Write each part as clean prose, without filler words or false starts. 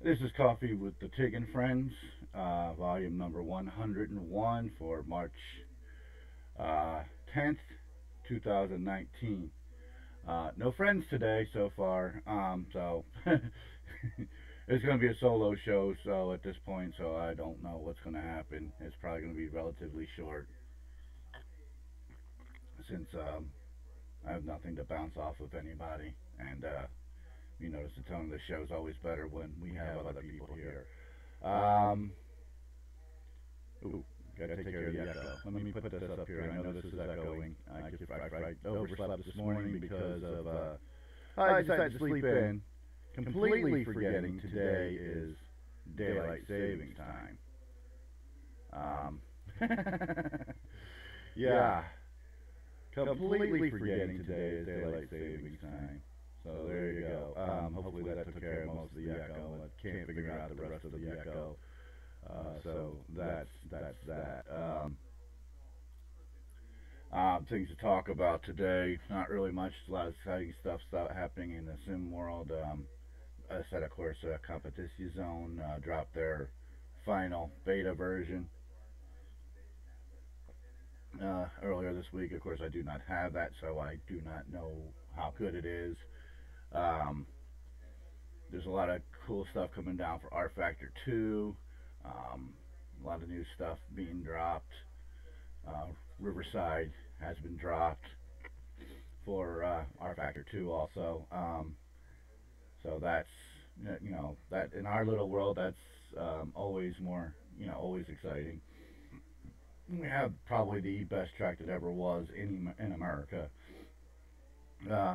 This is Coffee with the Tigg and Friends, volume number 101 for March 10th, 2019. No friends today so far, so it's going to be a solo show. So at this point, so I don't know what's going to happen. It's probably going to be relatively short since I have nothing to bounce off of anybody, and you notice the tone of the show is always better when we have other people here. Um, Ooh, gotta take care of the echo. Let me put this up here. I know this is echoing. I overslept this morning because of I decided to sleep in, completely forgetting today is daylight savings time. Yeah, completely forgetting today is daylight savings time. So there you go. Hopefully that took care of most of the echo. I can't figure out the rest of the echo. So that's that. Things to talk about today. Not really much. A lot of exciting stuff happening in the sim world. I said, of course, Competition Zone dropped their final beta version earlier this week. Of course, I do not have that, so I do not know how good it is. Um, there's a lot of cool stuff coming down for rFactor 2. A lot of new stuff being dropped. Uh, Riverside has been dropped for rFactor 2 also. So that's that in our little world that's always more always exciting. We have probably the best track that ever was in America.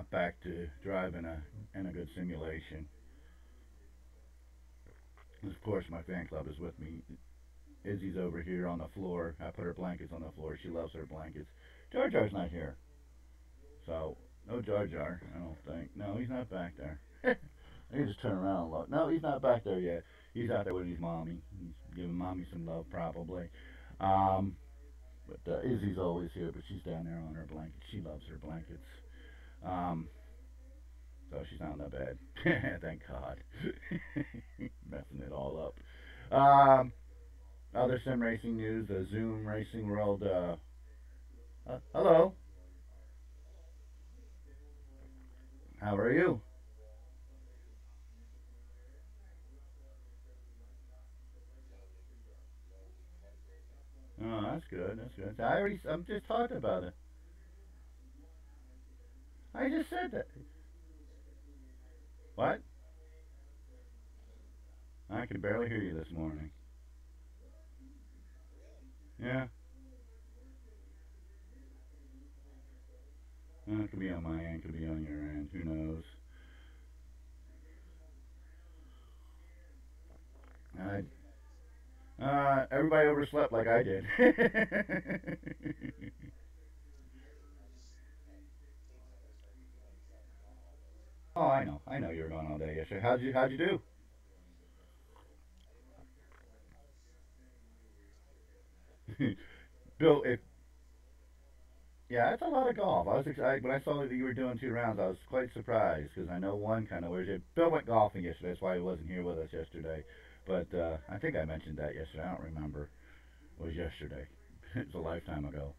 Back to drive in a good simulation. Of course, my fan club is with me. Izzy's over here on the floor. I put her blankets on the floor. She loves her blankets. Jar Jar's not here. So, no Jar Jar, I don't think. No, he's not back there. He just turn around and look. No, he's not back there yet. He's out there with his mommy. He's giving mommy some love, probably. Um, but Izzy's always here, but she's down there on her blanket. She loves her blankets. Um, so she's not in the bed. Thank God. Messing it all up. Other sim racing news, the Zoom Racing World. Hello, how are you? Oh, that's good. That's good. I'm just talking about it. I just said that. What? I can barely hear you this morning. Yeah, it could be on my end, could be on your end. Who knows? I Everybody overslept like I did. Oh, I know. I know you were gone all day yesterday. How'd you do? Bill, if yeah, that's a lot of golf. I was excited when I saw that you were doing 2 rounds. I was quite surprised because I know one kind of wears it. Bill went golfing yesterday. That's why he wasn't here with us yesterday. But I think I mentioned that yesterday. I don't remember. It was yesterday. It's a lifetime ago.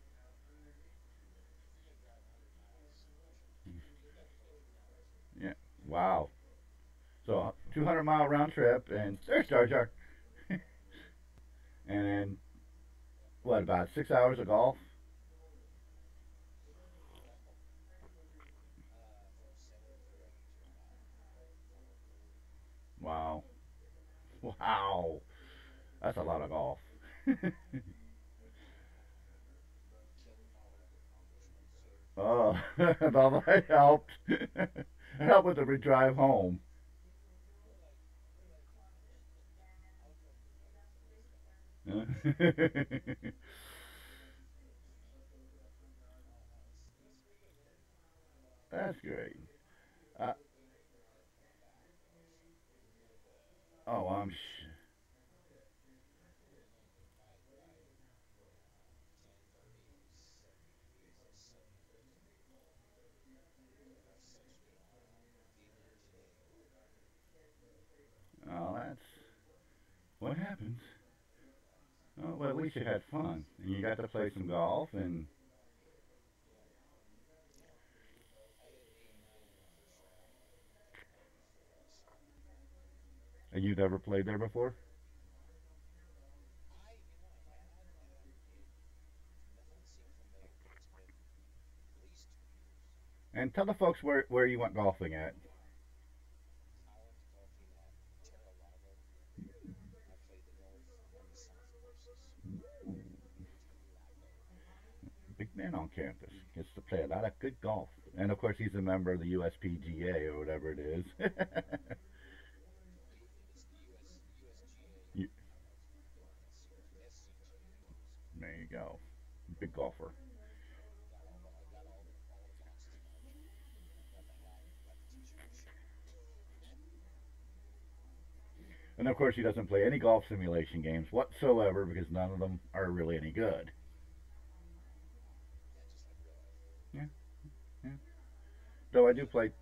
Yeah. Wow. So 200-mile round trip, and there's Jar Jar. And then what? About 6 hours of golf. Wow. Wow. That's a lot of golf. Oh, well, that helped. Help with the drive home. That's great. Uh, oh, oh, that's what happens? Oh, well, at least you had fun. And you got to play some golf, and you've never played there before? And tell the folks where you went golfing at. Big man on campus. Gets to play a lot of good golf. And of course, he's a member of the USPGA or whatever it is. You- there you go. Big golfer. And of course, he doesn't play any golf simulation games whatsoever because none of them are really any good. Yeah, yeah. Though I do play.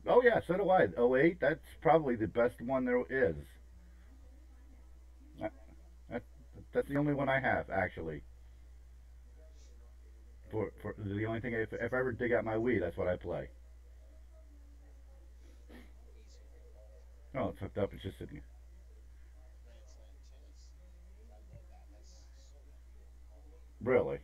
Oh yeah, so do I. Oh 08, that's probably the best one there is. That, that, that's the only one I have actually. For the only thing, if I ever dig out my Wii, that's what I play. Oh, it's hooked up. It's just sitting. Really?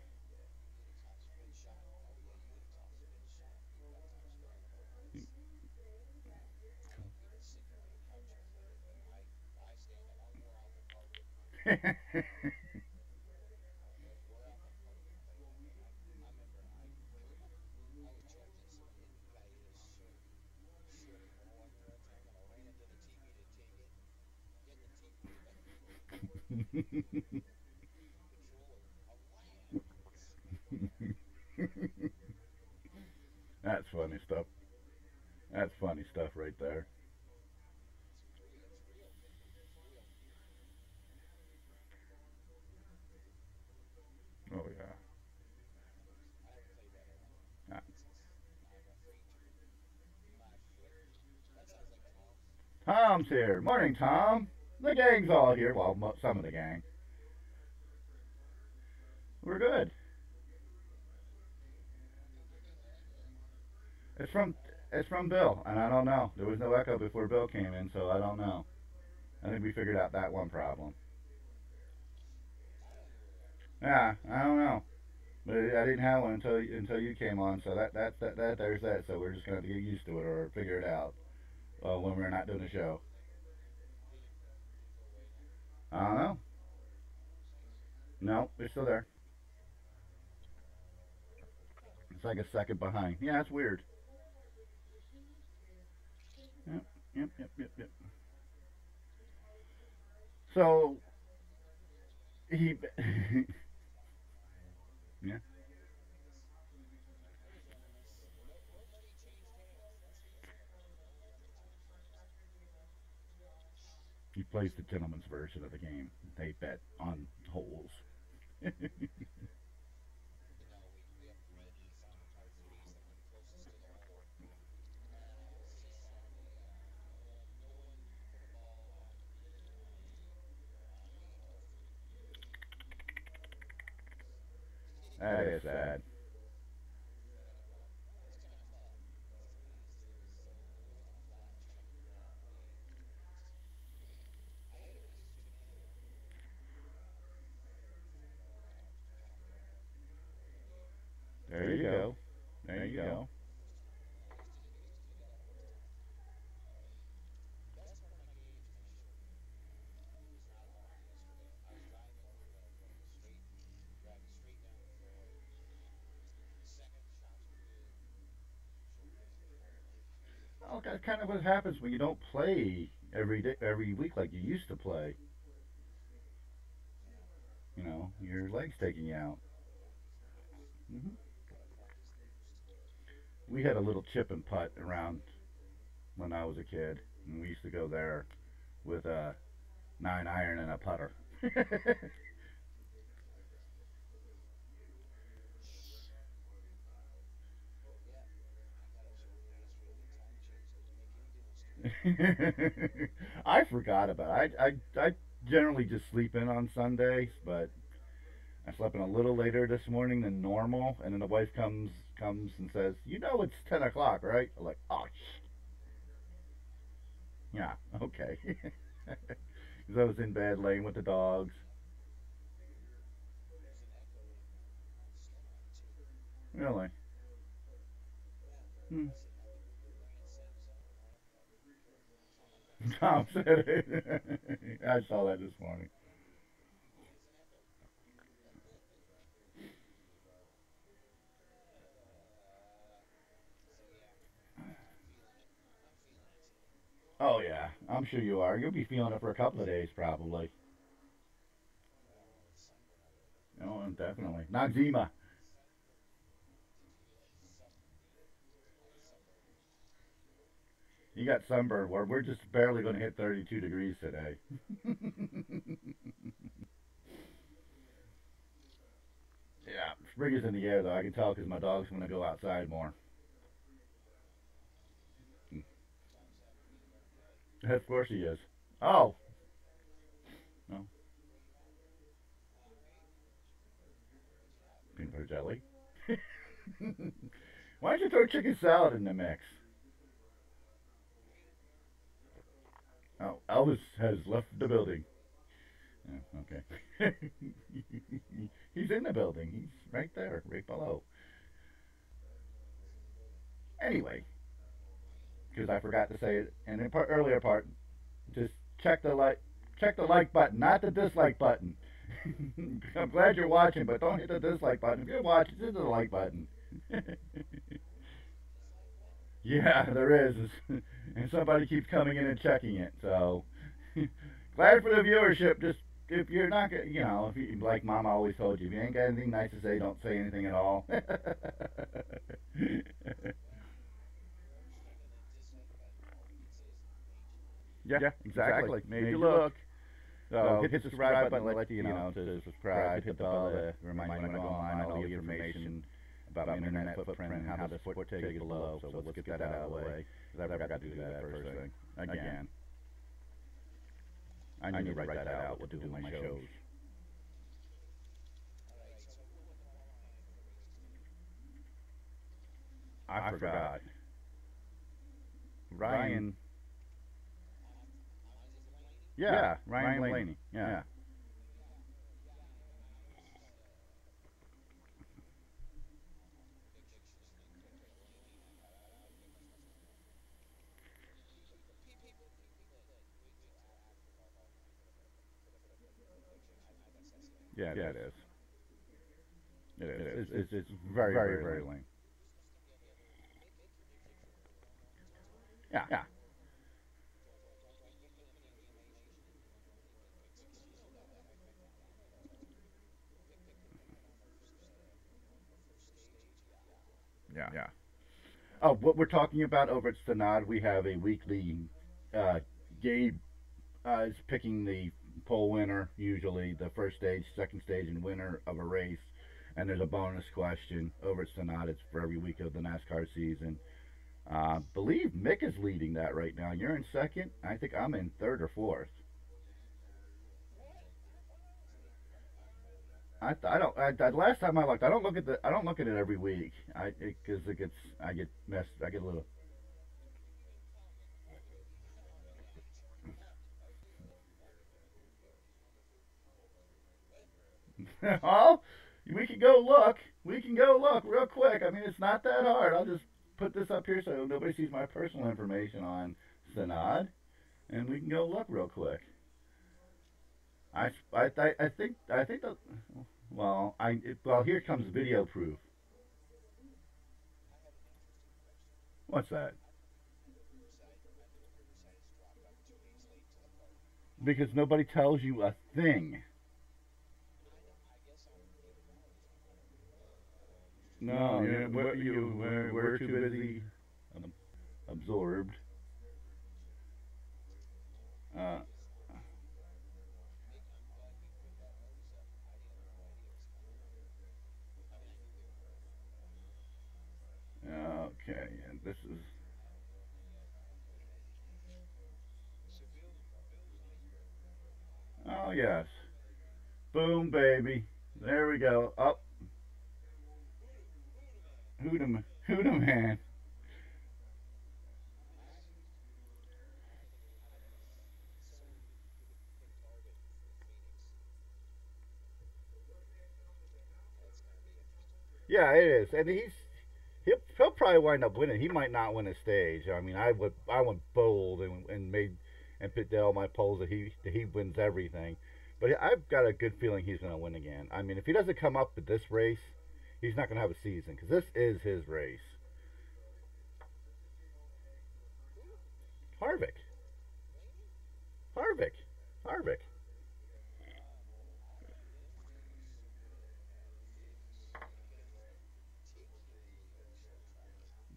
That's funny stuff. That's funny stuff right there. Oh yeah. Ah, Tom's here. Morning, Tom. The gang's all here. Well, some of the gang. We're good. It's from it's from Bill, and I don't know. There was no echo before Bill came in, so I don't know. I think we figured out that one problem. Yeah, I don't know. But I didn't have one until you came on, so that there's that. So we're just gonna have to get used to it or figure it out when we're not doing the show. I don't know. No, it's still there. It's like a second behind. Yeah, it's weird. Yep, yep. So he, yeah, he plays the gentleman's version of the game. They bet on holes. That is sad. There you go. There you go. Well, that's kind of what happens when you don't play every day, every week like you used to play. You know, your legs taking you out. Hmm. We had a little chip and putt around when I was a kid, and we used to go there with a 9 iron and a putter. I forgot about it. I generally just sleep in on Sundays, but I slept in a little later this morning than normal, and then the wife comes and says, "You know it's 10 o'clock, right?" I'm like, "Oh, yeah, okay." Because I was in bed laying with the dogs. Really? Hmm. Tom said it. I saw that this morning. Oh yeah, I'm sure you are. You'll be feeling it for a couple of days probably. Oh, definitely. Noxema. You got sunburn. We're just barely going to hit 32 degrees today. Yeah, spring is in the air though. I can tell because my dog's going to go outside more. Of course he is. Oh, no, peanut butter jelly. Why don't you throw chicken salad in the mix? Oh, Elvis has left the building. Oh, okay. He's in the building. He's right there, right below. Anyway, because I forgot to say it in the earlier part, just check the like button, not the dislike button. I'm glad you're watching, but don't hit the dislike button. If you're watching, hit the like button. Yeah, there is, and somebody keeps coming in and checking it. So glad for the viewership. Just if you're not, if you like Mama always told you, if you ain't got anything nice to say, don't say anything at all. Yeah, exactly. Made you look. So hit the subscribe button, let to subscribe, hit the bell to remind you when I go online, all the information about my internet footprint and how to support Tigg is below. So let's get that out of the way. Because I forgot to do that first thing. Again, I need to write that out, what to do in my shows. I forgot. Ryan, yeah, Ryan Blaney, yeah. Yeah, it is. It is. It's very, very lame. Yeah, yeah, yeah. Oh, what we're talking about over at Stanad, we have a weekly. Uh, Gabe is picking the pole winner, usually the first stage, second stage, and winner of a race. And there's a bonus question over at Stanad. It's for every week of the NASCAR season. Believe Mick is leading that right now. You're in second. I think I'm in third or fourth. I don't. Last time I looked, I don't look at it every week. Because it gets I get messed. I get a little. Oh, we can go look. We can go look real quick. I mean, it's not that hard. I'll just put this up here so nobody sees my personal information on Synod, and we can go look real quick. I think the well here comes video proof. What's that? Because nobody tells you a thing. No, we're too busy absorbed. Uh, okay, and this is yes. Boom, baby. There we go. Up. Who the man? Yeah, it is, and he'll probably wind up winning. He might not win a stage. I mean, I went bold and made and put down all my polls that he wins everything. But I've got a good feeling he's going to win again. I mean, if he doesn't come up with this race, he's not going to have a season because this is his race. Harvick, Harvick, Harvick.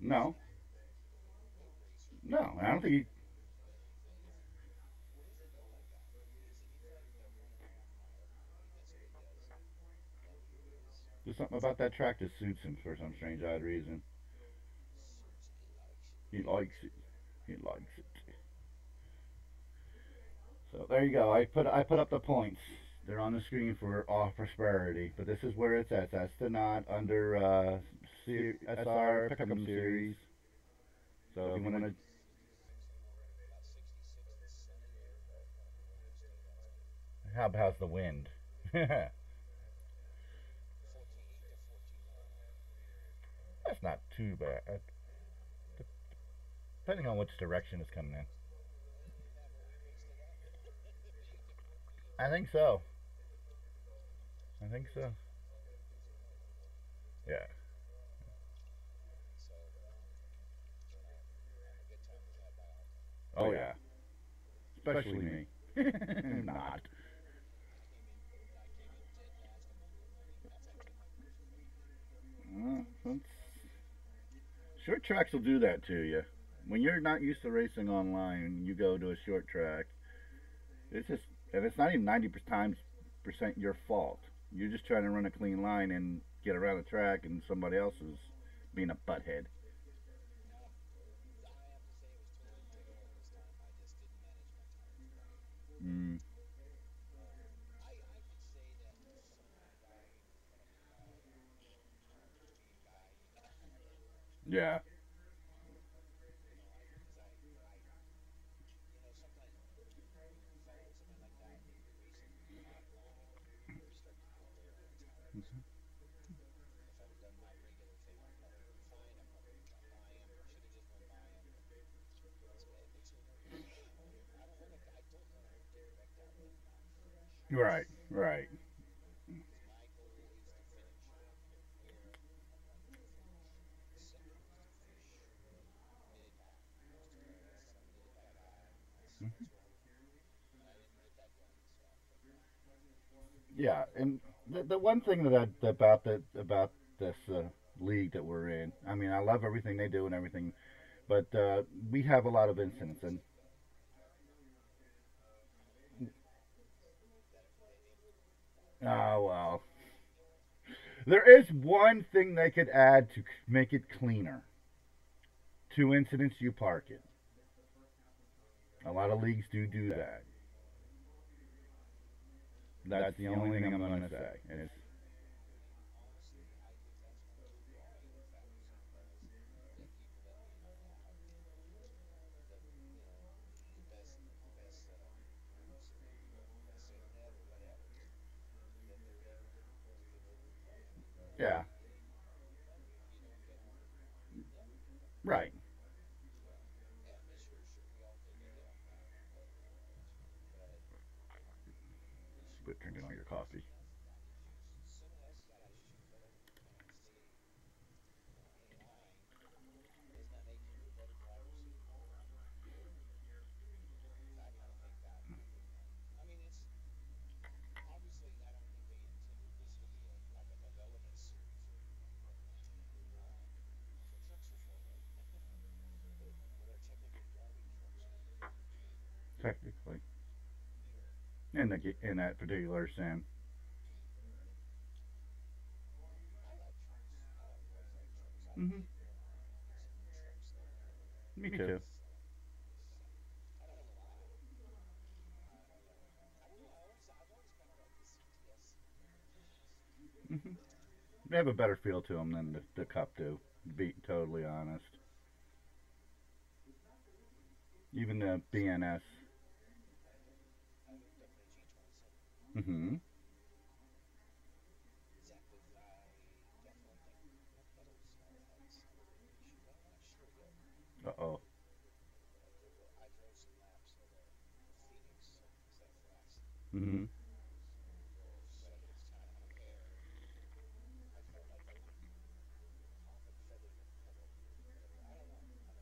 No, no, I don't think he. There's something about that track that suits him for some strange odd reason. He likes it. He likes it. So there you go. I put up the points. They're on the screen for all prosperity, but this is where it's at. That's the knot under SR Pick'em series. So if you want to, how's the wind? That's not too bad, depending on which direction it's coming in. I think so. I think so. Yeah. Oh yeah. Especially me. Not. Well, short tracks will do that to you. When you're not used to racing online, you go to a short track. It's just, and it's not even 90% your fault. You're just trying to run a clean line and get around the track, and somebody else is being a butthead. Mm, yeah. Right. Right. Yeah, and the one thing about this league that we're in, I mean, I love everything they do and everything, but we have a lot of incidents, and oh well, there is one thing they could add to make it cleaner. Two incidents, you park it. A lot of leagues do that. That's the only thing I'm gonna say, and it's yeah, right. Quit drinking all your coffee. Technically, in that particular sim. Hmm. Me too. They have a better feel to them than the cup do, to be totally honest. Even the BNS. Mm-hmm. Uh-oh. Mm-hmm.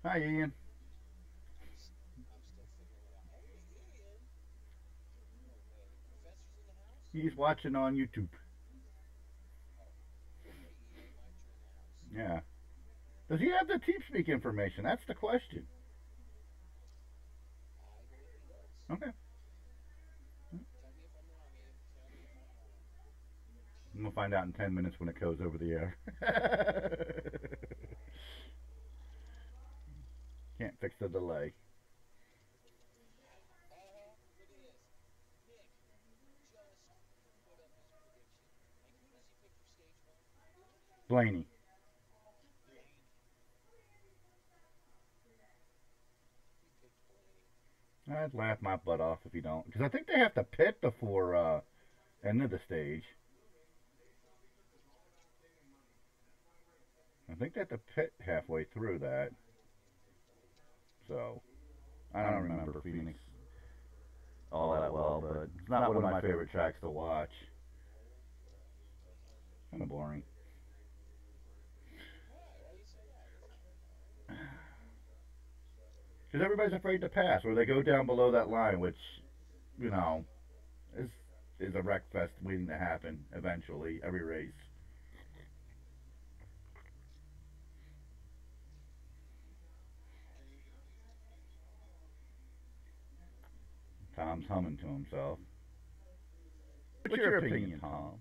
Hi, Ian. He's watching on YouTube. Yeah. Does he have the TeamSpeak information? That's the question. Okay. I'm gonna find out in 10 minutes when it goes over the air. Can't fix the delay. Blaney. I'd laugh my butt off if you don't, because I think they have to pit before end of the stage. I think they have to pit halfway through that. So I don't remember Phoenix all that well, but it's not one of my favorite tracks to watch. Kind of boring. Because everybody's afraid to pass, or they go down below that line, which, you know, is is a wreck fest waiting to happen eventually every race. Tom's humming to himself. What's your opinion, Tom?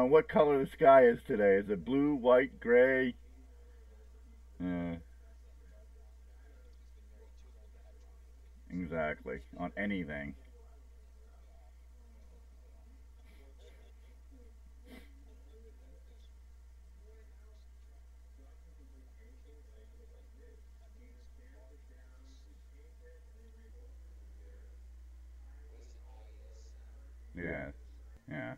What color the sky is today? Is it blue, white, gray? Uh, exactly. On anything. Yeah. Yeah.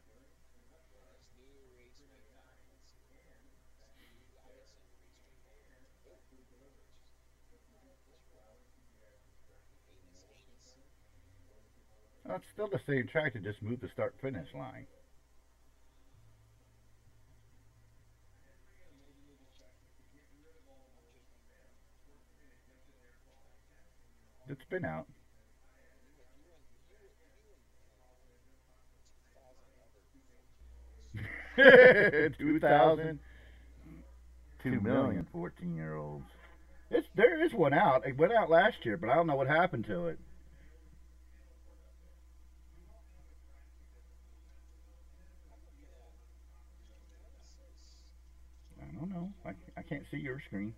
Well, it's still the same track to just move the start finish line. It's been out. 2000, 2,000,000 14-year-olds. There is one out. It went out last year, but I don't know what happened to it. I don't know. I can't see your screen.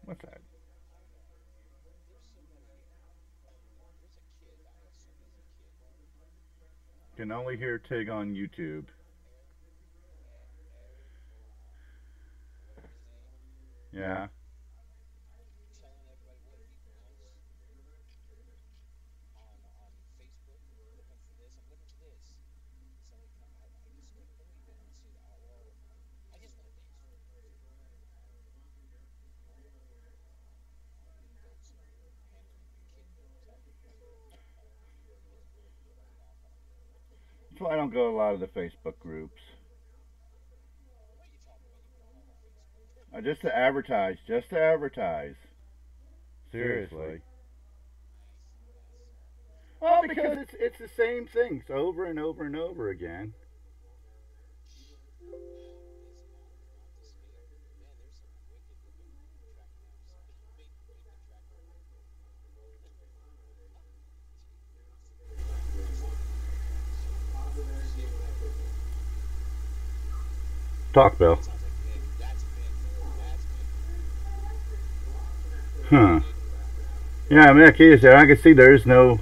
What's that? Can only hear Tigg on YouTube. Yeah. That's why I don't go to a lot of the Facebook groups. Just to advertise. Just to advertise. Seriously. Well, because it's the same things over and over and over again. Talk, Bill. Huh. Yeah, I mean, that key is there. I can see there is no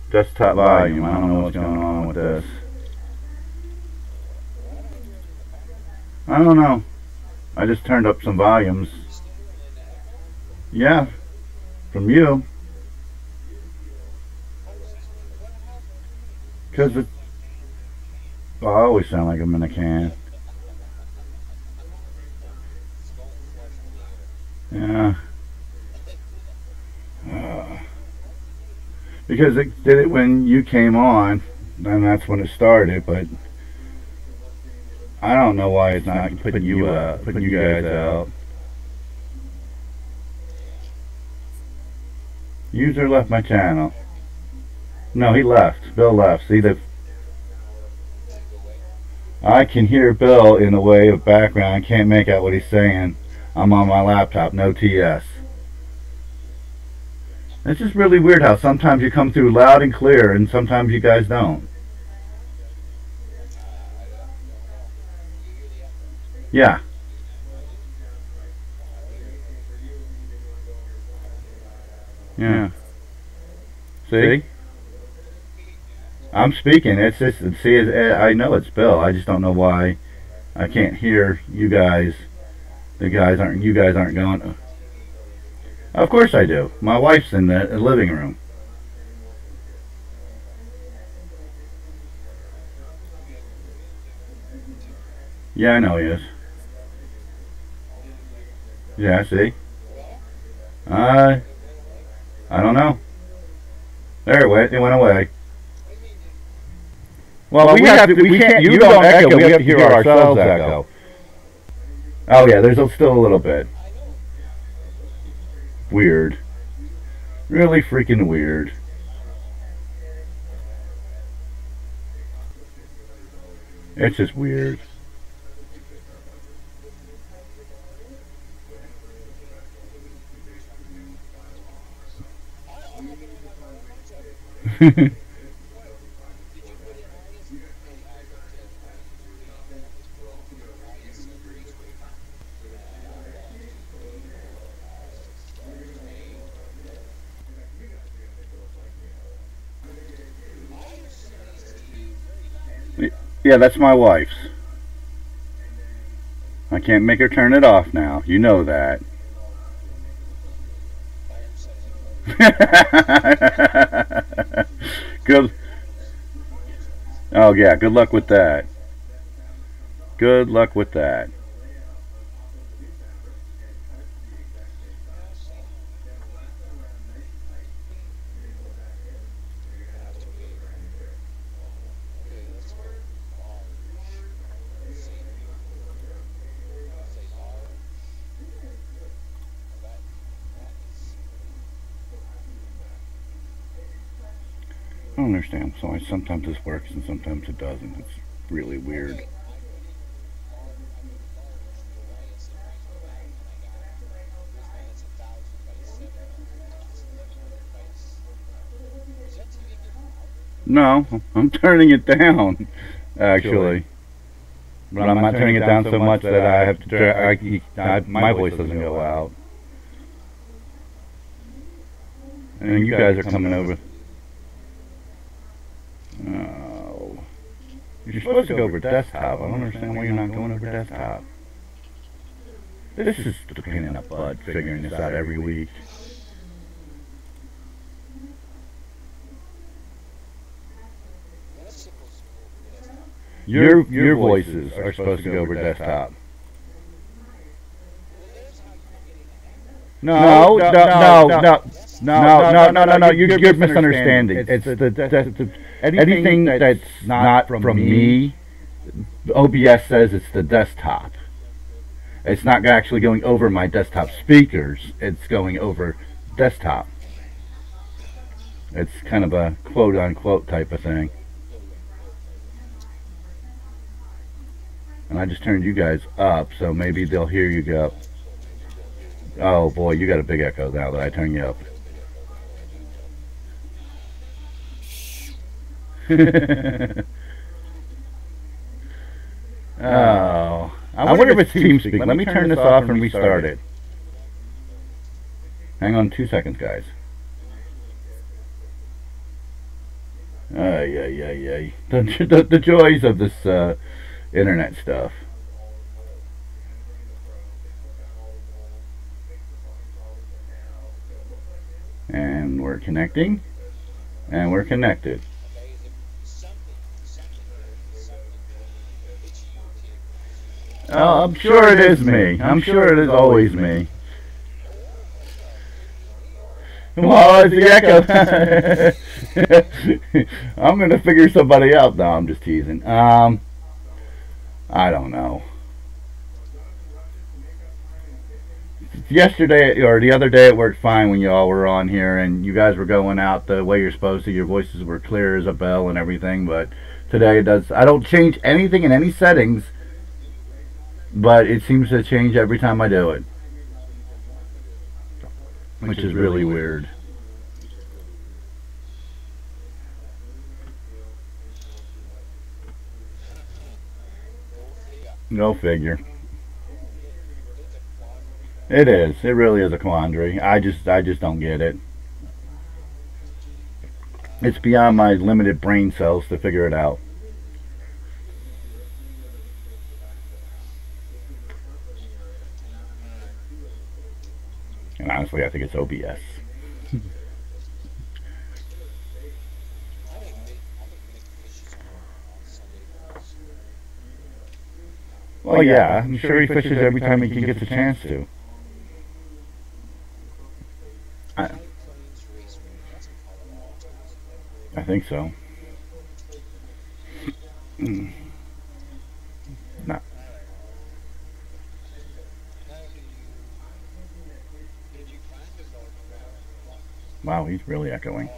desktop volume. I don't know what's going on with this. I don't know. I just turned up some volumes. Yeah, from you. Because it... Well, I always sound like I'm in a can. Yeah. Because it did it when you came on, and that's when it started, but I don't know why it's not putting you guys out. User left my channel. No, he left. Bill left. See, I can hear Bill in the way of background. I can't make out what he's saying. I'm on my laptop, no TS. It's just really weird how sometimes you come through loud and clear and sometimes you guys don't. Yeah. Yeah. See? I'm speaking. It's just, see, I know it's Bill. I just don't know why I can't hear you guys. You guys aren't going. Of course I do. My wife's in the living room. Yeah, I know he is. Yeah, see? I don't know. There it went. It went away. Well, we can't. You don't echo. We have to hear ourselves echo. Oh yeah, there's still a little bit. Weird. Really freaking weird. It's just weird. Yeah, that's my wife's. I can't make her turn it off now. You know that. Good. Oh yeah, good luck with that. Good luck with that. I don't understand. So sometimes this works and sometimes it doesn't. It's really weird. No, I'm turning it down, actually. But I'm not turning it down so much that I have to. My voice doesn't go out. And you guys are coming over. Oh. You're supposed to go over desktop. I don't understand why you're not going over desktop. This is the pain in the butt figuring this out every week. Your voices are supposed to go over desktop. No. You're misunderstanding. It's anything that's not from me. OBS says it's the desktop. It's not actually going over my desktop speakers. It's going over desktop. It's kind of a quote-unquote type of thing. And I just turned you guys up, so maybe they'll hear you go. Oh boy, you got a big echo now that I turn you up. Oh, I wonder if it's TeamSpeak. Let me turn this off and restart it. Hang on 2 seconds, guys. Ay, ay, ay, ay. The joys of this internet stuff. And we're connecting. And we're connected. Oh, I'm sure it is me. I'm sure it is always me. Well, it's the echo. I'm gonna figure somebody out. No, I'm just teasing. I don't know. Yesterday or the other day it worked fine when you all were on here and you guys were going out the way you're supposed to. Your voices were clear as a bell and everything, but today it does. I don't change anything in any settings, but it seems to change every time I do it, which is really weird. Go figure. It is. It really is a quandary. I just don't get it. It's beyond my limited brain cells to figure it out. And honestly, I think it's OBS. Well, yeah, I'm sure he fishes every time he can get the chance to. I, I think so. No. Wow, he's really echoing.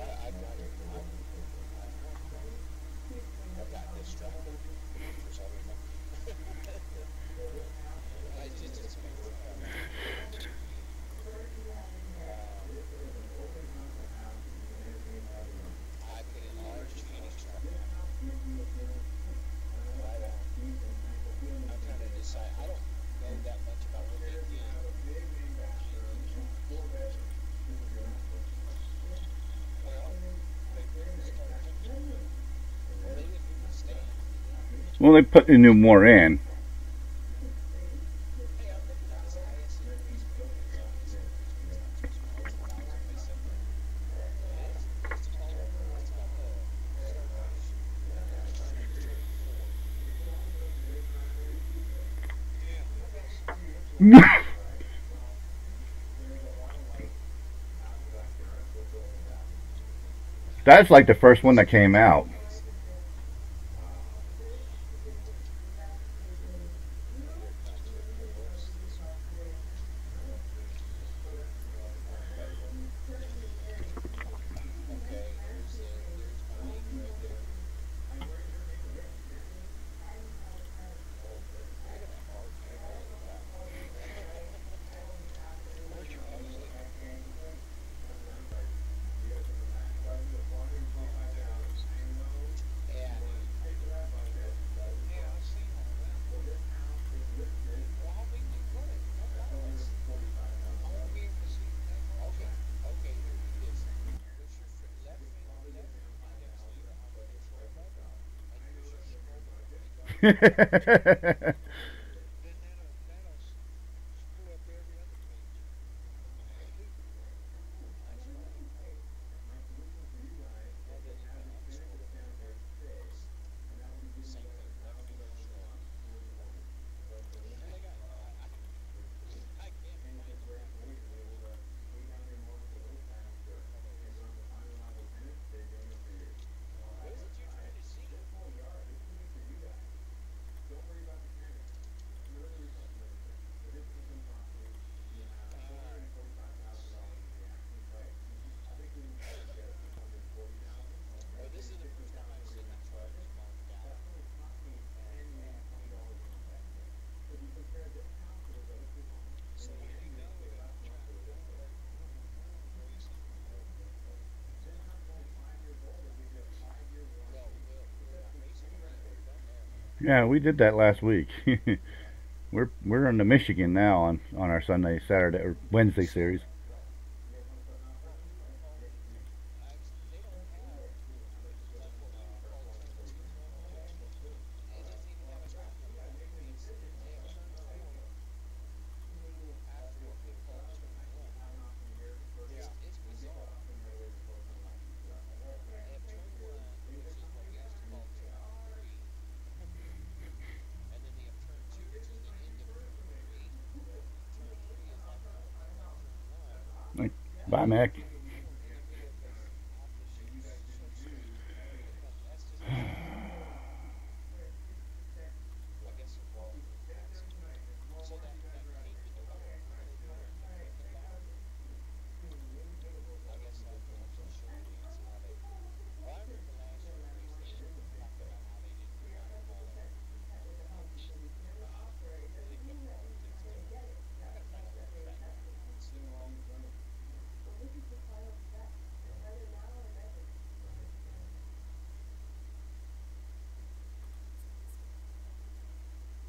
Well, they put new more in. That's like the first one that came out. Yeah, we did that last week. we're in the Michigan now on our Sunday, Saturday, or Wednesday series. Bye, Mick.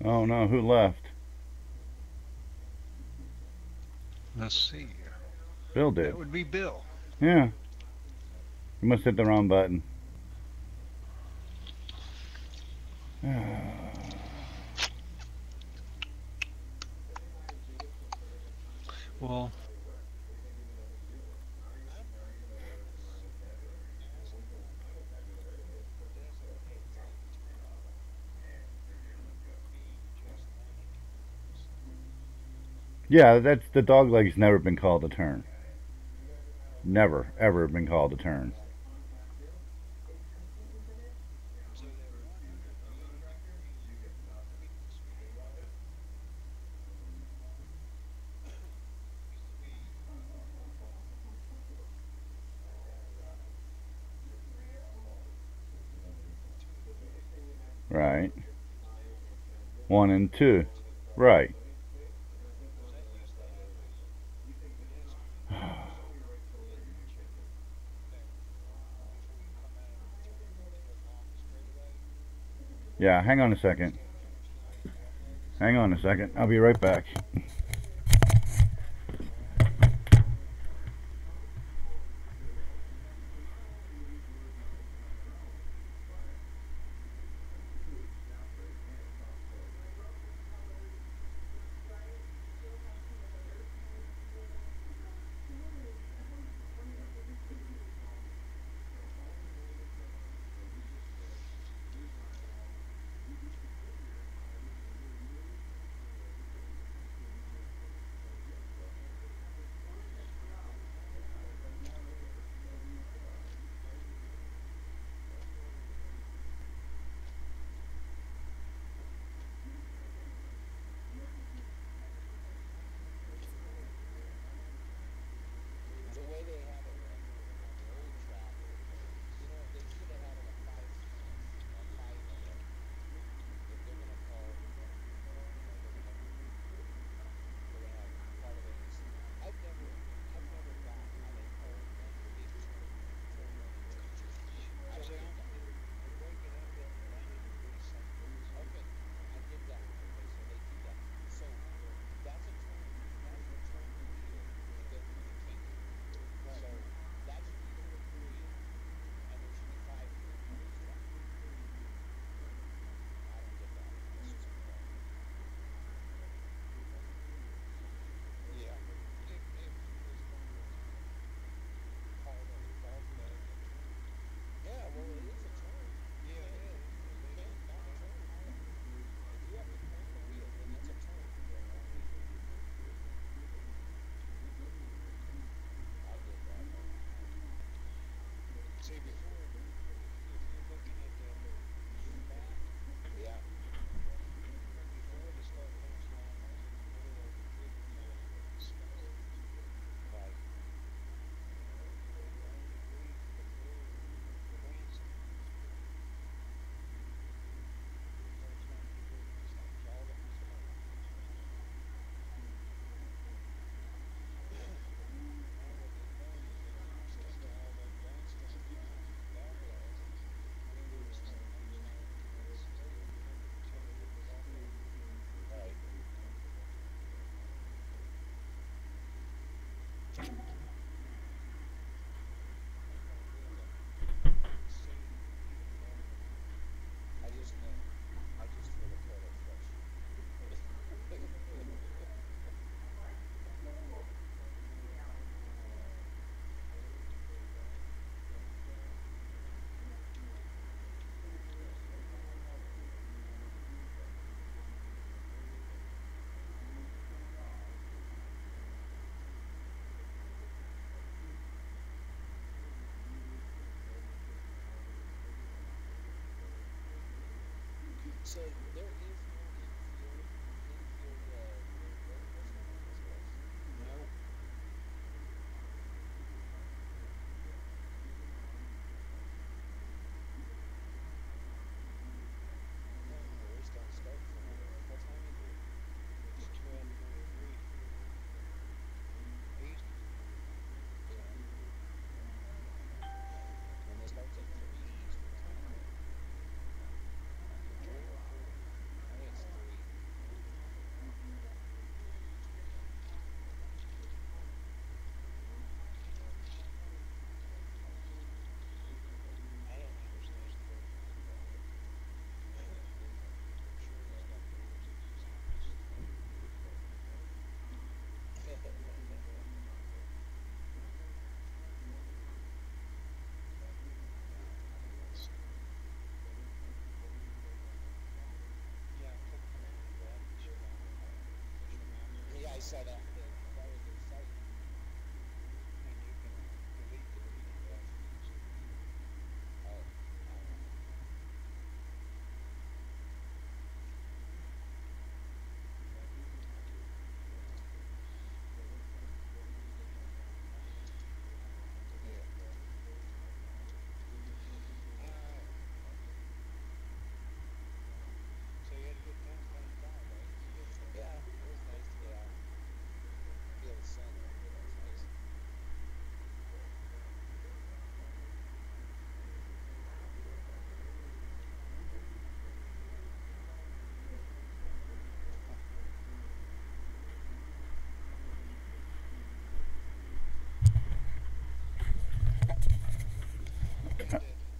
Oh no, who left? Let's see. Bill did. That would be Bill. Yeah. You must hit the wrong button. Well, Yeah, that's the dog leg's never been called a turn. Never, ever been called a turn. Right. 1 and 2. Right. Yeah, hang on a second. Hang on a second. I'll be right back.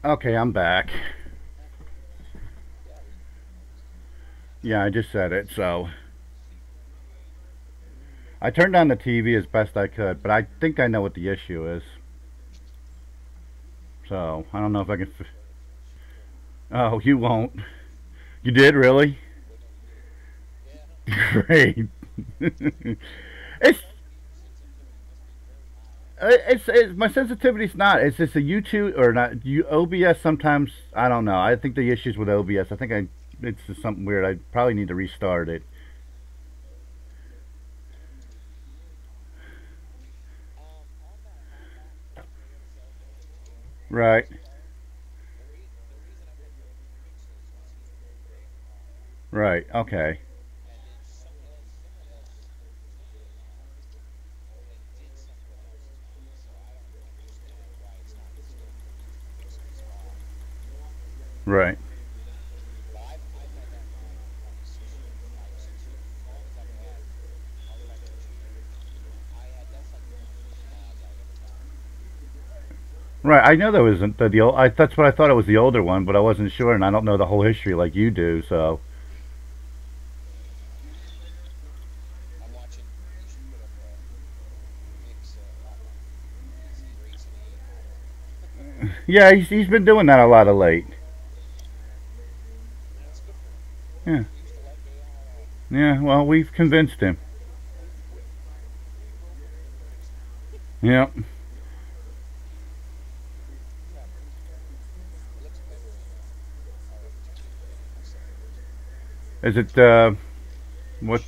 Okay, I'm back. Yeah, I just said it, so I turned on the TV as best I could, but I think I know what the issue is. So I don't know if I can. Oh, you won't. You did really? Great. it's it's my sensitivity's not. It's just a YouTube or not. OBS sometimes I don't know. I think the issues with OBS. I think it's just something weird. I probably need to restart it. Right. Right. Okay. Right. Right. I know there was the old. That's what I thought it was the older one, but I wasn't sure, and I don't know the whole history like you do. So yeah, he's been doing that a lot of late. Yeah. Yeah. Well, we've convinced him. Yeah. Is it what?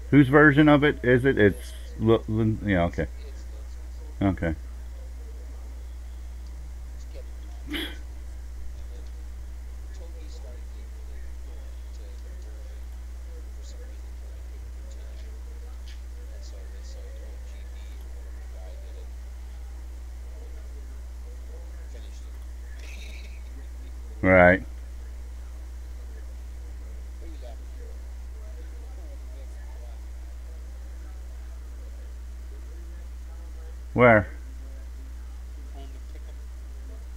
Whose version of it is it? It's yeah. Okay. Okay. Right. Where?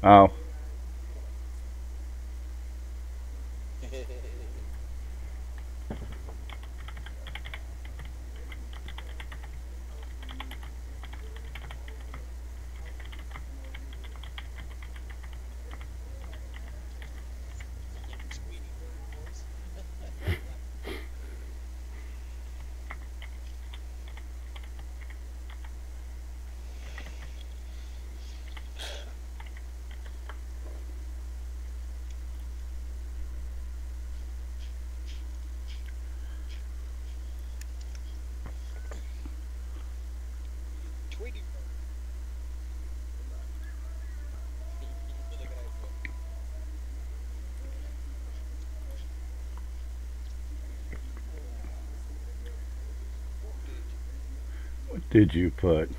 Oh. Tweety bird. Look at that book. What did you? What did you put?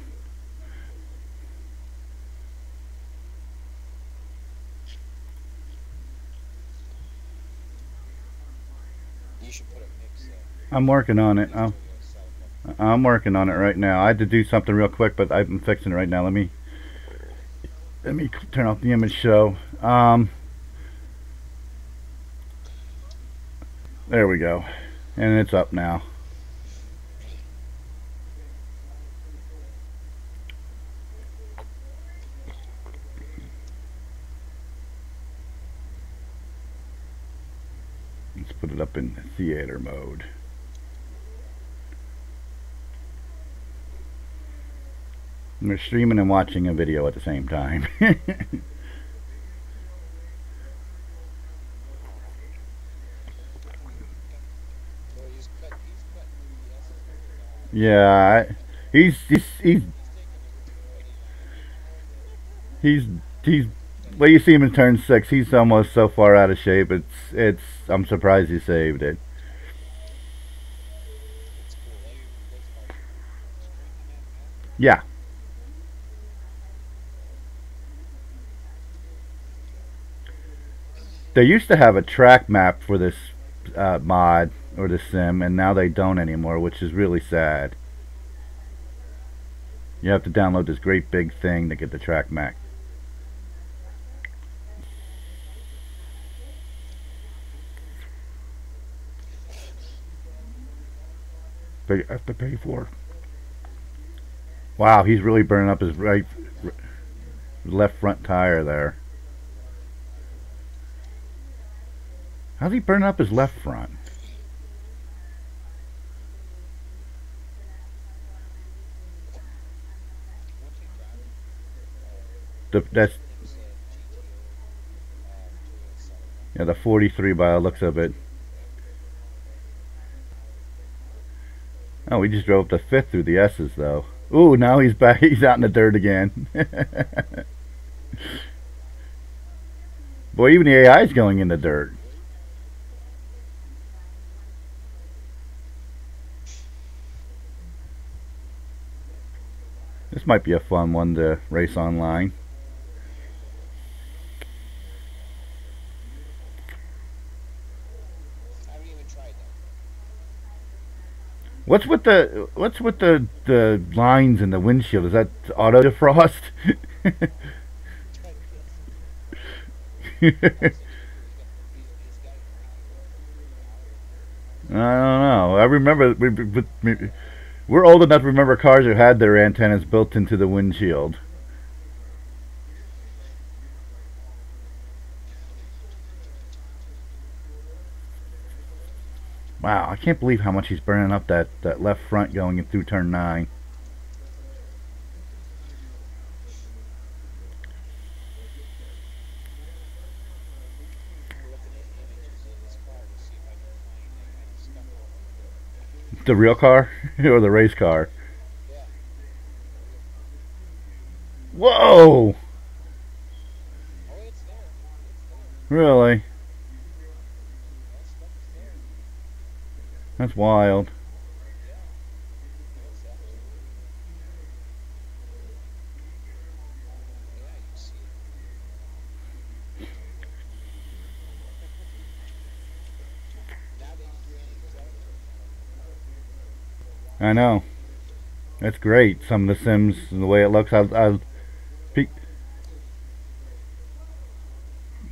You should put a mix. I'm working on it. Mix to your cell phone. I'm working on it right now. I had to do something real quick, but I'm fixing it right now. Let me turn off the image show. There we go, and it's up now. Let's put it up in theater mode. We're streaming and watching a video at the same time. Well, he's cutting through the S's pretty bad. Yeah, he's he's he's He's taking it pretty bad. he's he's. Well, you see him in turn 6. He's almost so far out of shape. It's. I'm surprised he saved it. It's cool. What's called screen command map? Yeah. They used to have a track map for this mod or the sim, and now they don't anymore, which is really sad. You have to download this great big thing to get the track map. But you have to pay for it. Wow, he's really burning up his left front tire there. How's he burning up his left front? What's he driving? That's It's a GTO Toyota Celica. yeah, the 43 by the looks of it. Oh, we just drove up the 5th through the S's though. Ooh, now he's back. He's out in the dirt again. Boy, even the AI is going in the dirt. This might be a fun one to race online. I haven't even tried that. What's with the lines in the windshield? Is that auto defrost? I guess. He's got it I don't know. I remember we're old enough to remember cars that had their antennas built into the windshield. Wow, I can't believe how much he's burning up that left front going in through turn 9. I'm looking at images of this car to see if I can find any stuff on it. The real car or the race car? Yeah. Whoa! Oh, it's there. It's there. Really? That stuff is there. That's wild. Yeah. It's absolutely. Yeah, you see it. Now they use the Celica. I know. That's great. Some of the Sims, the way it looks, I'll peek.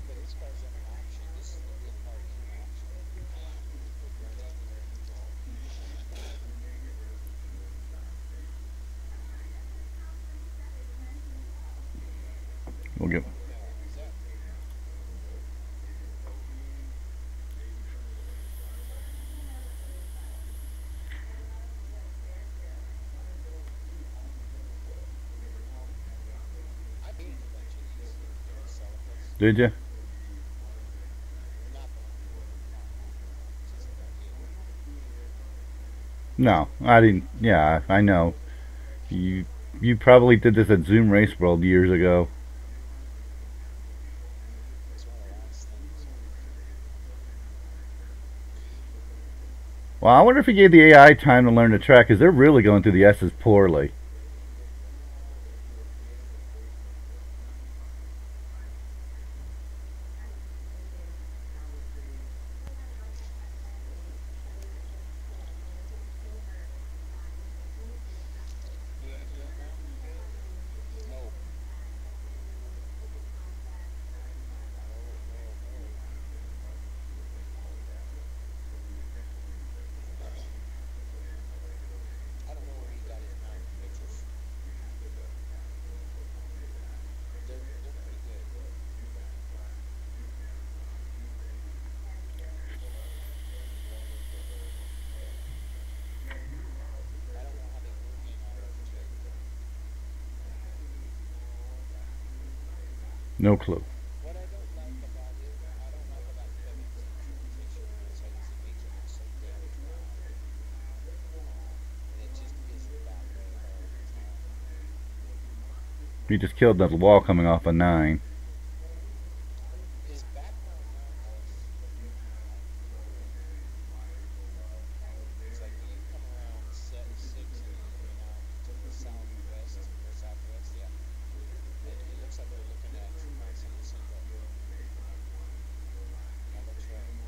But this car's in action. This is the real car in action. We'll get. Is that? I painted a bunch of these Celicas. Did you? Not the one you were just the idea. No, I didn't. Yeah, I know. You probably did this at Zoom Race World years ago. It's one of the last things. Well, I wonder if he gave the AI time to learn the track, because they're really going through the S's poorly. You into it now? No. No, no, no. I don't know where he got his mountain pictures. They're pretty good. I don't know how they work in Logitech. No clue. What I don't like about it, I don't like about Kevin's implementation of this is it makes it look so damn dry. And it just isn't that way all the time. He just killed the wall coming off a 9. His background mount was, it's like when you come around set 6 and you're looking out to the southwest, or southwest, yeah. It looks like we're looking at San Jacinto. That looks right.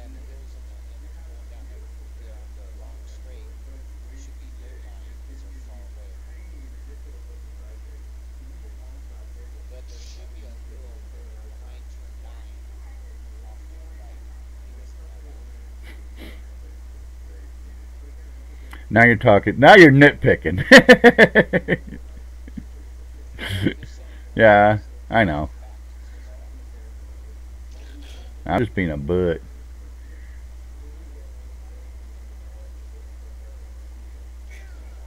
And the hills and going down the long straight should be low lying because they're far away. But there should be a hill behind turn 9 off to the right. He doesn't have that. Now you're talking. Now you're nitpicking. I'm just saying. Yeah, I know. Facts, that's all. I'm just being a butt.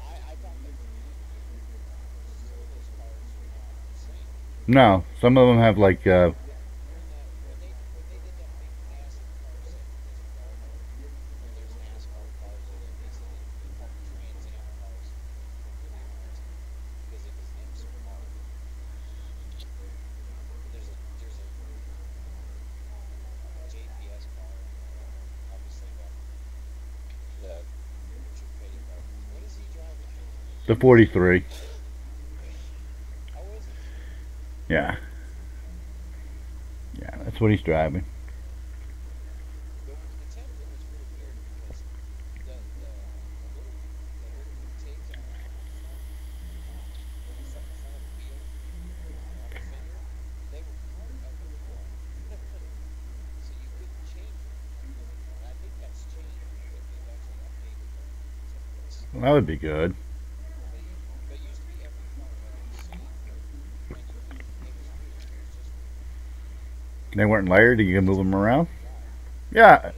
I thought they were some of those cars are not the same. No, some of them have like. When they did that big massive car set in this Chicago, where there's NASCAR cars that are basically they call them Trans Am cars, if we're really honest, because it was an IMSA car. There's a JPS car and obviously the Richard Petty car. What is he driving? The 43. How is it? Yeah. Yeah, that's what he's driving. The template was really weird because the little Tiggs on the front of the wheel on the fender, they were part of the car, so you couldn't change them. And I think that's changed. They've actually updated the templates. Well, that would be good. But it used to be every car had a seat, and you couldn't. It was weird. It was just weird. They weren't layered. You can move them around. Yeah. Yeah,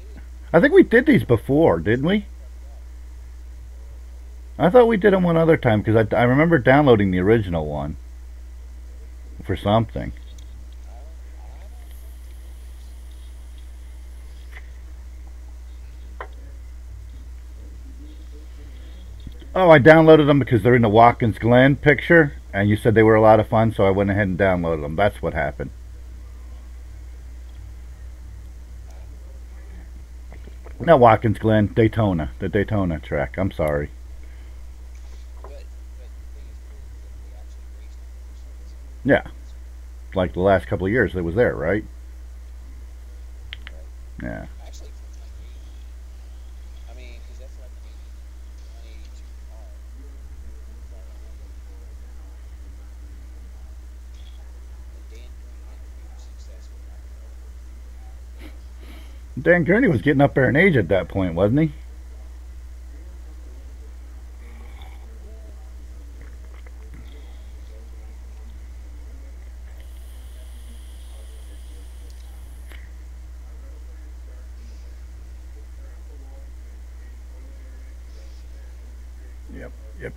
Hey, I think we did these before, didn't we? I thought we did them one other time because I remember downloading the original one for something. I don't think we did these. Oh, I downloaded them because they're in the Watkins Glen picture, and you said they were a lot of fun, so I went ahead and downloaded them. That's what happened. Not Watkins Glen, Daytona, the Daytona track. I'm sorry. But the thing is cool is that they actually raced on the first one. Yeah, like the last couple of years it was there, right? Right. Yeah. Actually, from like 80. I mean, because that's like an 182 car, if I remember. And Dan Gurney had huge success with that car. Dan Gurney was getting up there in age at that point, wasn't he?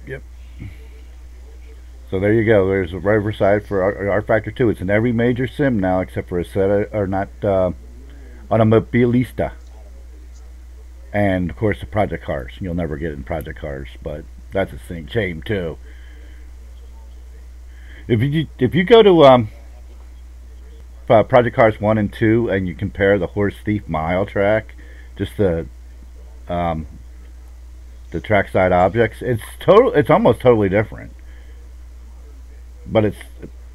Yep. So there you go. There's a rFactor for rFactor 2. It's in every major sim now except for a set or not Automobilista. Automobilista. and of course the project cars. You'll never get in project cars, but that's a shame too. If you go to Project Cars 1 and 2 and you compare the Horse Thief Mile track, just um, the trackside objects, it's almost totally different. But it's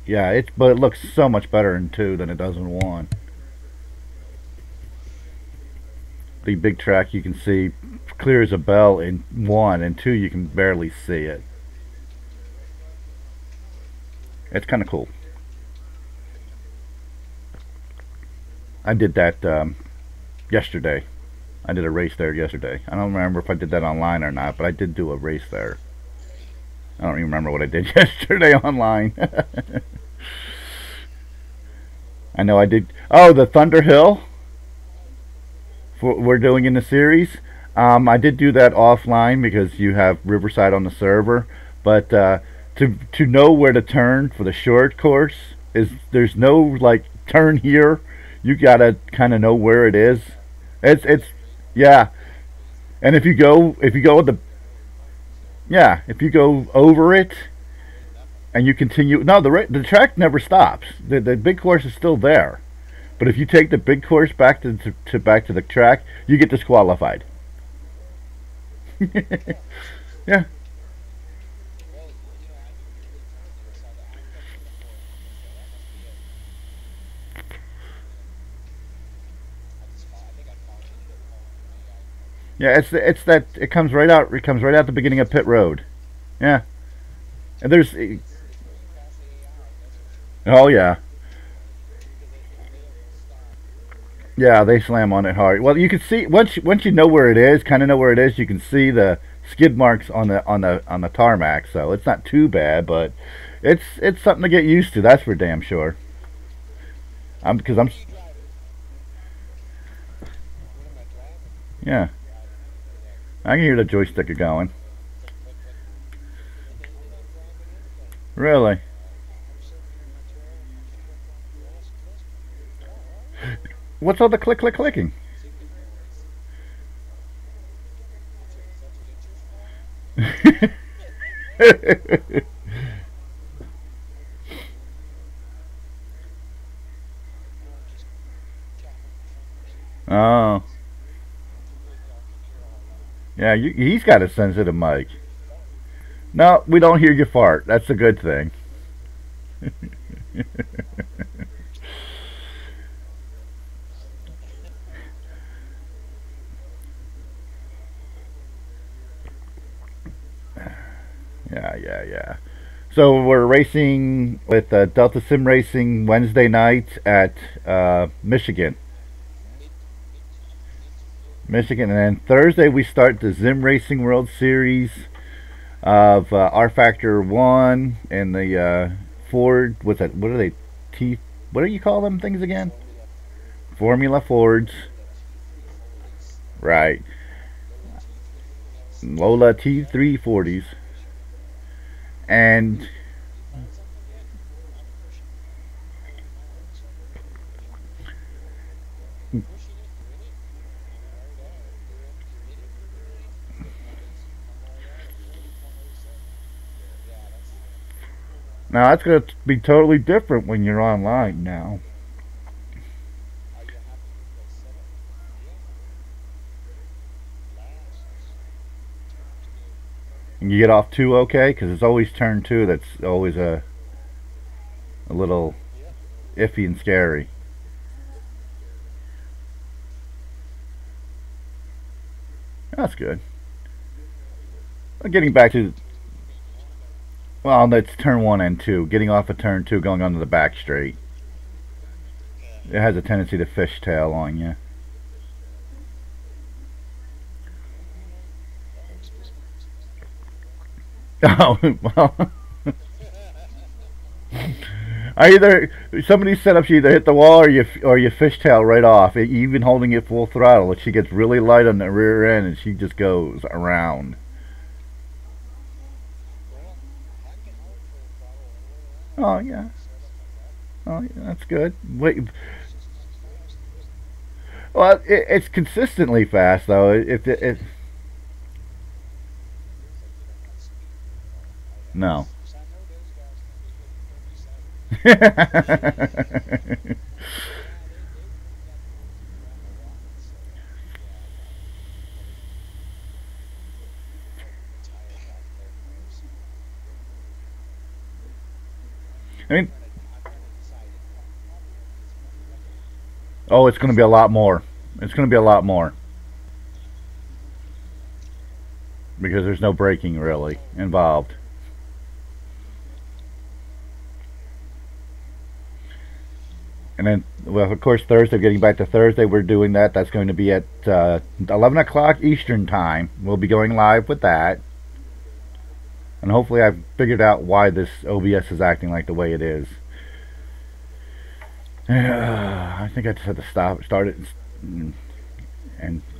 yeah, but it looks so much better in 2 than it does in 1. The big track you can see clear as a bell in 1, and 2 you can barely see it. It's kind of cool. I did that yesterday. I did a race there yesterday. I don't remember if I did that online or not, but I did do a race there. I don't even remember what I did yesterday online. I know I did. Oh, the Thunder Hill we're doing in the series. I did do that offline because you have Riverside on the server, but to know where to turn for the short course there's no like turn here. You gotta kind of know where it is. It's yeah. And if you go with the if you go over it and you continue, no, the track never stops. The big course is still there. But if you take the big course back to back to the track, you get disqualified. Yeah. Yeah, it's that it comes right out. It comes right out the beginning of pit road. Yeah, and there's. Oh yeah. Yeah, they slam on it hard. Well, you can see once you know where it is, kind of know where it is. You can see the skid marks on the tarmac. So it's not too bad, but it's something to get used to. That's for damn sure. Because I'm. Yeah. I can hear the joystick going. Really? What's all the clicking? Oh. Yeah, he's got a sensitive mic. No, we don't hear you fart. That's a good thing. Yeah. So we're racing with Delta Sim Racing Wednesday night at Michigan, and then Thursday we start the Zim Racing World Series of rFactor 1 and the Ford. What's that? What are they? What do you call them things again? Formula Fords. Right. Lola T340s. And now that's going to be totally different when you're online now. And you get off 2 okay? Because it's always turn 2 that's always a little iffy and scary. That's good. Well, getting back to... Well, that's turn 1 and 2. Getting off of turn 2, going onto the back straight. It has a tendency to fishtail on you. Oh, well. Somebody set up, you either hit the wall or you fishtail right off. Even holding it full throttle, she gets really light on the rear end and she just goes around. Oh yeah. Oh yeah, that's good. Wait. Well, it's consistently fast though. It no. Because I know those guys can be hitting 37. Yeah, they've got the movement around a lot. So, yeah, I'm tired out there. So I mean, I'm gonna decide it probably won't be as much record. oh, it's going to be a lot more. It's going to be a lot more because there's no braking really involved. And then, well, of course, Thursday, getting back to Thursday, we're doing that. That's going to be at 11 o'clock Eastern Time. We'll be going live with that. And hopefully I've figured out why this OBS is acting like the way it is. I think I just had to start it, and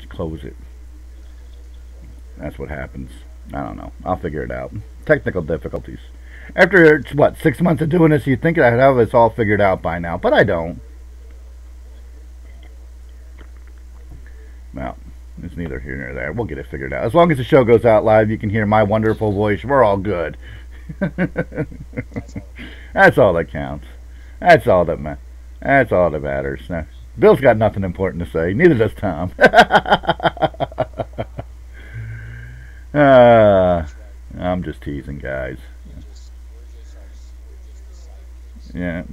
close it. That's what happens. I don't know. I'll figure it out. Technical difficulties. After, what, 6 months of doing this, you'd think I'd have this all figured out by now, but I don't. Well, it's neither here nor there. We'll get it figured out. As long as the show goes out live, you can hear my wonderful voice. We're all good. That's all that counts. That's all that matters. Now, Bill's got nothing important to say. Neither does Tom. I'm just teasing, guys. Yeah,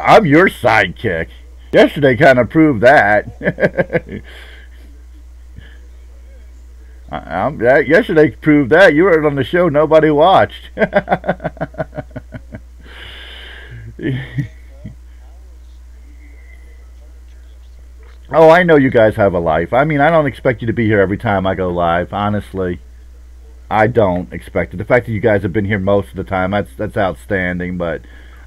I'm your sidekick. Yesterday kind of proved that. Yesterday proved that. You were on the show nobody watched. Oh, I know you guys have a life. I mean, I don't expect you to be here every time I go live, honestly. I don't expect it. The fact that you guys have been here most of the time, that's outstanding, but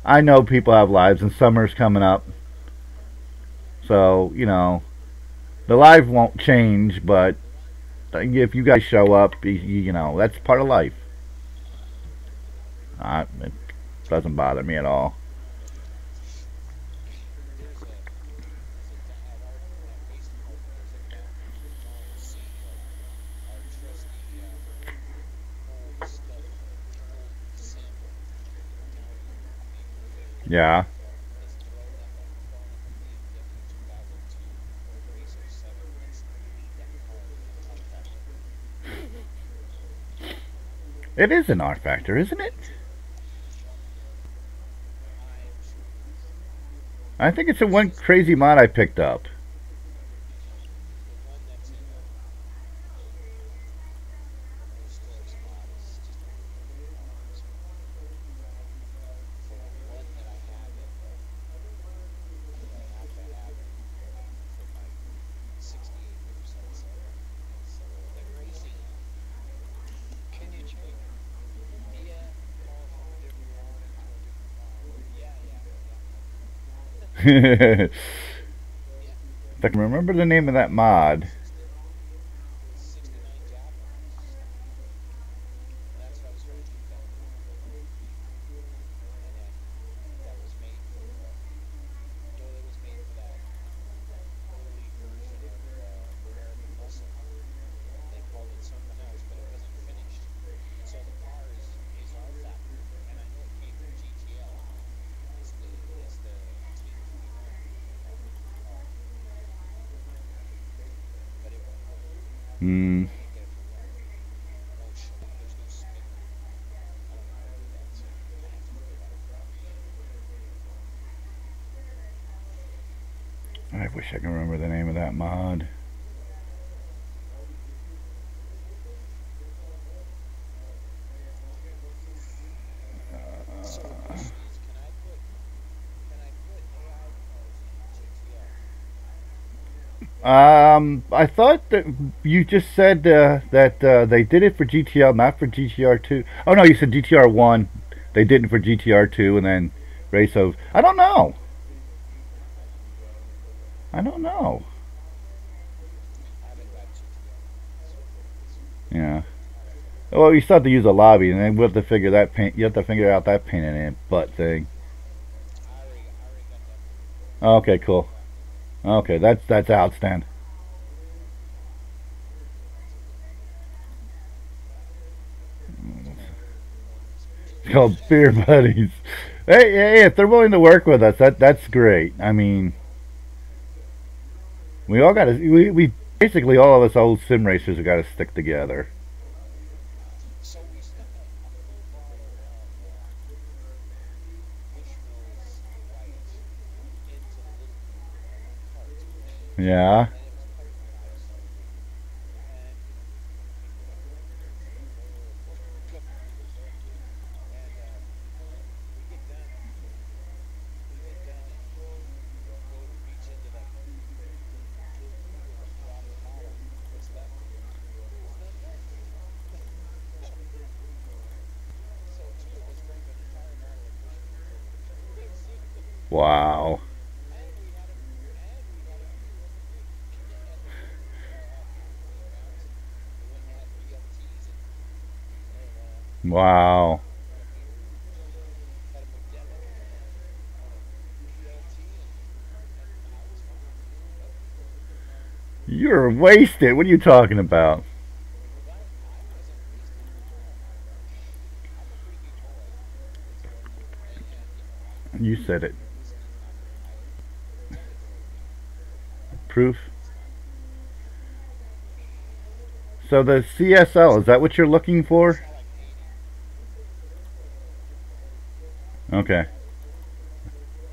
I know people have lives and summer's coming up. So, you know, the live won't change, but if you guys show up, you know, that's part of life. It doesn't bother me at all. Yeah. It is an rFactor, isn't it? I think it's a one crazy mod I picked up. If I can remember the name of that mod. I wish I can remember the name of that mod. I thought that you just said that they did it for GTL, not for GTR2. Oh no, you said GTR1. They didn't for GTR2, and then race of. I don't know. Yeah. Well, you still have to use a lobby, and then we'll have to figure that pain. You have to figure out that pain in the butt thing. Okay, cool. Okay, that's outstanding. It's called Beer Buddies. Hey, if they're willing to work with us, that's great. I mean, we all got to. We basically all of us old sim racers have got to stick together. So we stuck a full bottle of Bushmills White into the little cart, Yeah. and it was part of my ISI. And a couple years. And we get done. We get done and go to reach into that little cooler to drop the bottle. What's left? There's none left. So two of us drank an entire bottle of Bushmills over the Christmas. Wow. And we had a few left to drink. And the little cooler had 20 pounds. We went and had BLTs and Wow. had a beer. Had a Modelo and a BLT, and I was fine. Nope. You're wasted. What are you talking about? Well, I wasn't wasted at all. I'm a pretty good boy, and You said it. whiskey's not. It's only 4 pounds. Proof. It's not. So the CSL, is that what you're looking for? It's not like 80. Okay.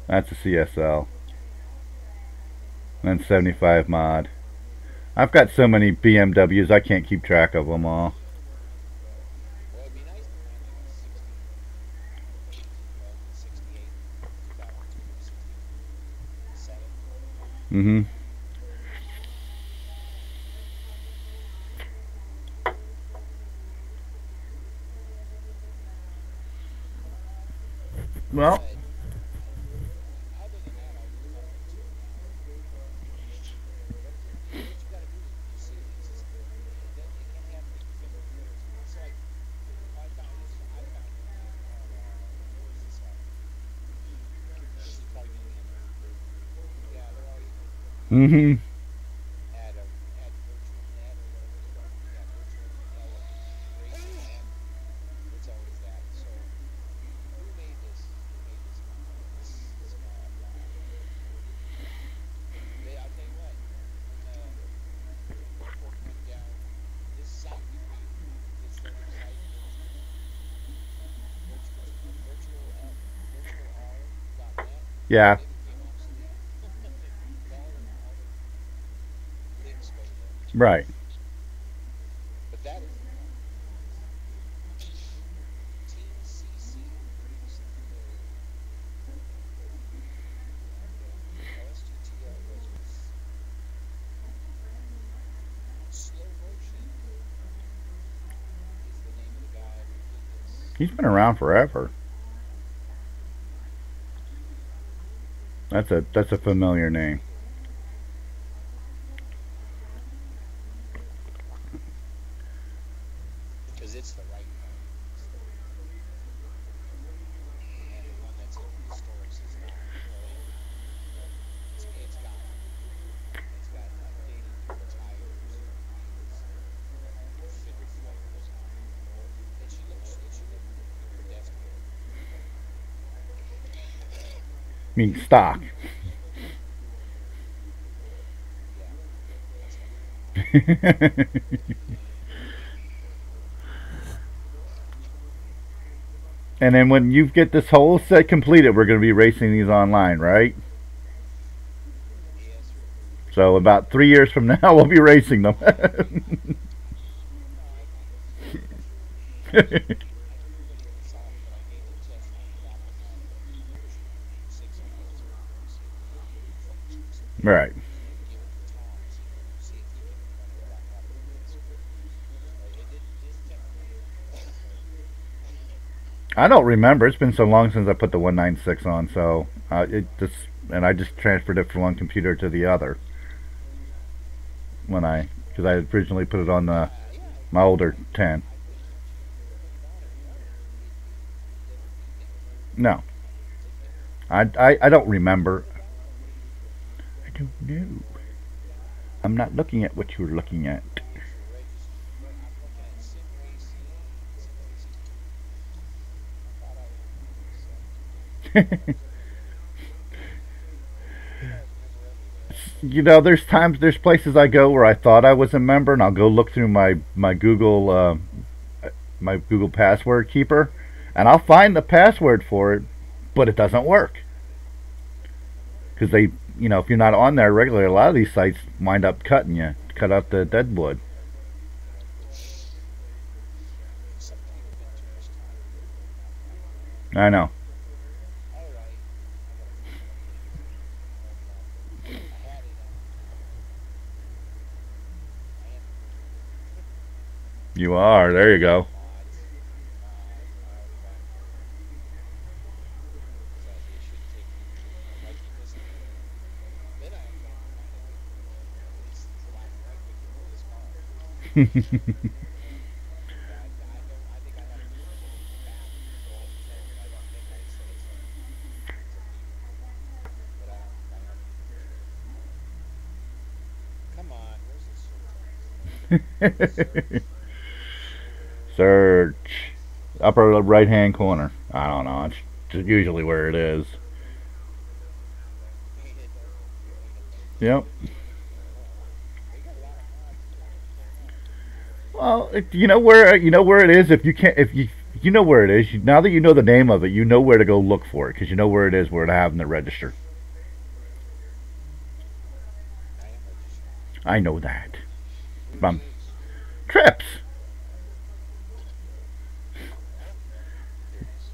That's a CSL. Then 75 mod. I've got so many BMWs, I can't keep track of them all. Well, it'd be nice to find like a 68, 2002, 67. Mm-hmm. Well, But other than that, I'll use like a 2 now. But what you got to do is when you see it, it's just it can't have big finger flares. It's like I found this. I found one at where is this at? This is probably gonna be in there. Yeah, they're all equal mm-hmm. at virtual net or whatever it's called. Yeah, virtual racing net. It's always that. So who made this? Who made this console? This small block. I'll tell you what. When the airport went down, this site we made, this other site, virtualr.net, Yeah, it became obsolete. With all the links go there. right. But that is the one. Team CC produced the LSGTL was Slow Motion is the name of the guy who did this. He's been around forever. That's a familiar name. Because it's the right one. And the one that's in the stores is not. It's got updated tires, wheels, fender flares. It should look pedestrian. I mean, stock. Yeah, that's fine. And then when you get this whole set completed, we're going to be racing these online, right? Yes, sir. So about 3 years from now, we'll be racing them. No, I can really get it solid, but I need to test drop them off version 6 on Ultimate and see if it functions. Right. And give it to Tom, see if he can run it back up with this. It didn't technically work. I don't remember. It's been so long since I put the 196 on, so I just transferred it from one computer to the other because I originally put it on Yeah, my older 10. I think when you bought it, you No, didn't take it. I don't remember. Put it on? I don't know. I'm not looking at what you're looking at. Here's your registry. I'm looking at Sim Racing 2. You know, there's places I go where I thought I was a member, and I'll go look through my Google password keeper, and I'll find the password for it, but it doesn't work because if you're not on there regularly, a lot of these sites wind up cutting you, cut out the deadwood. Some people spend too much time. I know. All right. I had it. I am You are. There you go. mods. So it should take me. Like you just. Then I found it's black and white picture of this car. I think I have to put it in the back so I can tell, but I don't think I said it's a but I have come on, where's the search? Search. Upper right hand corner. I don't know. It's usually where it is. Yep. They got a lot of mods. Well, you know where it is. If you know where it is, now that you know the name of it, you know where to go look for it because you know where it is, where to have them to register. I am registered. I know that. Trips.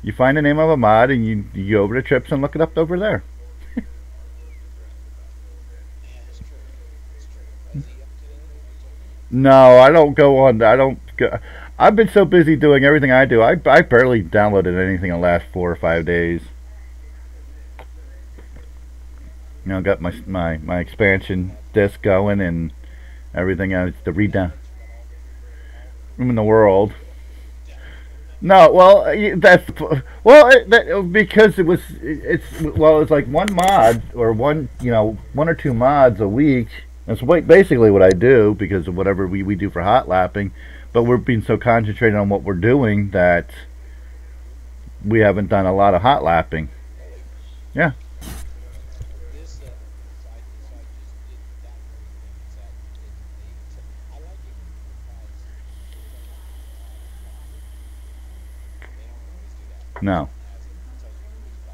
You find the name of a mod and you go over to Trips and look it up over there. Yeah, that's true. That's true. Is he up to date? No, I don't go on. I don't go. I've been so busy doing everything I do. I barely downloaded anything in the last 4 or 5 days. Got my expansion disc going and everything else to read down. Room in the world. No, well, because it's like one mod or one or two mods a week. That's basically what I do because of whatever we do for hot lapping. But we're being so concentrated on what we're doing that we haven't done a lot of hot lapping. Yeah. This, so I just did that very thing. I like it because they don't always do that. No. As it tells you who's by.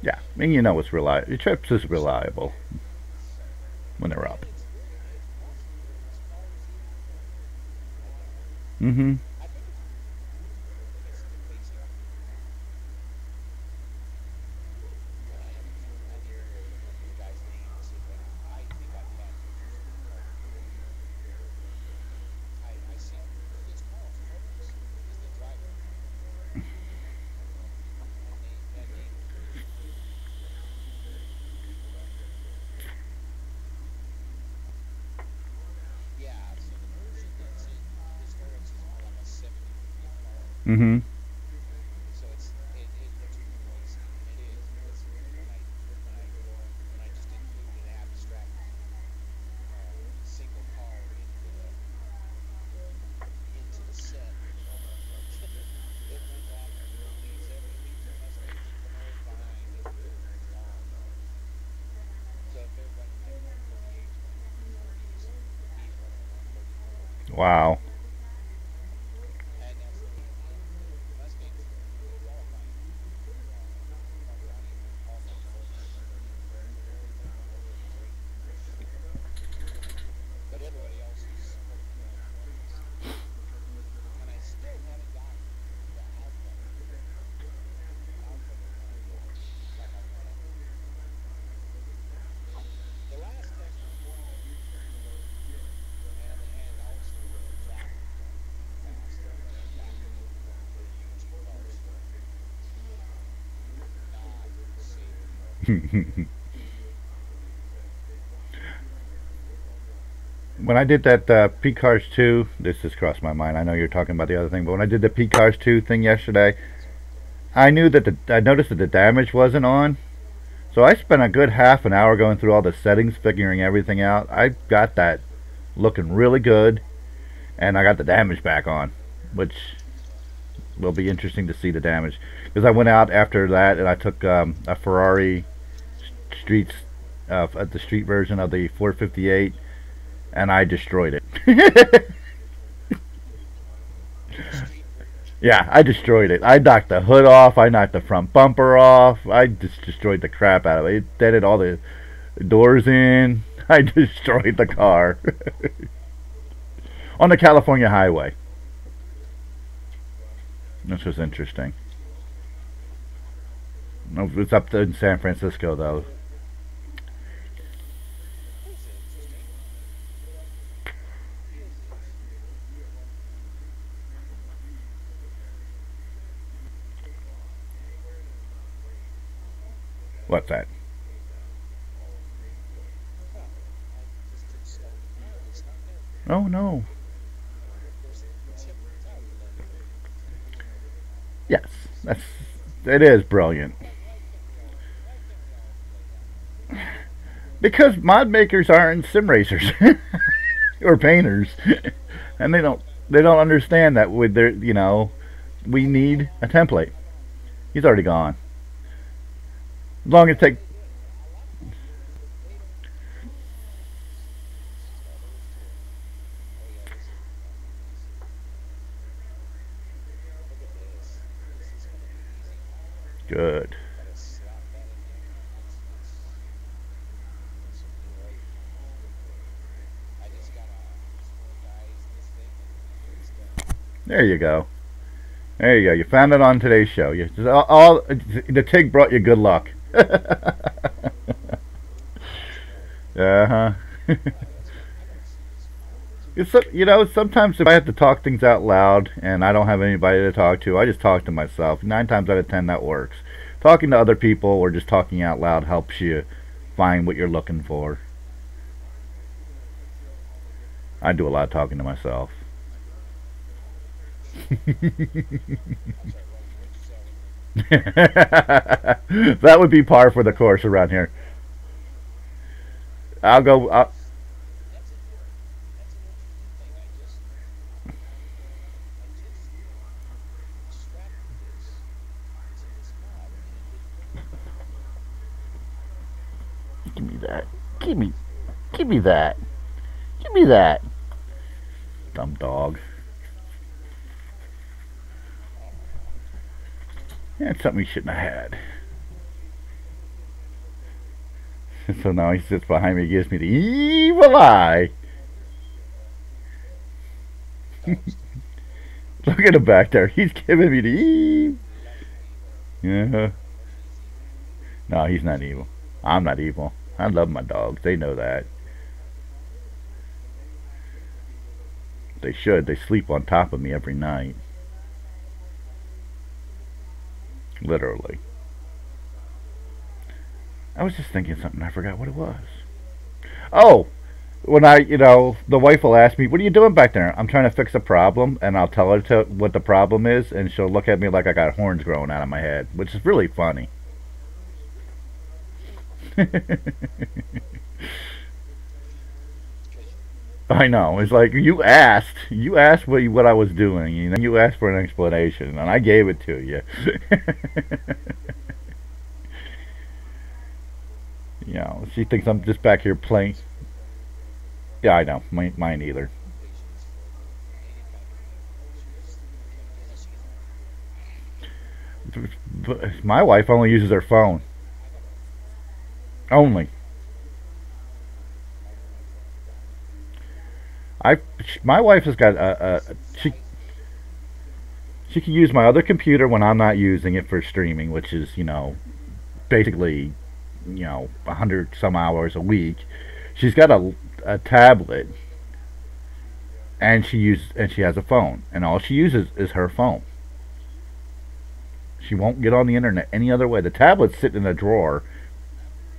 Yeah. I mean, it's reliable. Trips is reliable when they're up. It's really it's possibly as far as you Mm-hmm. I think it's the basic. I need to look up the guy's name to see if I think I've had pictures of the car. I see it's called Papyrus is the driver. That name is really yeah, so the version that's in historics is more like a 73 car. Mm-hmm. So it looks pretty noisy, and it is. It's when I just include an abstract single car into the set, it runs off and leaves a Mustang Kunos behind. It runs long. So if they're running like 138s, 140s, he's running 134. Wow. And that's the Mustangs are qualifying. But everybody else is and I still haven't gotten the alpha. Like I wanted. The last test was going good. And also the jack fast. Backwards for UG cars. Not safe. When I did that P-Cars 2, this just crossed my mind. I know you're talking about the other thing, but when I did the P-Cars 2 thing yesterday, I noticed that the damage wasn't on. So I spent a good half an hour going through all the settings, figuring everything out. I got that looking really good, and I got the damage back on, which will be interesting to see the damage. Because I went out after that and I took a Ferrari streets at the street version of the 458 and I destroyed it. Yeah, I destroyed it. I knocked the hood off. I knocked the front bumper off. I just destroyed the crap out of it. It dented all the doors in. I destroyed the car on the California highway. This was interesting. No, it's up in San Francisco though. What's that? Oh no. Yes, it is brilliant. Because mod makers aren't sim racers or painters, and they don't understand that with their we need a template. He's already gone. As long as it take. Good. There you go. There you go. You found it on today's show. All the Tigg brought you good luck. Uh-huh. Sometimes if I have to talk things out loud and I don't have anybody to talk to, I just talk to myself. 9 times out of 10 that works. Talking to other people or just talking out loud helps you find what you're looking for. I do a lot of talking to myself. That would be par for the course around here. I'll go. Give me that. Give me that. Give me that. Dumb dog. That's something he shouldn't have had. So now he sits behind me and gives me the evil eye. Look at him back there. He's giving me the evil. Yeah. No, he's not evil. I'm not evil. I love my dogs. They know that. They should. They sleep on top of me every night. Literally. I was just thinking something. I forgot what it was. Oh! When the wife will ask me, what are you doing back there? I'm trying to fix a problem, and I'll tell her what the problem is, and she'll look at me like I got horns growing out of my head, which is really funny. I know. It's like you asked what I was doing, you asked for an explanation, and I gave it to you. She thinks I'm just back here playing. Yeah, I know. Mine either. My wife only uses her phone. Only. My wife has got she can use my other computer when I'm not using it for streaming, which is basically 100 some hours a week. She's got a tablet, and she has a phone, and all she uses is her phone. She won't get on the internet any other way. The tablet's sitting in a drawer,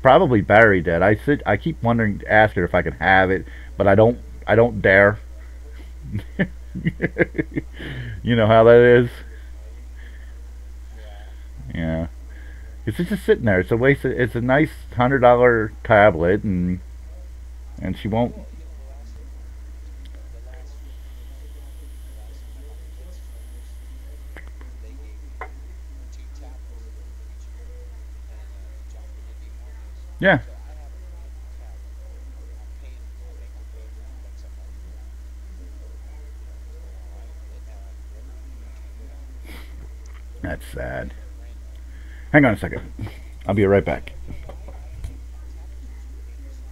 probably buried dead. I keep wondering to ask her if I can have it, but I don't dare. You know how that is? Yeah. It's just sitting there. It's a waste. It's a nice $100 tablet, and she won't. Yeah. So I have a prime tab. I'm paying. I think I'm paying $9 a month for it. That's sad. And they're brand new. Hang on a second. I'll be right back. Yeah, no, I tablets are super dangerous.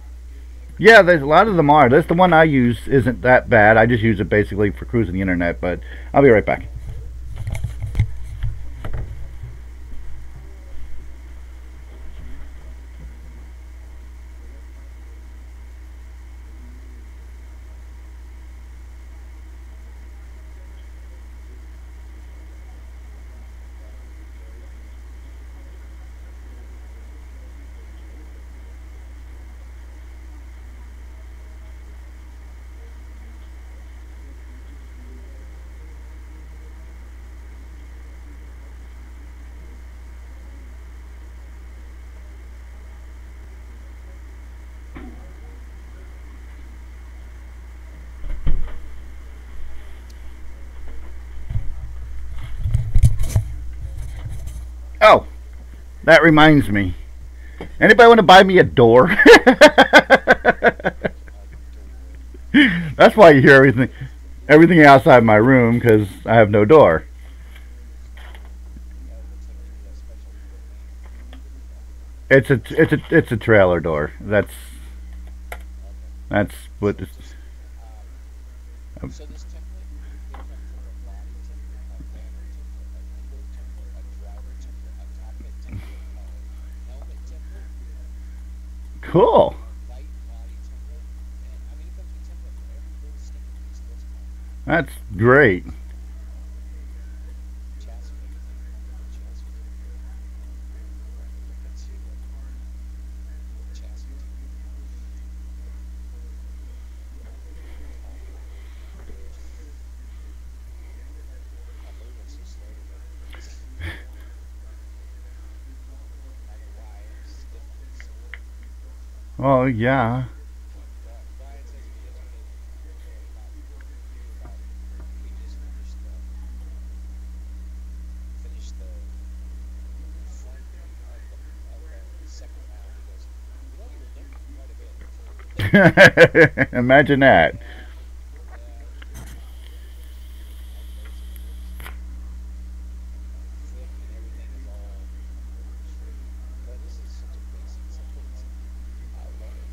Yeah, there's a lot of them are. That's the one I use isn't that bad. I just use it basically for cruising the internet, but I'll be right back. Oh, that reminds me. Anybody want to buy me a door? That's why you hear everything outside my room because I have no door. Yeah, it looks like you need a special It's a trailer door. okay. That's what. So just so this template, it comes with a body template, a banner template, a window template, a driver template, a cockpit template, a helmet template, Cool. a light body template, and I mean it comes with a template for every little stinking piece of this car. That's great. Chassis, chassis. Let's see what chassis. I'm moving so slowly, but I don't know why I'm stiff on this. Oh yeah. Brian says he just we just finished the front of the second round. He goes, you know, you were limping quite a bit. Imagine that. Yeah, I noticed it looks thick and everything is all straight. But this is such a basic, simple. I love it.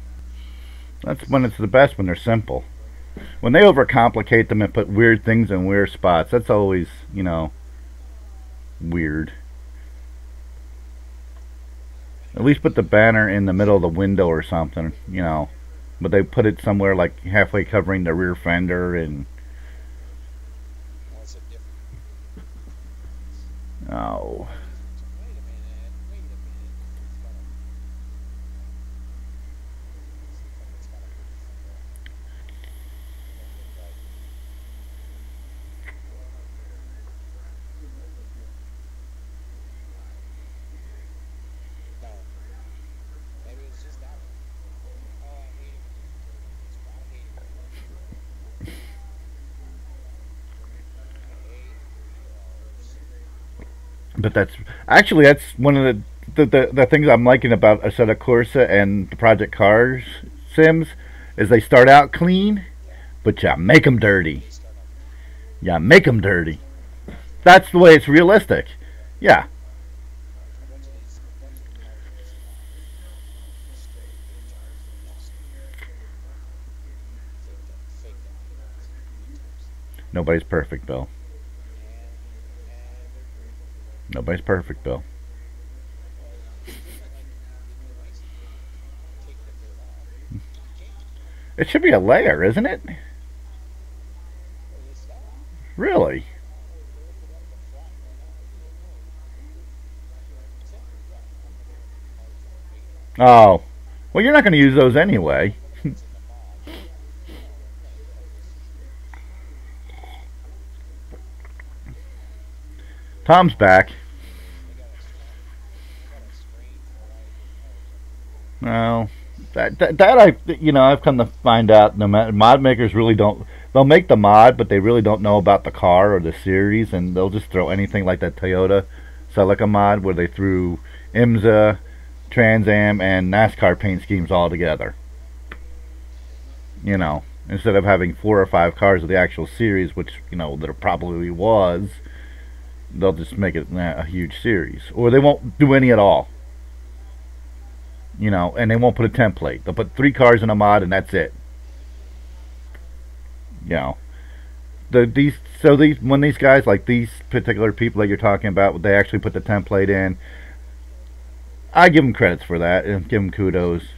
That's when it's the best when they're simple. When they overcomplicate them and put weird things in weird spots, that's always, weird. At least put the banner in the middle of the window or something. But they put it somewhere like halfway covering the rear fender and That's a different. oh. Wait a minute. Wait a minute. It's got a no. Maybe it's just that one. Oh, I hate it when you turn on this. I hate it. I hate But that's one of the things I'm liking about Assetto Corsa and the Project Cars Sims is they start out clean, but you make them dirty. they start off You make them dirty. That's the way it's realistic. Yeah. a bunch of these, a bunch of the cars in this lot straight retards and nasty. Fake that. Retards. Nobody's perfect, Bill. And they're great. Nobody's perfect, Bill. It's just like getting your license plate and taking the dirt off. You can't. It should be a layer, isn't it? Or this stuff. Really? They're looking like a flat right now. Except, yeah, I'm looking at the cars that are made like Oh. Well, you're not going to use those anyway. it's in the mod. No, because Tom's back. they got a screen for right. Well, I've come to find out no matter mod makers really don't. They'll make the mod, but they really don't know about the car or the series, and they'll just throw anything like that Toyota Celica mod where they threw IMSA, Trans Am and NASCAR paint schemes all together. You know, instead of having 4 or 5 cars of the actual series, which there probably was, they'll just make it a huge series, or they won't do any at all. And they won't put a template. They'll put 3 cars in a mod, and that's it. You know, when these guys, like these particular people that you're talking about, they actually put the template in. I give them credits for that and give them kudos.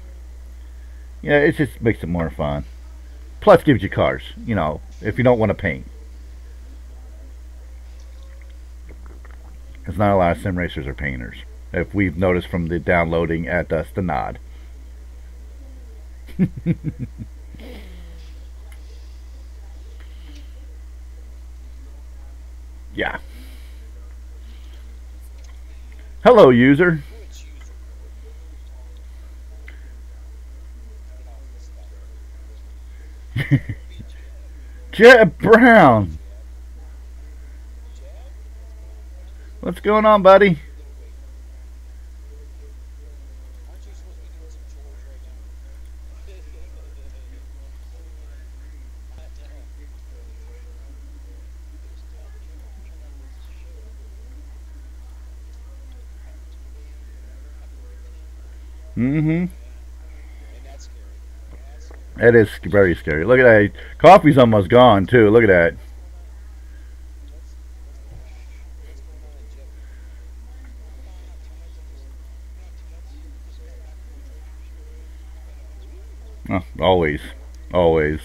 Yeah, it just makes it more fun. Plus, gives you cars. If you don't want to paint. Because not a lot of sim racers are painters. If we've noticed from the downloading at Stanad. Yeah. Hello, user. Which user? Get off this stuff. Jeb Brown. Jab? What's going on, buddy? Get away. Aren't you supposed to be doing some chores right now? Mm-hmm. And that's scary. That's scary. It is very scary. Look at that. Coffee's almost gone, too. Look at that. What's going on in Jeb? Oh, always. Always.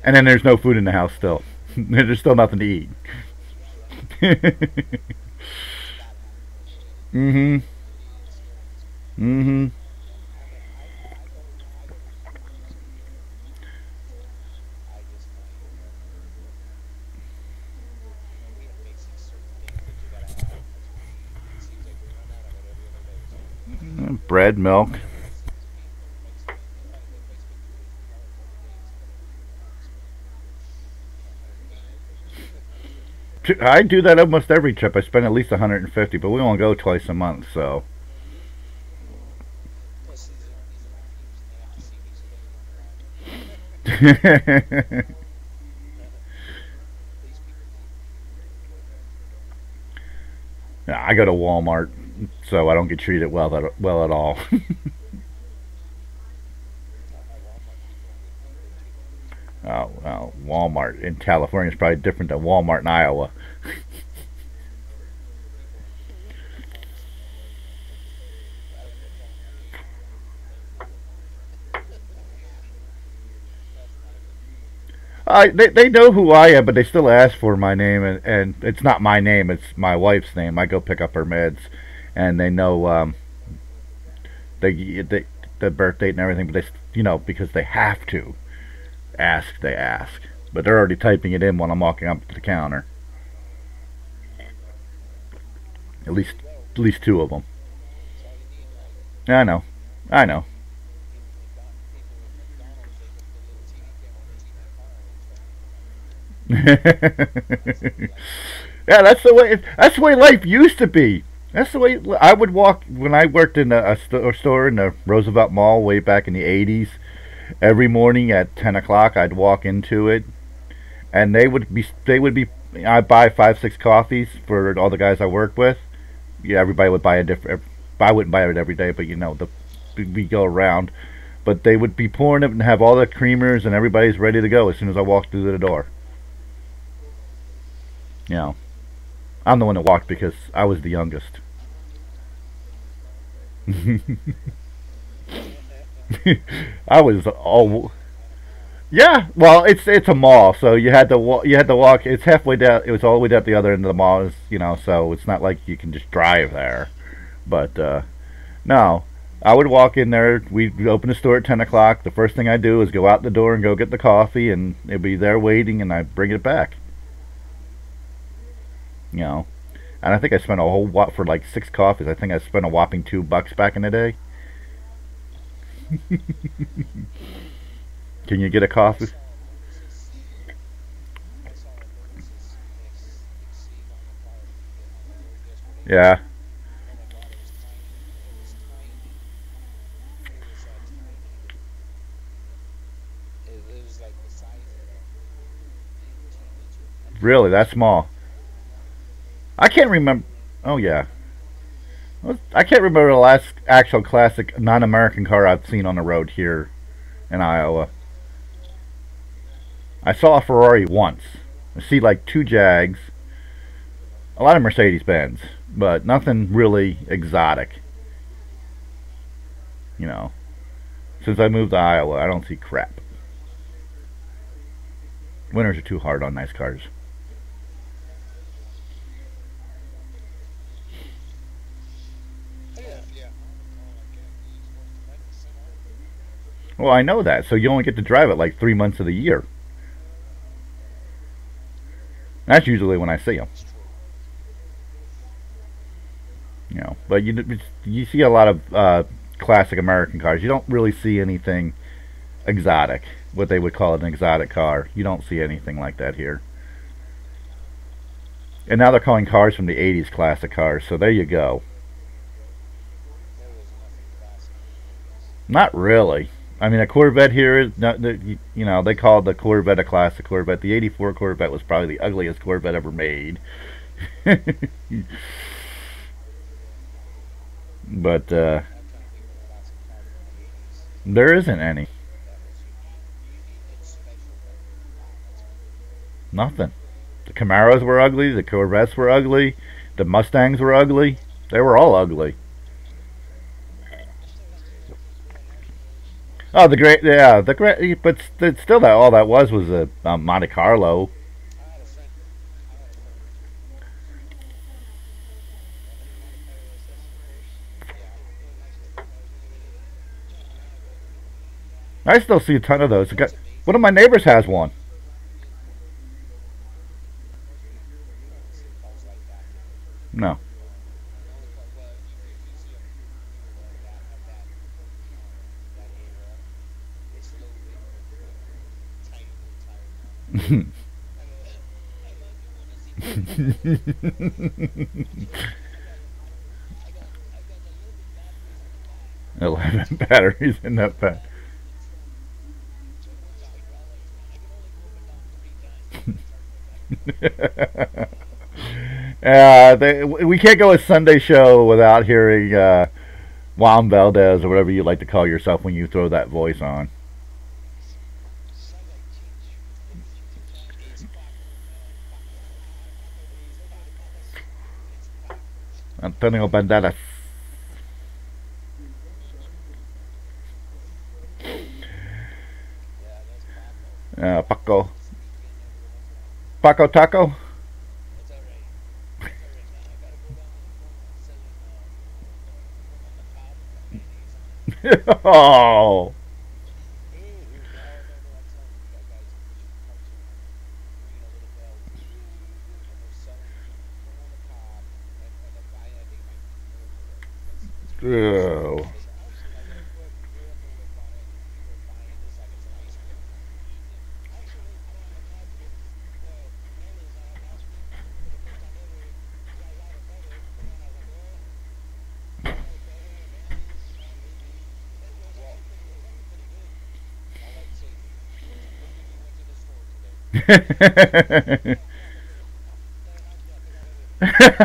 And then there's no food in the house still. There's still nothing to eat. Mm-hmm. Mm-hmm. Bread, milk. I do that almost every trip. I spend at least 150, but we only go twice a month, so. I go to Walmart, so I don't get treated well at all. Well, Walmart in California is probably different than Walmart in Iowa. They know who I am, but they still ask for my name, and it's not my name, it's my wife's name. I go pick up her meds, and they know the birth date and everything, but because they have to they ask. But they're already typing it in when I'm walking up to the counter. At least 2 of them. I know. Yeah, that's the way. That's the way life used to be. That's the way I would walk when I worked in a store in the Roosevelt Mall way back in the '80s. Every morning at 10 o'clock, I'd walk into it, and they would be. I'd buy 5, 6 coffees for all the guys I worked with. Yeah, everybody would buy a different. I wouldn't buy it every day, but we go around. But they would be pouring it and have all the creamers, and everybody's ready to go as soon as I walked through the door. I'm the one that walked because I was the youngest. I was all. Yeah, well, it's a mall, so you had to walk. It's halfway down. It was all the way down the other end of the mall. So it's not like you can just drive there. But no, I would walk in there. We'd open the store at 10 o'clock. The first thing I do is go out the door and go get the coffee, and it'd be there waiting, and I bring it back. And I think I spent a whole lot for like 6 coffees. I think I spent a whopping $2 back in the day. Can you get a coffee? Yeah. When I bought it, it was tiny. It was tiny. It was tiny. It was like the size of a teenager. Really, that small. I can't remember. Oh yeah. I can't remember the last actual classic non-American car I've seen on the road here in Iowa. I saw a Ferrari once. I see like two Jags, a lot of Mercedes Benz, but nothing really exotic. You know, since I moved to Iowa, I don't see crap. Winters are too hard on nice cars. Yeah, yeah. Oh, I can't. It's worth the money. Well, I know that, so you only get to drive it like 3 months of the year. That's usually when I see them. It's true. You know, but you see a lot of classic American cars. You don't really see anything exotic, what they would call an exotic car. You don't see anything like that here. And now they're calling cars from the 80s classic cars, so there you go. There was nothing classic in the 80s. Not really. I mean, a Corvette here is, you know, they called the Corvette a classic Corvette. The 84 Corvette was probably the ugliest Corvette ever made. But I'm trying to think of a classic car from the 80s there isn't any. that was unique and special. That's Nothing. The Camaros were ugly. The Corvettes were ugly. The Mustangs were ugly. They were all ugly. Oh, the great, yeah, the great, but still, that all that was a Monte Carlo. I had a friend. I had a friend. How many Monte Carlos has? Yeah. I still see a ton of those. You know what's One of amazing? my neighbors has one. You don't see cars like that here. No. The only car, well, if you see a few that of that era, it's loaded with tiny little tires on them. Hey man, you want to see my vehicle? I got 11 batteries in the back. 11 batteries in that Yeah, pack. in the trunk. And one's a hydraulic. I can only go up and down 3 times before I charge my battery. We can't go a Sunday show without hearing Juan Valdez or whatever you like to call yourself when you throw that voice on. Sounds like Cheech. It's Paco, man. Paco. It's Paco. It's Paco. Antonio Banderas. Yeah, that's Paco. Paco. Sneak in every once in a while. Paco Taco? It's all right. It's all right, man. I gotta go down to the corner. I'm selling corn on the cob with the mayonnaise on it. Oh. Ooh, no, no, no. I'm telling you, we got guys pushing carts around, ringing a little bell, and they're selling corn on the cob. And the guy, I think it might be from Europe or whatever. It's pretty awesome. Ew. I've never put Europe or whip on it, and people are buying this like it's an ice cream cone and eating it. Actually, corn on the cob with mayonnaise on it last week for the first time ever. We got a lot of butter. And I was like, oh, butter and mayonnaise, maybe. Well, that'd be pretty good. I like to say, look who you went to the store today. Keep that in the car, man. That sounds better.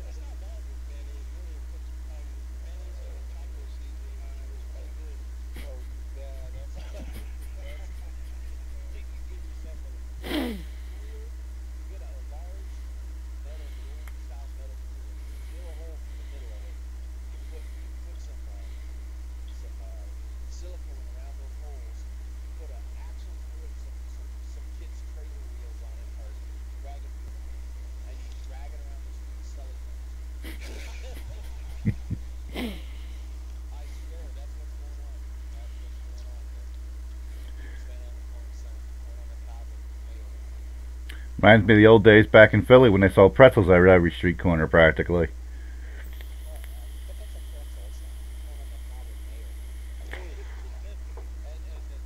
It's not bad with mayonnaise, really. Put some mayonnaise or taco seasoning on it. It's quite good. Oh, you bad. That's you give yourself a cooler. You get a large metal, the old style metal cooler. Drill a hole through the middle of it. You put some silicone around those holes. You put an axle through it, some kids' trailer wheels on it, or wagon wheels, and you drag it around the street, sell it to them. I swear, that's what's going on. That's what's going on here. People standing on the corner selling corn on the cob with mayo in it. Reminds me of the old days back in Philly when they sold pretzels at every street corner practically. Well, but that's a pretzel. It's not corn on the cob with mayo.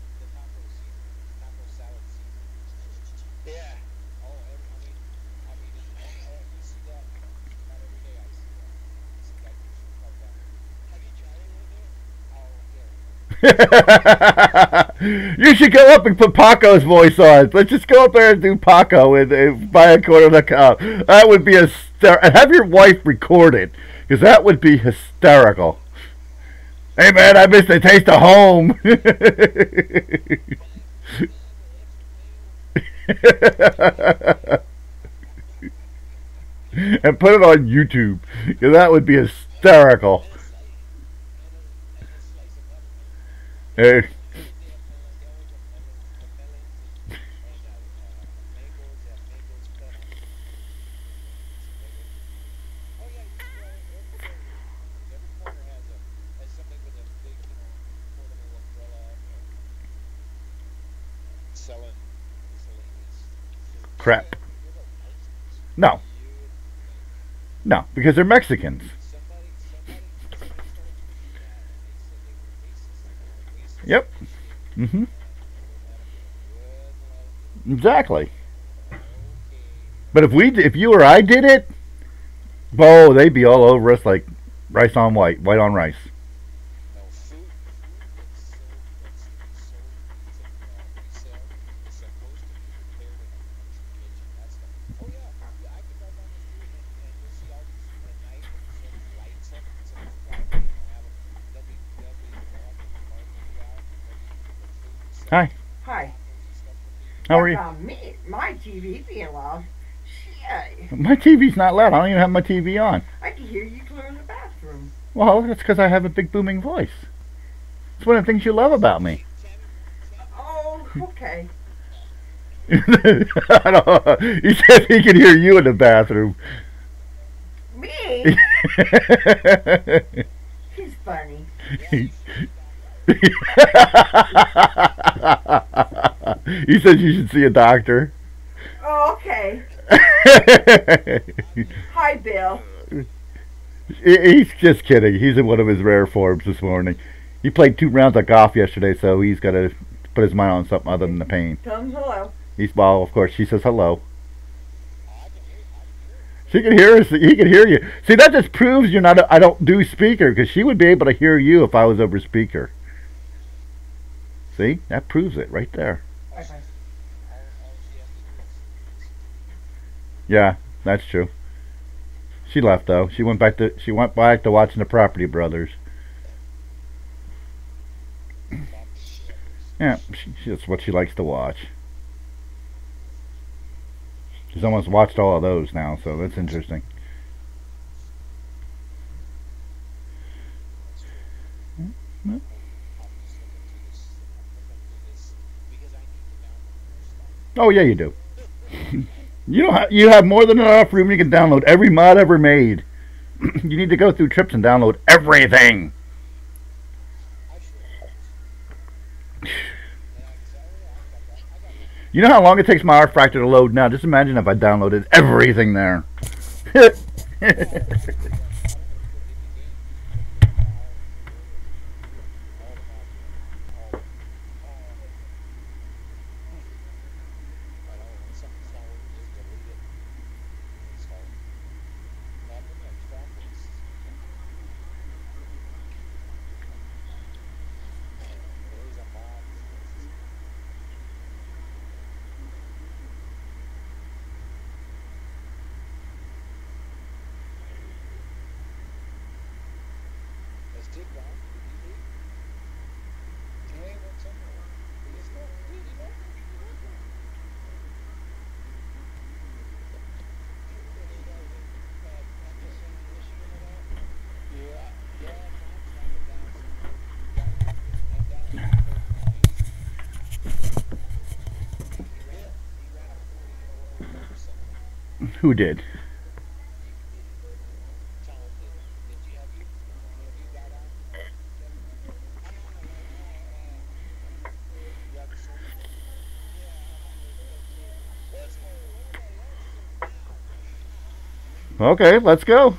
And the taco seasoning. Taco You should go up and put Paco's voice on. Let's just go up there and do Paco and buy a quarter of the cup. That would be hysterical. And have your wife record it, because that would be hysterical. Hey man, I miss the taste of home. And put it on YouTube, because that would be hysterical. Hey. Crap. No. No, because they're Mexicans. Yep. Mm-hmm. Exactly. But if you or I did it, oh, they'd be all over us like rice on white, white on rice. Hi. Hi. How are you? Me, my TV being loud. Shit. My TV's not loud. I don't even have my TV on. I can hear you clearing the bathroom. Well, that's because I have a big booming voice. It's one of the things you love about me. Oh, okay. I don't, he said he could hear you in the bathroom. Me? He's funny. He said you should see a doctor. Oh, okay. Hi, Bill. He's just kidding. He's in one of his rare forms this morning. He played 2 rounds of golf yesterday, so he's got to put his mind on something other than the pain. Tell him hello. Well, of course, she says hello. She can hear us. He can hear you. See, that just proves you're not. I don't do speaker, because she would be able to hear you if I was over speaker. See, that proves it right there. Okay. Yeah, that's true. She left though. She went back to watching the Property Brothers. Yeah, that's what she likes to watch. She's almost watched all of those now, so that's interesting. Oh yeah, you do. You have more than enough room. You can download every mod ever made. You need to go through trips and download everything. You know how long it takes my rFactor to load now? Just imagine if I downloaded everything there. Tigg gone? Did he leave? Hey, what's up? He just left. Dude, he left. Who did? Okay, let's go.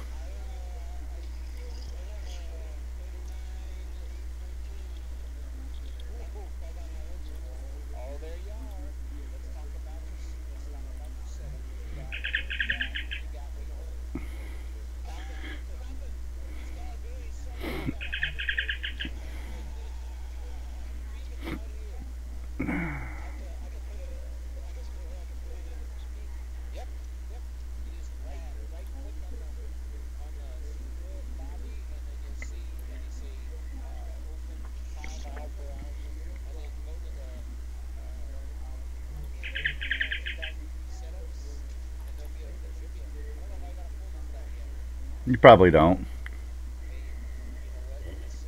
You probably don't. Hey, you know what? This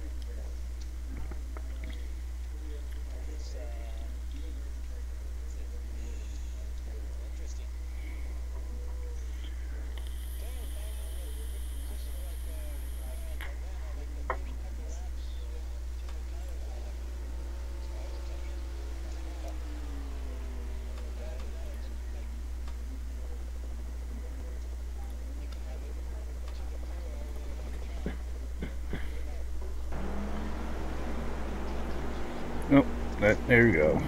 interesting. Oh, there you go.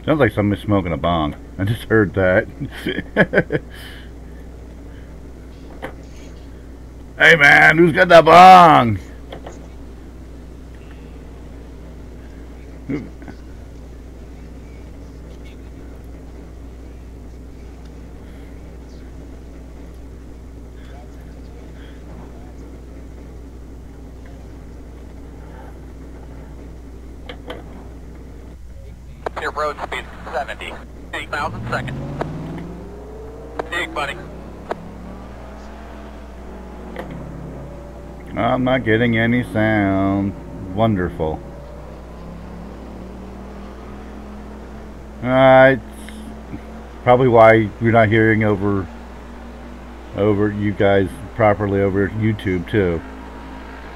Sounds like somebody's smoking a bong. I just heard that. Hey man, who's got that bong? Your road speed 70. 8,000 seconds. Dig, buddy. I'm not getting any sound. Wonderful. It's probably why you're not hearing over you guys properly over YouTube too.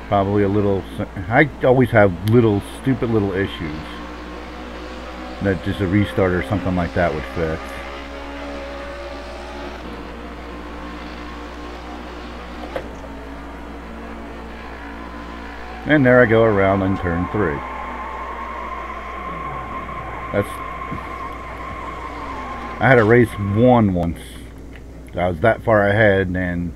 Probably a little. I always have stupid little issues that just a restart or something like that would fix. And there I go around on turn 3. I had a race 1 once. I was that far ahead and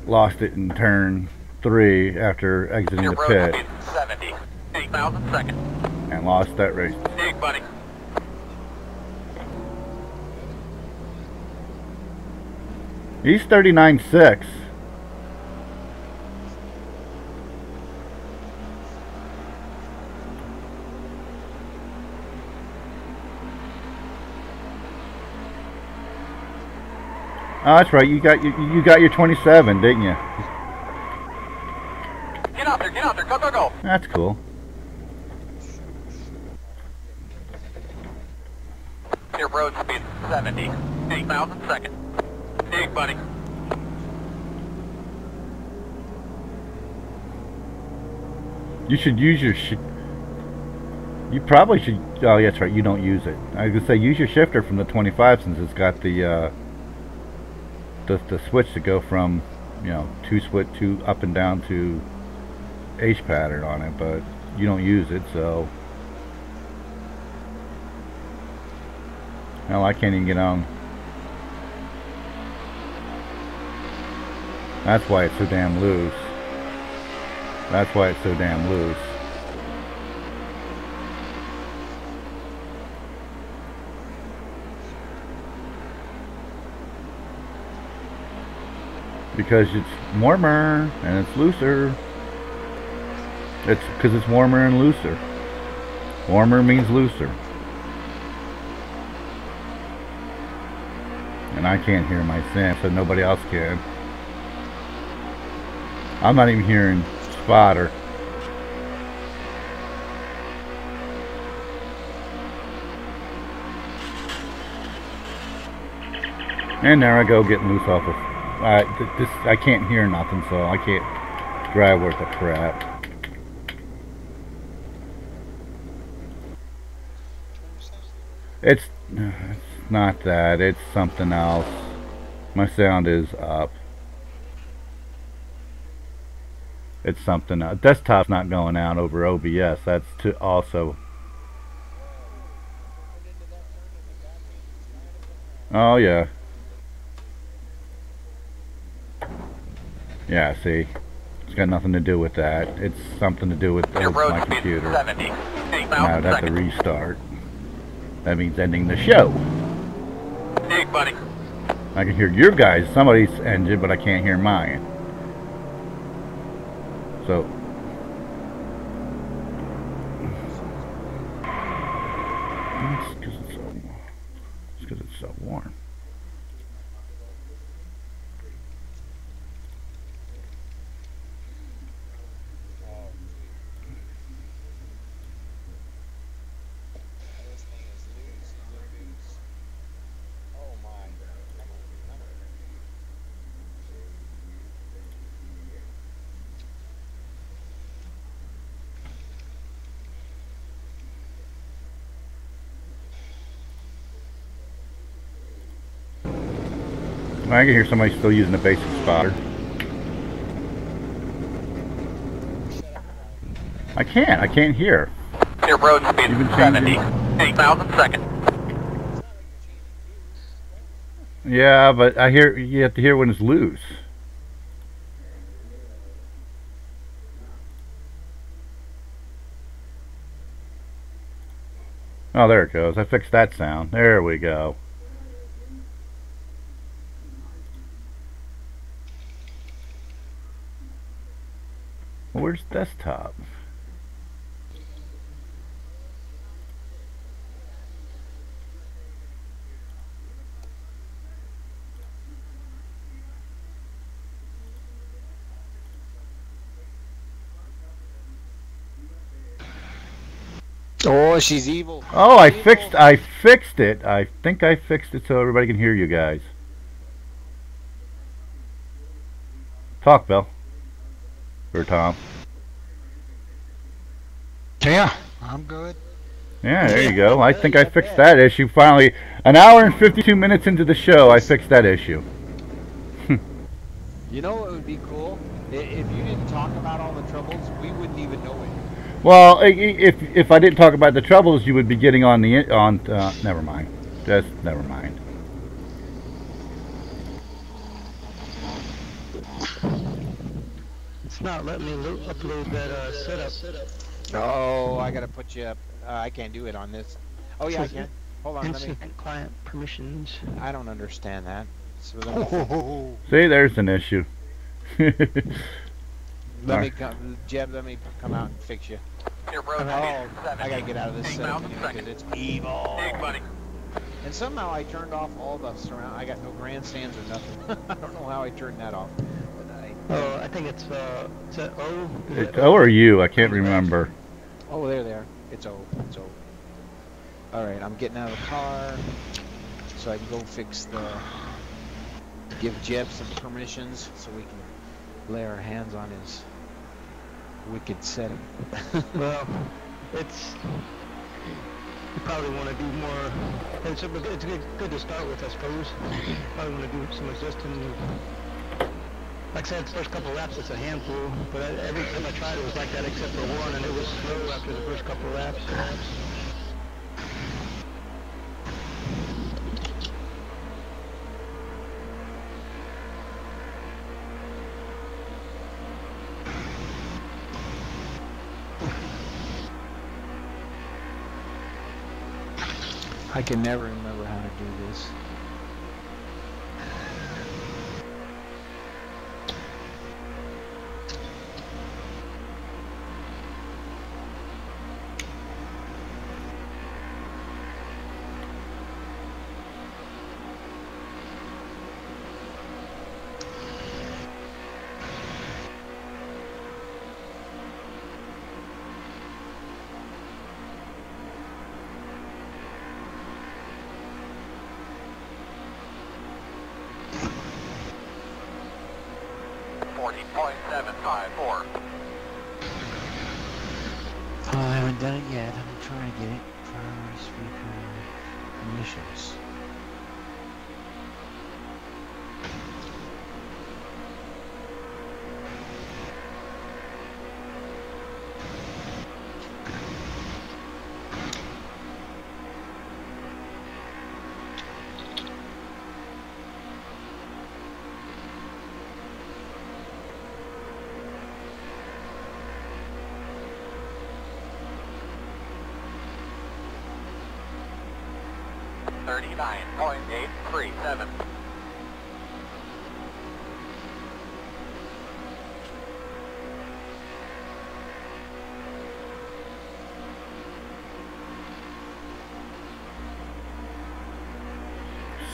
lost it in turn 3 after exiting the pit. 70. 8,000 seconds. And lost that race. Dig, buddy. He's 39.6. Oh, that's right. You got your 27, didn't you? Get out there, go, go, go. That's cool. Your road speed 70. 8,000 seconds. Dig, buddy. You should use your you probably should. Oh, yeah, that's right. You don't use it. I was gonna say use your shifter from the 25 since it's got the switch to go from, you know, two up and down to H pattern on it, but you don't use it, so hell, I can't even get on. That's why it's so damn loose. That's why it's so damn loose. Because it's warmer and it's looser. It's because it's warmer and looser. Warmer means looser. And I can't hear my sim, so nobody else can. I'm not even hearing Spotter. And there I go getting loose off of. I can't hear nothing, so I can't drive worth a crap. It's not that. It's something else. My sound is up. It's something else. Desktop's not going out over OBS. That's to also. Oh yeah. Yeah. See, it's got nothing to do with that. It's something to do with Your road my speed computer. 70. Now 8,000 that's a seconds. restart. That means ending the show. Dig, buddy. I can hear your guys, somebody's engine, but I can't hear mine. So. It's because it's so warm. This thing is loose. These are loose. Oh my. Come on. Come on. I can hear somebody still using a basic spotter. I can't hear. Your road speed You've been 70. changing. 8,000 seconds. Yeah, but I hear, you have to hear when it's loose. Oh, there it goes. I fixed that sound. There we go. Where's desktop? Oh, she's evil. Oh, I fixed it. I think I fixed it so everybody can hear you guys. Talk, Bill. Or Tom. Yeah, I'm good. Yeah, there you go. I think I fixed that issue finally. An hour and 52 minutes into the show, I fixed that issue. You know what would be cool? If you didn't talk about all the troubles, we wouldn't even know it. Well, if I didn't talk about the troubles, you would be getting on the never mind. Just never mind. It's not letting me upload that setup. Oh, I gotta put you up. I can't do it on this. Oh yeah, I can. Hold on, let me. Instant client permissions. I don't understand that. So let me, See, there's an issue. let me come, Jeb. Let me come out and fix you. Your road Oh, speed 70. I gotta get out of this setup 8,000 anyway because seconds. it's evil. Dig, buddy. And somehow I turned off all the surround. I got no grandstands or nothing. I don't know how I turned that off. But Oh, I think it's O. Is It's it O or U? I can't remember. oh, there they are. It's O. It's O. All right, I'm getting out of the car so I can go fix the. Give Jeb some permissions so we can lay our hands on his wicked setting. Well, it's. You probably want to do more. It's good to start with, I suppose. Probably want to do some adjusting. Like I said, first couple of laps it's a handful, but every time I tried it was like that except for one, and it was slow after the first couple of laps. I can never remember how to do this. .754. Oh, I haven't done it yet. I'm trying to get it. Priority speaker. Missions. $39.837.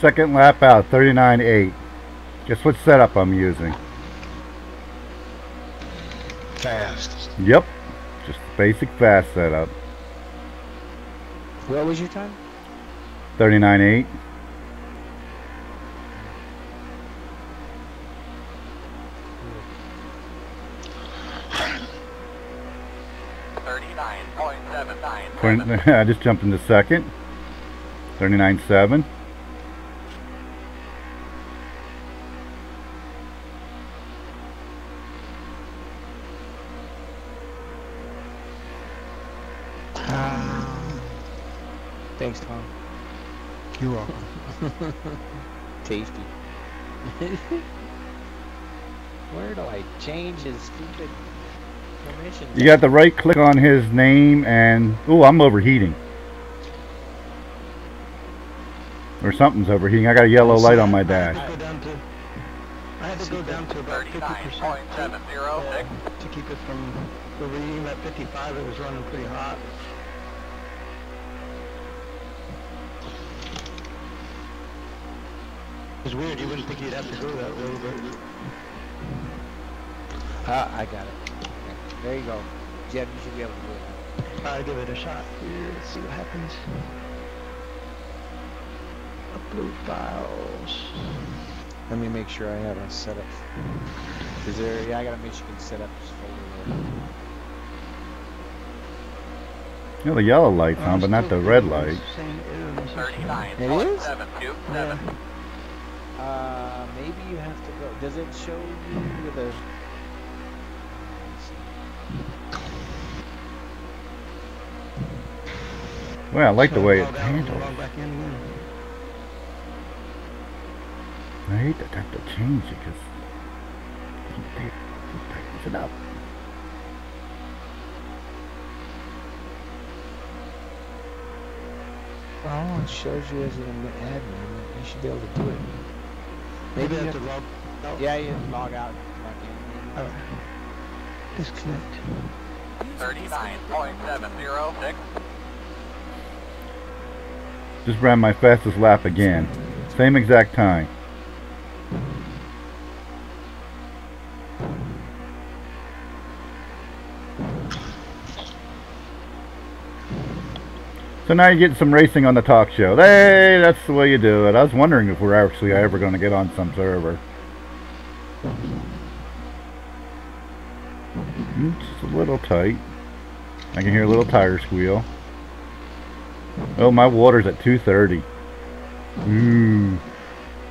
Second lap out, 39.8. Guess what setup I'm using? Fast. Yep, just the basic fast setup. What was your time? 39.8. I just jumped into second. 39.7. Thanks, Tom. You're welcome. Tasty. Where do I change his stupid permissions? You got the right click on his name and... Ooh, I'm overheating. Or something's overheating. I got a yellow light on my dash. I had to go down to about 50% to keep it from overheating. At 55, it was running pretty hot. It's weird, you wouldn't think you'd have to go that way, but... I got it. Okay. There you go. Jeb, you should be able to do it. I'll give it a shot here. Let's see what happens. Upload files. Let me make sure I have a setup. Is there? Yeah, I got a Michigan setup folder You know, the yellow light's on, but not the red light. 39.727. Maybe you have to go. Does it show you with a... Well, I like the way it's handled. I hate that I have to change it because it tightens it up. Oh, it shows you as an admin. You should be able to do it. Maybe you have to log out. Yeah, you log out and log in. Alright. Disconnect. 39.706. Just ran my fastest lap again. Same exact time. So now you're getting some racing on the talk show. Hey, that's the way you do it. I was wondering if we're actually ever going to get on some server. Just a little tight. I can hear a little tire squeal. Oh, my water's at 230. And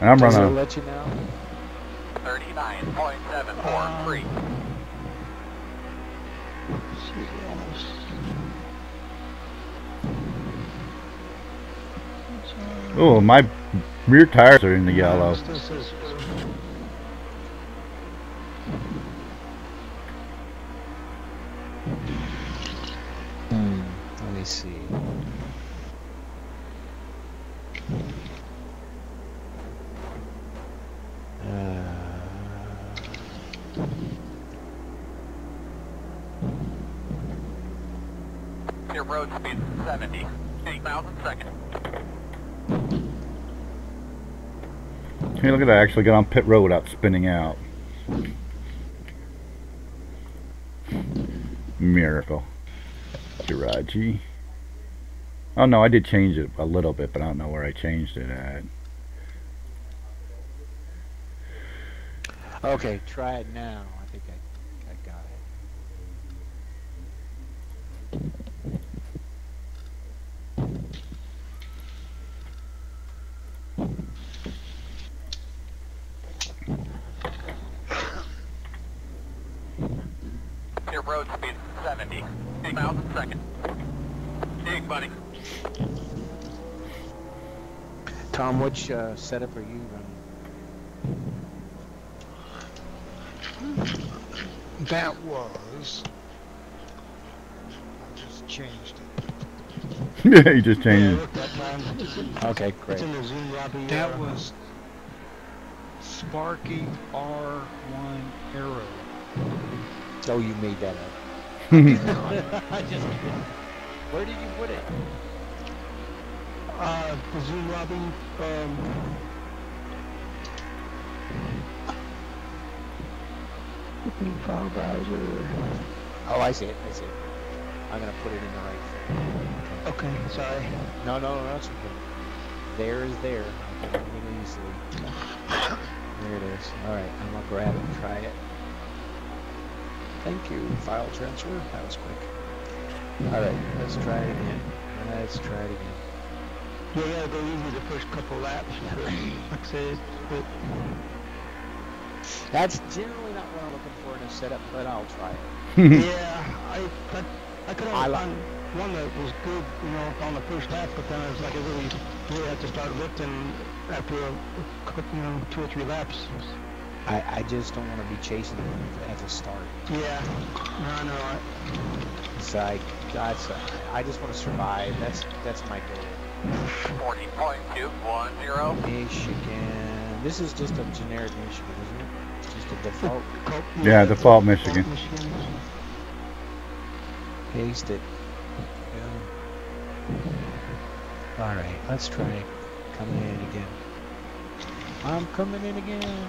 I'm Does it running. let you know? 39.743. Oh, my rear tires are in the yellow. Let me see. Your road speed 70. 8,000 seconds. Hey, look at that. I actually got on pit road without spinning out. Miracle. Giraji. Oh no, I did change it a little bit, but I don't know where I changed it at. Okay, try it now. I think I got it. road speed 70. 8,000 seconds. Dig, buddy. Tom, which setup are you running? That was. I just changed it. Yeah, you just changed it. Look, that time. Okay, great. It's in the Zoom lobby. That was Sparky R1 Arrow. Oh, you made that up. I just, where did you put it? The Zoom lobby. File browser. Oh, I see it. I see it. I'm gonna put it in the right thing. Okay, sorry. No, that's okay. There is there. I can get it easily. There it is. All right, I'm gonna grab it and try it. Thank you. File transfer. That was quick. All right, let's try it again. Let's try it again. Yeah, you gotta go easy the first couple laps. But, like I said, but That's generally not what I'm looking for in a setup, but I'll try it. yeah, I could I only like- find one that was good, you know, on the first lap, but then it was like I really had to start lifting after you know 2 or 3 laps. I just don't want to be chasing them at the start. Yeah, no, It's like I just want to survive. That's my goal. 40.210. Michigan. This is just a generic Michigan, isn't it? It's just a default. Yeah, default Michigan. Paste it. Yeah. All right, let's try coming in again. I'm coming in again.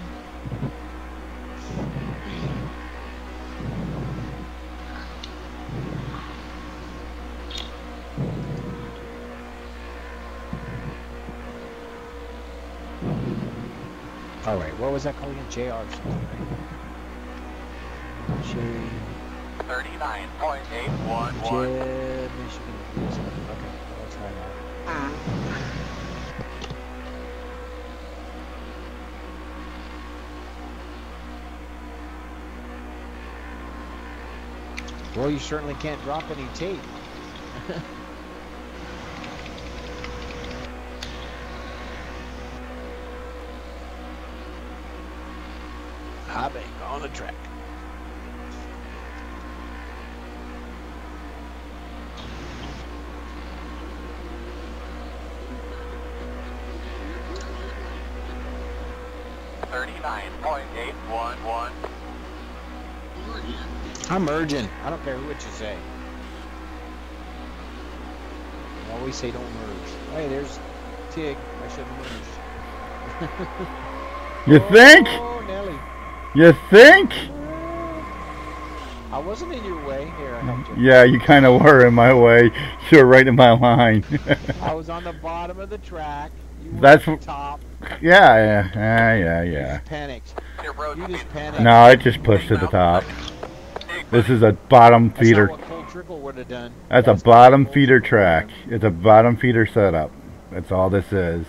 All right, what was that called again? JR something, right? J 39.811. Michigan. Okay, let's try that. Well, you certainly can't drop any tape. Hopping on the track. $39.811. I'm merging. I don't care what you say. I always say don't merge. Hey, there's Tigg. I should have merged. You think? Oh, Nelly. You think? I wasn't in your way. Here, I helped you. Yeah, you kind of were in my way. You were right in my line. I was on the bottom of the track. You were That's at the top. yeah. Panicked. Your road You speed just panicked. No, I just pushed to the top. This is a bottom That's feeder. not what Cole Trickle would have done. That's a not bottom what Cole feeder Trickle would have track. done. It's a bottom feeder setup. That's all this is.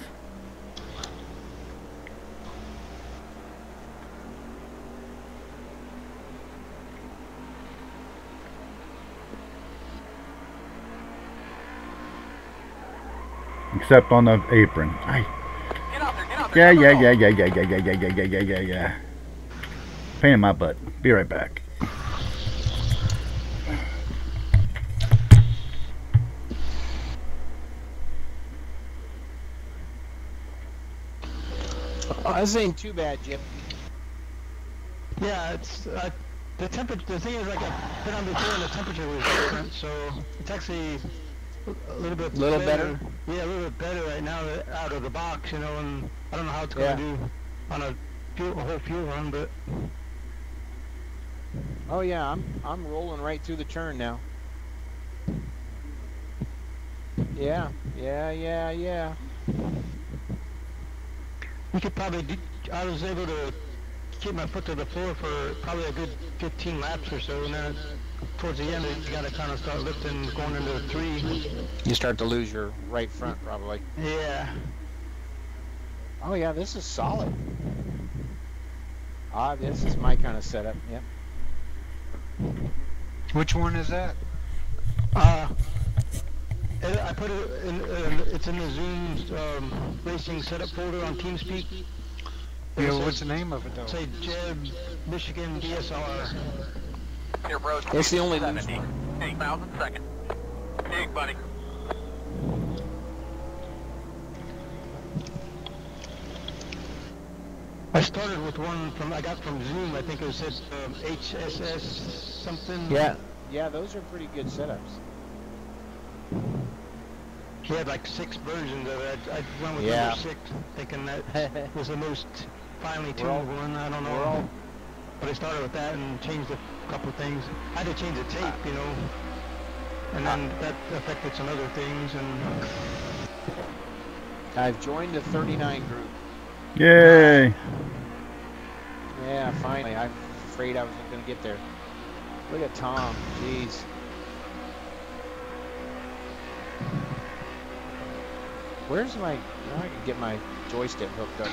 Except on the apron. Aye. Get out there, get out there. Yeah. Pain in my butt. Be right back. Oh, this ain't too bad, Jim. Yeah, it's the temperature. The thing is, like I've been on before, and the temperature was different, so it's actually a little bit better? Yeah, a little bit better right now out of the box, you know. And I don't know how it's going to do on a whole fuel run, but Oh yeah, I'm rolling right through the turn now. Yeah. we could probably. I was able to keep my foot to the floor for probably a good 15 laps or so, and then towards the end, you got to kind of start lifting, going into 3. You start to lose your right front probably. Yeah. Oh yeah, this is solid. This is my kind of setup. Yep. Which one is that? I put it in, it's in the Zoom racing setup folder on TeamSpeak. It Yeah, says- what's the name of it though? Say Jeb, Michigan DSR. Your road It's speed the only is loose 70. one. 8,000 seconds. Dig, buddy. I started with one I got from Zoom. I think it said HSS something. Yeah, those are pretty good setups. He had like 6 versions of it. I went with Yeah. number 6, thinking that was the most finely tuned We're all- one. I don't we're know. all- But I started with that and changed a couple things. I had to change the tape, you know. And then that affected some other things. And I've joined the 39 group. Yay! Yeah, finally. I'm afraid I wasn't going to get there. Look at Tom. Jeez. Where's my... Now I can get my joystick hooked up.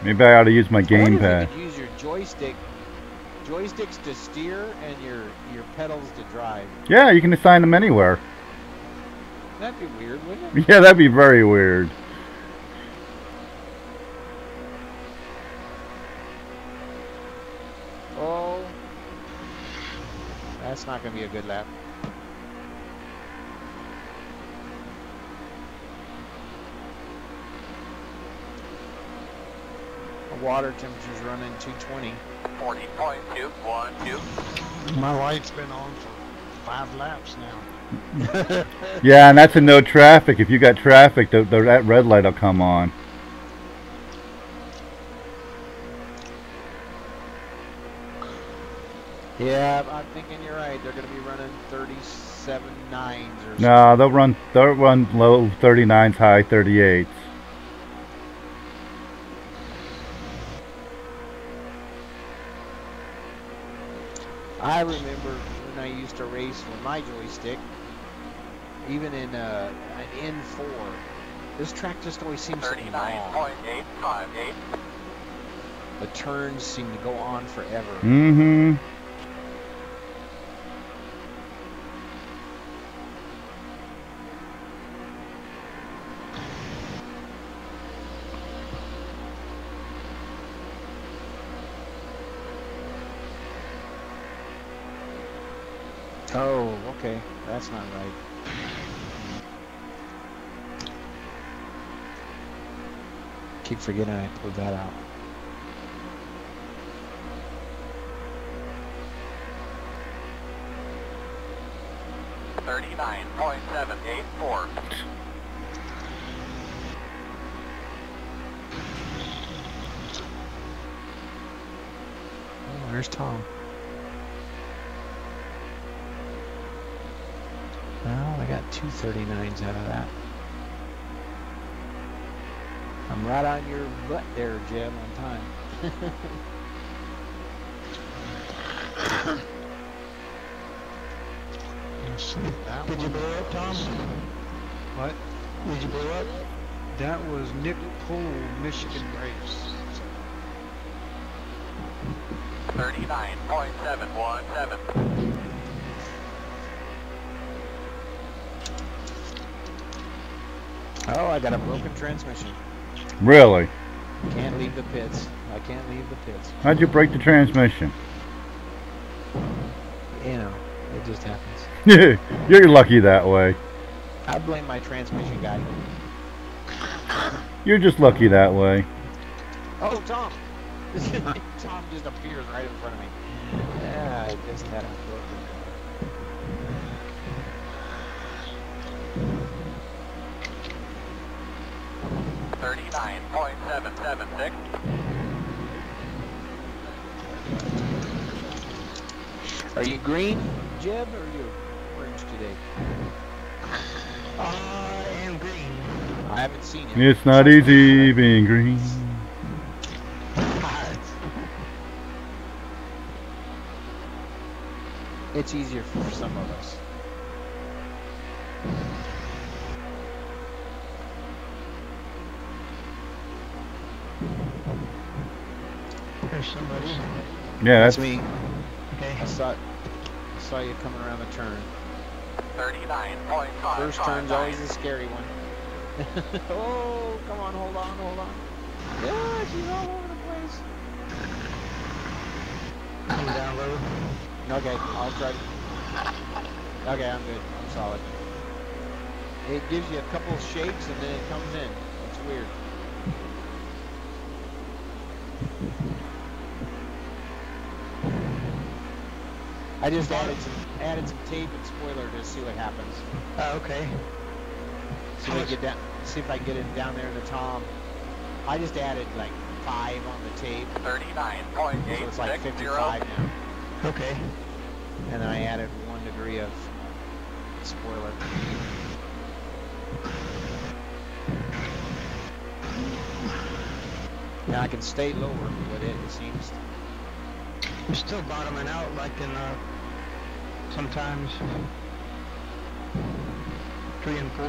Maybe I ought to use my I wonder if you gamepad. could use your joysticks to steer and your pedals to drive. Yeah, you can assign them anywhere. That'd be weird, wouldn't it? Yeah, that'd be very weird. Oh. That's not going to be a good lap. The water temperature's running 220. 40.212. My light's been on for 5 laps now. Yeah, and that's a no traffic. If you got traffic, that red light will come on. Yeah, I'm thinking you're right. They're going to be running 37 nines or something. No, they'll run low 39s, high 38s. I remember when I used to race with my joystick, even in an N4, this track just always seems to be long. 39.858. The turns seem to go on forever. Mm-hmm. Oh, okay. That's not right. Keep forgetting I pulled that out. $39.784. Oh, there's Tom. Well, I got 2 39s out of that. I'm right on your butt there, Jim, on time. Let's see, that did you one blow up, Tom? was- What? Did you blow up? That was Nick Poole, Michigan race. 39.717. Oh, I got a broken transmission. Really? Can't leave the pits. I can't leave the pits. How'd you break the transmission? You know, it just happens. You're lucky that way. I blame my transmission guy. You're just lucky that way. Oh, Tom! Tom just appears right in front of me. Yeah, I just had a broken. 39.776. Are you green, Jeb, or are you orange today? I am green. I haven't seen you. It's not easy being green. It's easier for some of us. There's somebody. Yeah, That's that's me. Okay. I saw you coming around the turn. 39.5. First turn's always the scary one. Oh, come on, hold on. Yeah, she's all over the place. Come down low. Okay, I'll try to... Okay, I'm good. I'm solid. It gives you a couple of shakes and then it comes in. It's weird. I just added some tape and spoiler to see what happens. Okay. See if I can get it down there in the tom. I just added like 5 on the tape. 39.860. So it's like 55 now. Okay. And then I added 1 degree of spoiler. Now I can stay lower with it, it seems. We're still bottoming out like in sometimes 3 and 4.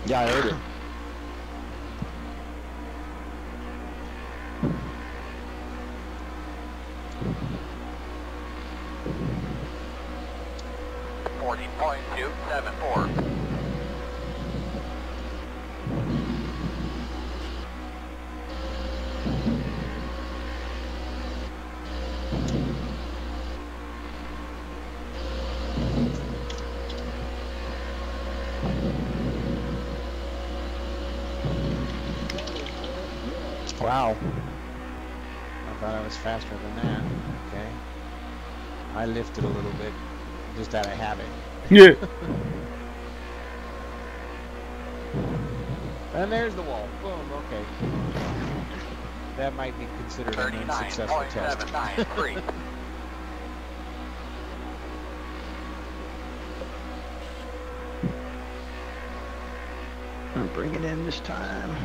Yeah, I heard it. .274. Wow. I thought I was faster than that. Okay. I lifted a little bit, just out of habit. yeah. And there's the wall. Boom, okay. That might be considered an unsuccessful test. 39.793. I'll bring it in this time.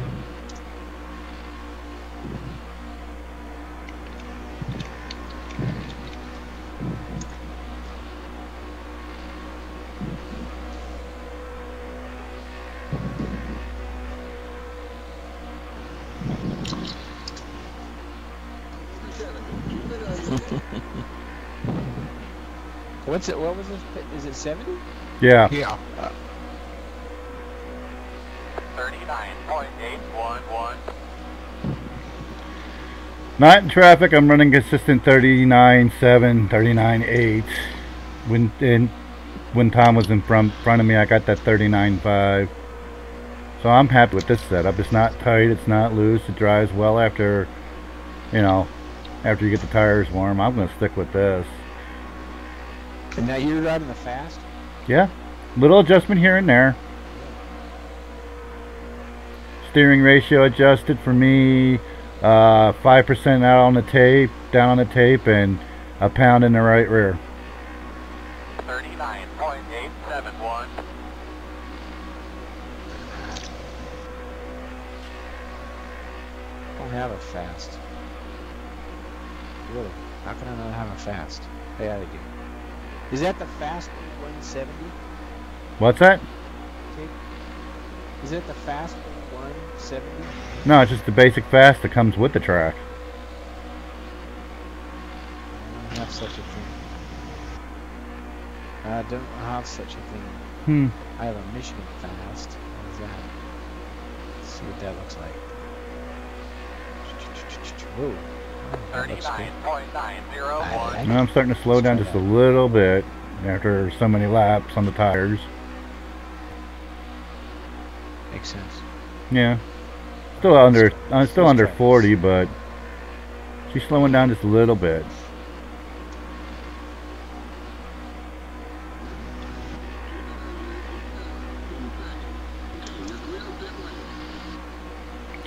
What's it? What was this? Is it 70? Yeah. Yeah. 39.811. Not in traffic, I'm running consistent 39.7, 39.8. When Tom was in front of me, I got that 39.5. So I'm happy with this setup. It's not tight, it's not loose, it drives well after, after you get the tires warm. I'm going to stick with this. And now you're driving the fast? Yeah, little adjustment here and there. Steering ratio adjusted for me, 5% out on the tape, down on the tape, and a pound in the right rear. 39.871. I don't have a fast. Really? How can I not have a fast? Yeah, I do. Is that the fast 170? What's that? Okay. Is it the fast 170? No, it's just the basic fast that comes with the track. I don't have such a thing. I don't have such a thing. I have a Michigan fast. What is that? Let's see what that looks like. Whoa. 39.901. Now I'm starting to slow down just a little bit after so many laps on the tires. Makes sense. Yeah. Still under 40, but she's slowing down just a little bit.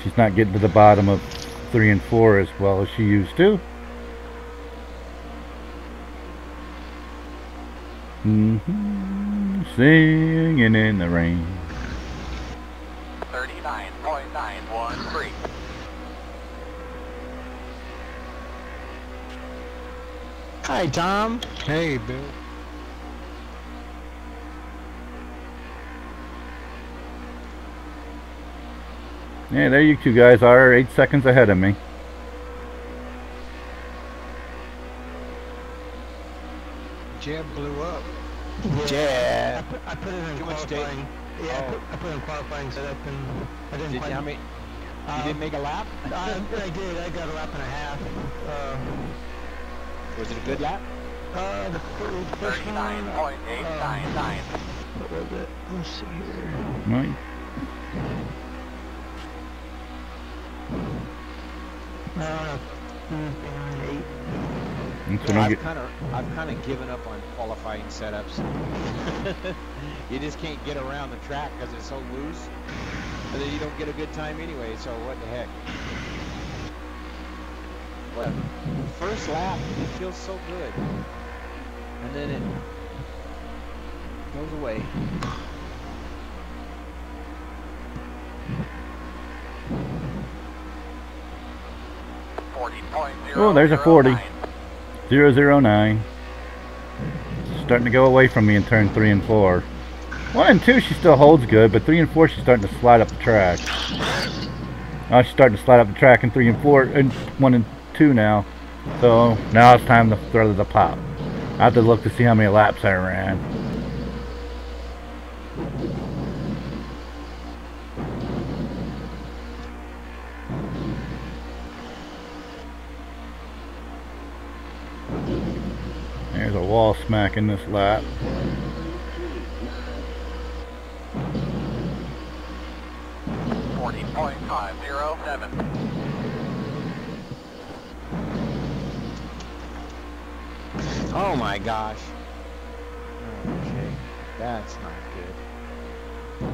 She's not getting to the bottom of 3 and 4 as well as she used to. Singing in the rain. 39.913. Hi, Tom. Hey, Bill. Yeah, there you two guys are, 8 seconds ahead of me. Jeb blew up. Yeah. Jeb. I put it in Too much tape. qualifying. Yeah, Oh. I put it in qualifying setup and I didn't Did quite. how many? You didn't make a lap? I did. I got a lap and a half. Was it a good lap? The first one. 39.899. What was it? Let's see here. Right. Uh, 8. That's when I get, I've kind of given up on qualifying setups. You just can't get around the track because it's so loose, and then you don't get a good time anyway. So what the heck? Well, first lap, it feels so good, and then it goes away. oh, there's a 40. 009. Starting to go away from me in turn 3 and 4. 1 and 2 she still holds good, but 3 and 4 she's starting to slide up the track. Oh, she's starting to slide up the track in 3 and 4 and 1 and 2 now. So now it's time to throw the pop. I have to look to see how many laps I ran. There's a wall smack in this lap. Oh my gosh. Okay, that's not good.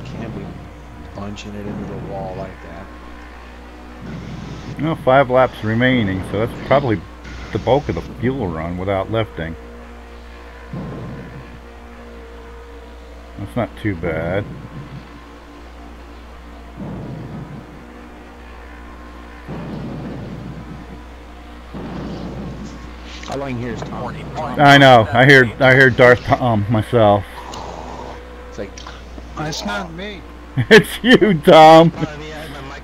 Can't be bunching it into the wall like that. Well, 5 laps remaining, so that's probably the bulk of the fuel run without lifting. That's not too bad. All I can hear is Tom. I know. I hear Darth Tom myself. It's like, It's not me. It's you, Tom. Probably me, I had my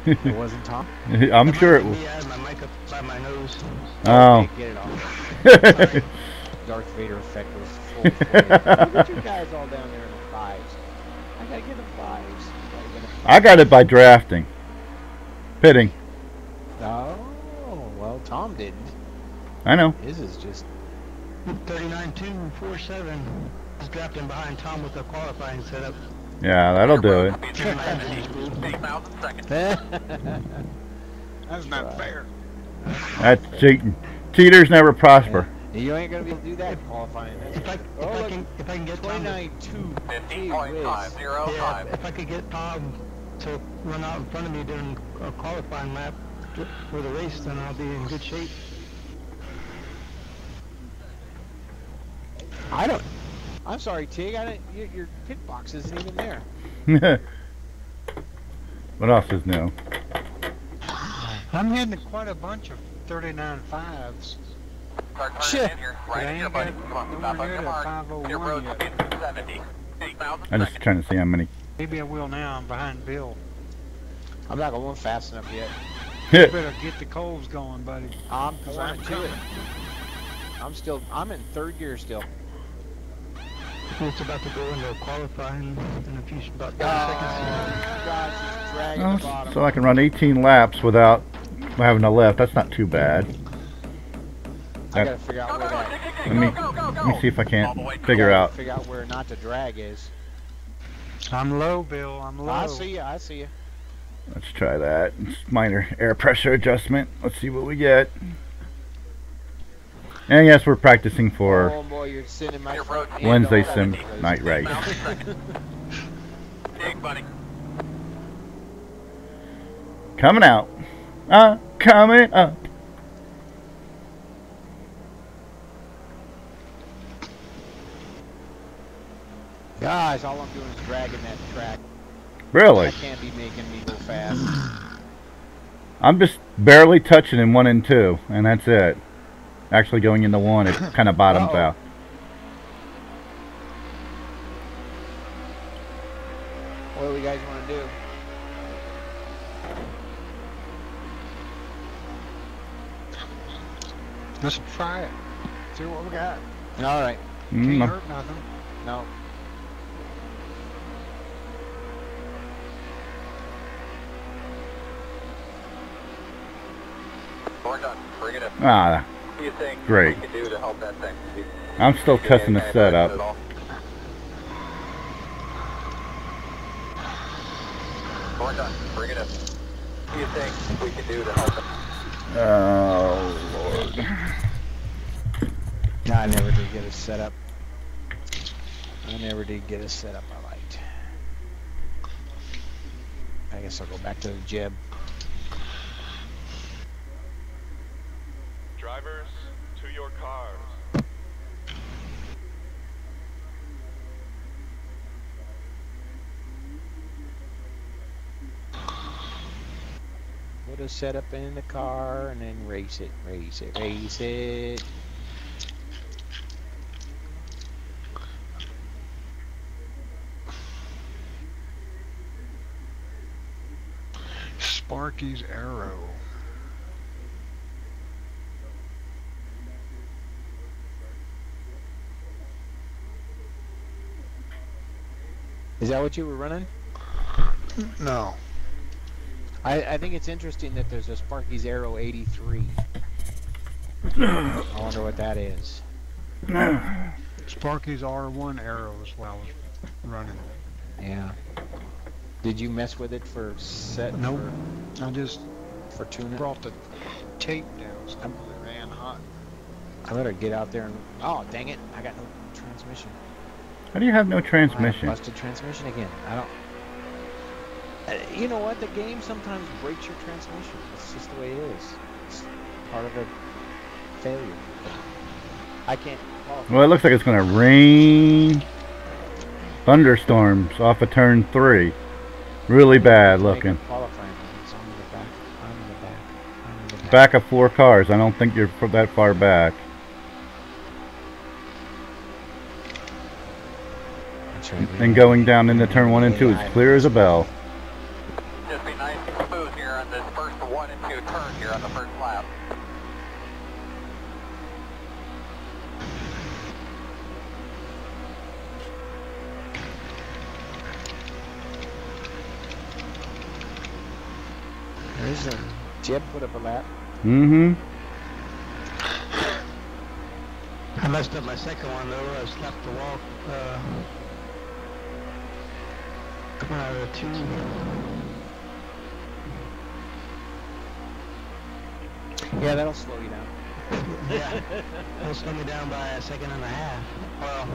mic. it wasn't Tom? I'm sure it was. was. Me, I had my mic up by my nose. Oh. Okay, get it off. Sorry. Darth Vader effect was full. Look at you guys all down there in the 5s. I gotta get the 5s. I got it by drafting. Pitting. Oh, well, Tom didn't. I know. His is just 39.247. Just dropped in behind Tom with the qualifying setup. Yeah, that'll do it. 8,000 seconds. That's not fair. That's cheating. Cheaters never prosper. You ain't gonna be able to do that qualifying. If I can get Tom to, 29.2. 15.505. yeah, if I could get Tom to run out in front of me during a qualifying lap for the race, then I'll be in good shape. I'm sorry, Tig. Your pit box isn't even there. What else is new? I'm hitting quite a bunch of 39 5s. Shit. But I ain't got nowhere near the 501 yet. I'm just trying to see how many. Maybe I will now. I'm behind Bill. I'm not going fast enough yet. You better get the coals going, buddy. I'm going to it. I'm in 3rd gear still. It's about to go into qualifying in a few, about 30 God, she's dragging the bottom. So I can run 18 laps without having to lift. That's not too bad. I gotta figure out where that. Let me see if I can't figure out. Figure out where not to drag is. I'm low, Bill. I'm low. I see you. I see you. Let's try that. It's minor air pressure adjustment. Let's see what we get. And yes, we're practicing for Oh boy, you're sitting in my front end Wednesday already. Sim night race. Tigg, buddy. Coming out. Coming up. Guys, all I'm doing is dragging that track. Really? That can't be making me go fast. I'm just barely touching in 1 and 2, and that's it. Actually going into 1, it kind of bottoms out. guys want to do? Let's try it. See what we got. All right. Can't hurt nothing. No. We're done. Bring it in. Ah, What do you think great. we can do to help that thing? I'm still testing the setup. We're done. Bring it in. What do you think we can do to help it? Oh, Lord. I never did get it set up. I never did get it set up I liked. I guess I'll go back to the jib. Drivers, to your cars. Put a setup in the car and then race it, race it, race it. Sparky's arrow. Is that what you were running? No. I think it's interesting that there's a Sparky's Arrow 83. I wonder what that is. Sparky's R1 arrow is what I was running. Yeah. Did you mess with it for set? Nope. I just For tuning? brought the tape down so it ran hot. I better get out there and... Oh, dang it. I got no transmission. How do you have no I transmission? busted transmission again. I don't... you know what? The game sometimes breaks your transmission. It's just the way it is. It's part of the failure. I can't... Well, it looks like it's going to rain thunderstorms off of turn 3. Really bad looking. Qualifying. It's on the back. I'm in the back. I'm in the back. Back of 4 cars. I don't think you're that far back. That's right. And going down into turn 1 and 2 is clear as a bell. Just be nice and smooth here on this first 1 and 2 turn here on the first lap. There's a Jeb put up a lap. Mm-hmm. I messed up my second one though. I stopped the walk. Coming out of the 2. Yeah, that'll slow you down. Yeah. It'll slow me down by a second and a half. Well,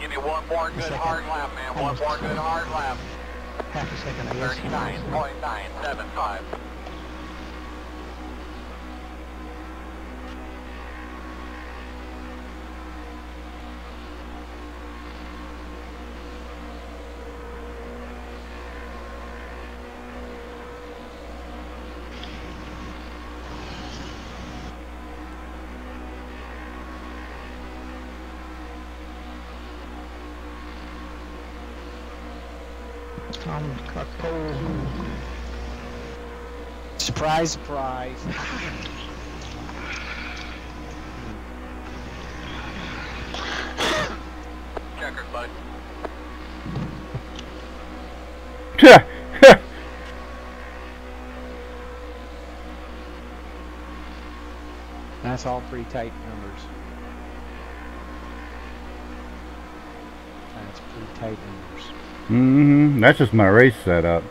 Give me one more good hard lap, man. One more good hard lap. half a second, I guess. 39.975. Cut pole. Surprise, surprise. Checkers, bud. That's all pretty tight numbers. That's pretty tight numbers. Mm-hmm. That's just my race setup.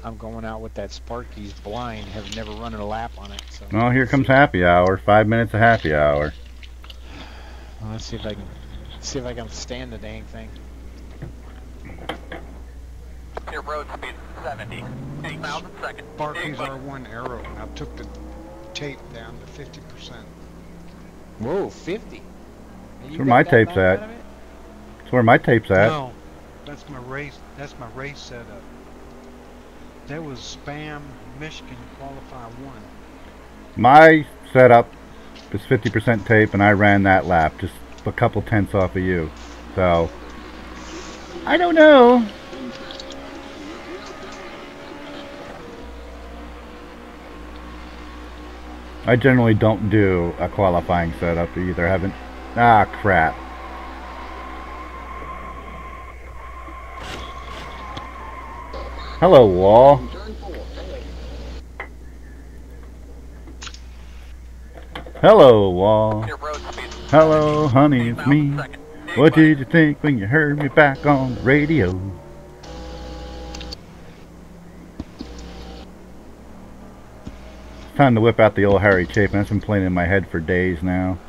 I'm going out with that Sparky's blind. Have never run a lap on it. So Oh, here comes happy hour. 5 minutes of happy hour. well, let's see if I can stand the dang thing. Your road speed 70. 8,000 seconds. Sparky's R1 arrow. I took the tape down to 50%. Whoa, 50. That's where my tape's at. That's where my tape's at. No, that's my race. That's my race setup. That was Spam Michigan Qualify 1. My setup It's 50% tape, and I ran that lap, just a couple tenths off of you. So, I don't know. I generally don't do a qualifying setup either. Haven't. Ah, crap. Hello, wall. Hello, wall. Hello, honey, it's me. What did you think when you heard me back on the radio? It's time to whip out the old Harry Chapin. That's been playing in my head for days now.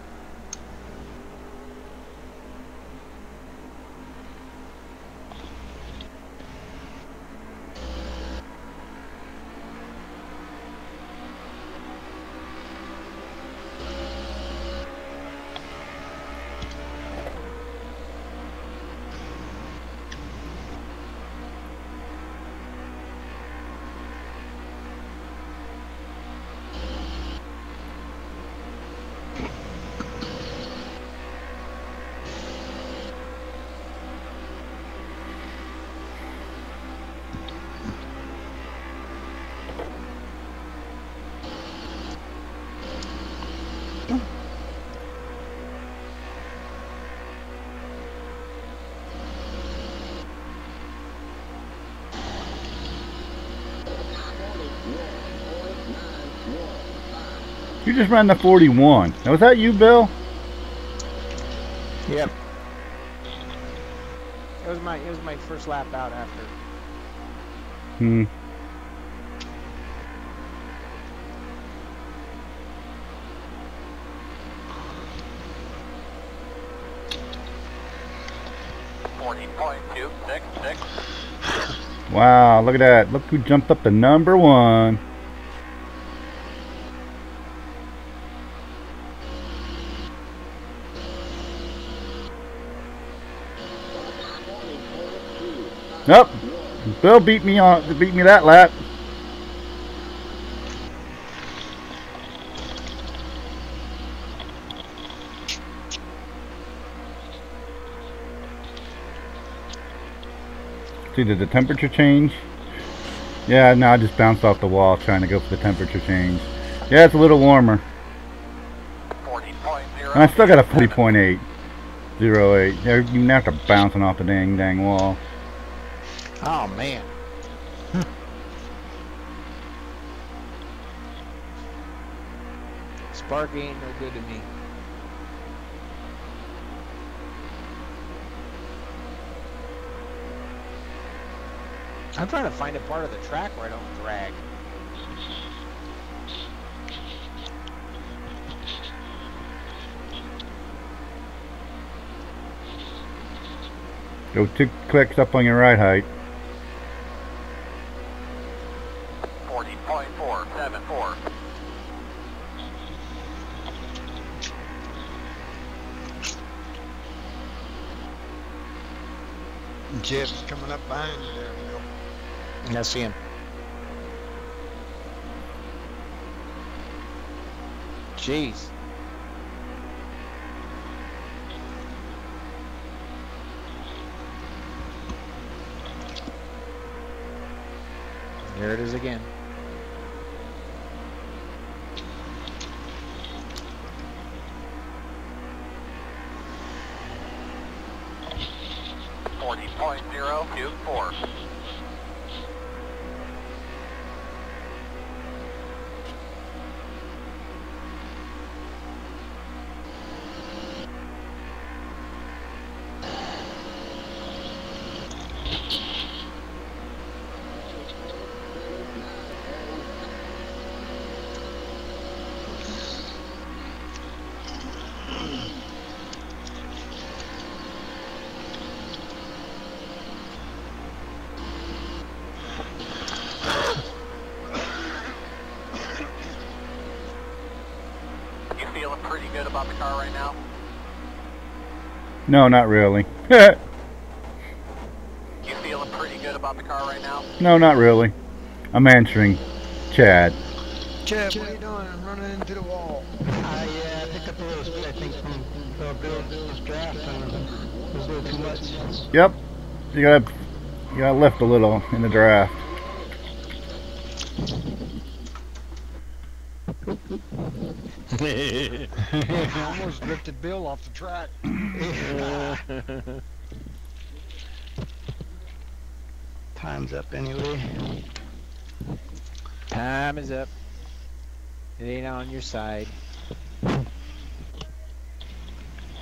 You just ran the 41. Now, was that you, Bill? Yep. It was my first lap out after. Hmm. Wow, look at that. Look who jumped up to #1. Nope. Bill beat me that lap. See, did the temperature change? Yeah, no, I just bounced off the wall trying to go for the temperature change. Yeah, it's a little warmer. 40.0. I still got a 40.8. 08. Yeah, you even have to bouncing off the dang wall. Oh man. Sparky ain't no good to me. I'm trying to find a part of the track where I don't drag. Go 2 clicks up on your right height. 40.474. Jeb's coming up behind you there, Bill. I see him. Jeez. There it is again. .024. Feeling pretty good about the car right now? No, not really. You feeling pretty good about the car right now? No, not really. I'm answering Chad. Jeb, what are you doing? I'm running into the wall. I picked up a little speed, I think, from Bill's draft, and it was a little too much. Yep. You gotta lift a little in the draft. Almost lifted Bill off the track. Time's up anyway. Time is up. It ain't on your side.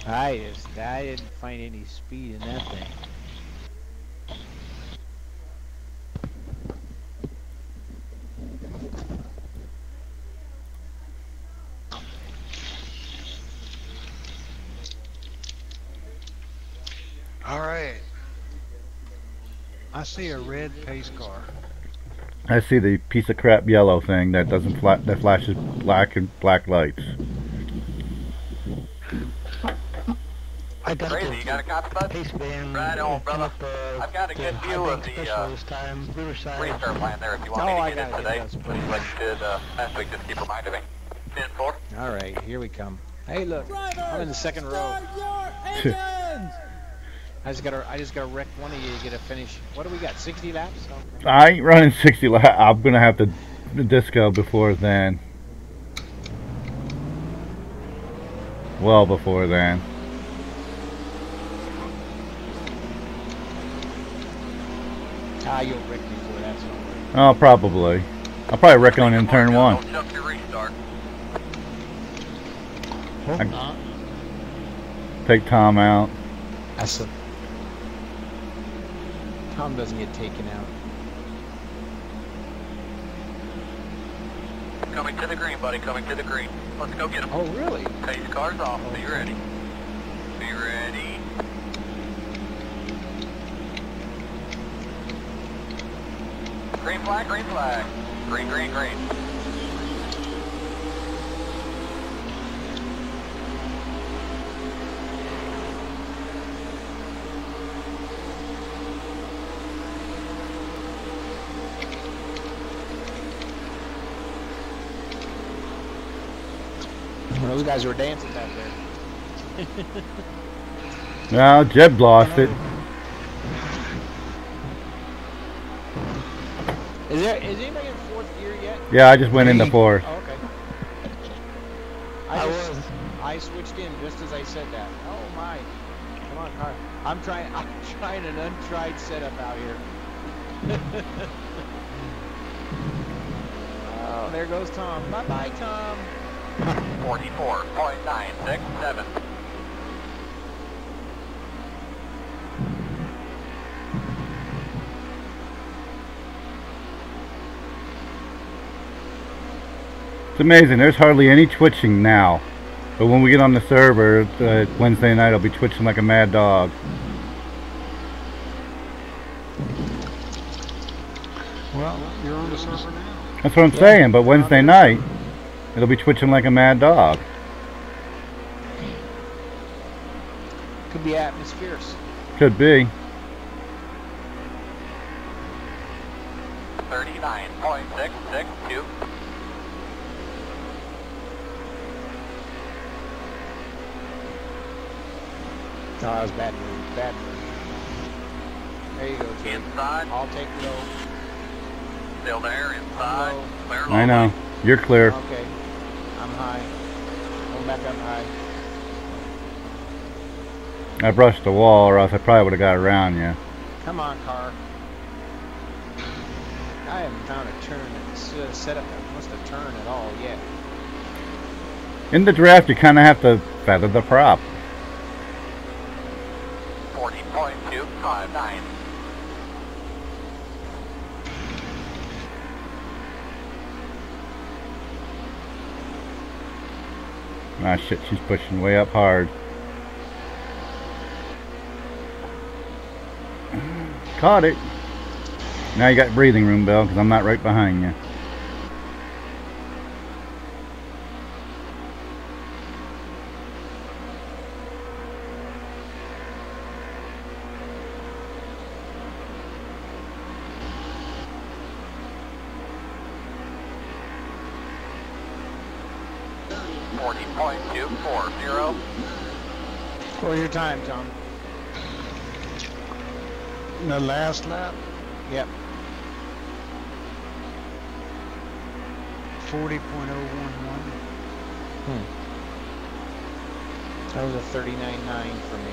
I didn't find any speed in that thing. All right. I see a red pace car. I see the piece of crap yellow thing that doesn't that flashes black lights. I got Crazy, you got a copy, bud? pace van. Right on, brother. Up, I've got a good view of the this time, Riverside. restart plan there if you want Oh, me I to get got in it. today. That's Please, like you did last week, just keep reminding me. 10-4. All right, here we come. Hey, look, I'm in the second row. I just gotta wreck one of you to get a finish. What do we got? 60 laps? Okay. I ain't running 60 laps. I'm gonna have to disco before then. Well before then. Ah, you'll wreck before that's over. Oh, probably. I'll probably wreck on in turn one. Don't jump your restart. Hope I- not. Take Tom out. That's a... Tom doesn't get taken out. Coming to the green, buddy. Coming to the green. Let's go get him. Oh, really? Take the cars off. Be ready. Be ready. Green flag, green flag. Green, green, green. Those guys were dancing back there. No, Jeb lost it. Is anybody in fourth gear yet? Yeah, I just went into fourth. Oh, okay. I switched in just as I said that. Oh my! Come on, car. I'm trying an untried setup out here. Oh, there goes Tom. Bye bye, Tom. 44.967. It's amazing. There's hardly any twitching now. But when we get on the server Wednesday night, I'll be twitching like a mad dog. Well, you're on the server now. That's what I'm saying. But Wednesday night, it'll be twitching like a mad dog. Could be atmospheres. Could be. 39.662. No, that was bad move. Bad move. There you go, Jim. Inside. I'll take low. Still there. Inside. Low. Clear I know. You're clear. Okay. I'm high. Going back up high. I brushed the wall, or else I probably would have got around you. Come on, car. I haven't found a turn that's set up that must have turned at all yet. In the draft, you kind of have to feather the prop. 40.259. Ah, shit, she's pushing way up hard. Caught it. Now you got breathing room, Bill, because I'm not right behind you. 40.240. What was your time, Tom? The last lap, Yep. 40.011. That was a 39.9 for me.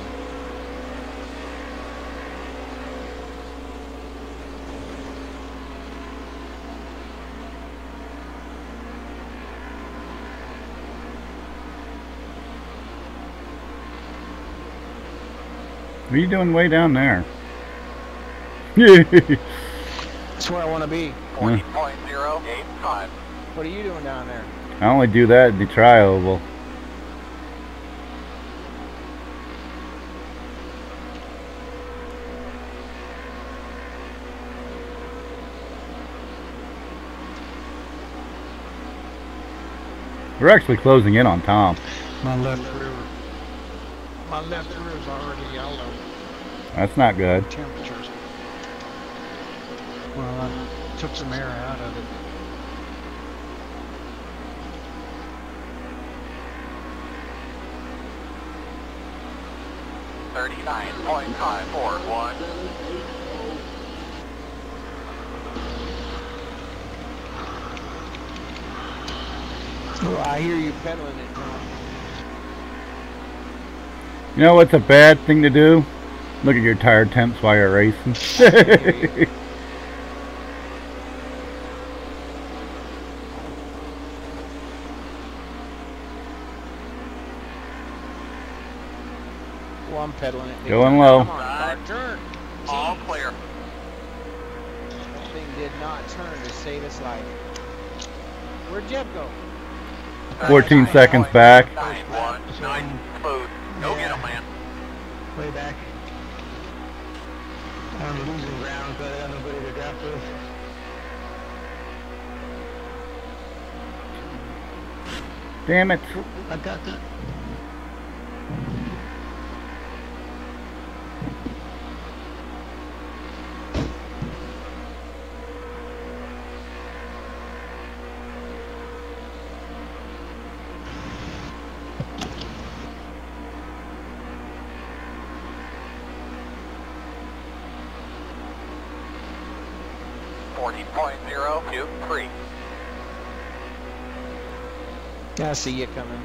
What are you doing way down there? Yeah. That's where I want to be. 40.085. What are you doing down there? I only do that in the tri-oval. We're actually closing in on Tom. My left rear is already yellow. That's not good. Temperatures. Well, I took some air out of it. $39.541. Oh, I hear you pedaling it, Tom. You know what's a bad thing to do? Look at your tire temps while you're racing. Well, I'm pedaling it. Going low. Come on, car, turn. All clear. That thing did not turn to save its life. Where'd Jeff go? 14 seconds back. 919. Smooth. Go get him, man. Way back. I'm losing ground, but I got nobody to draft with. Damn it. I got that. $40.023. I see you coming.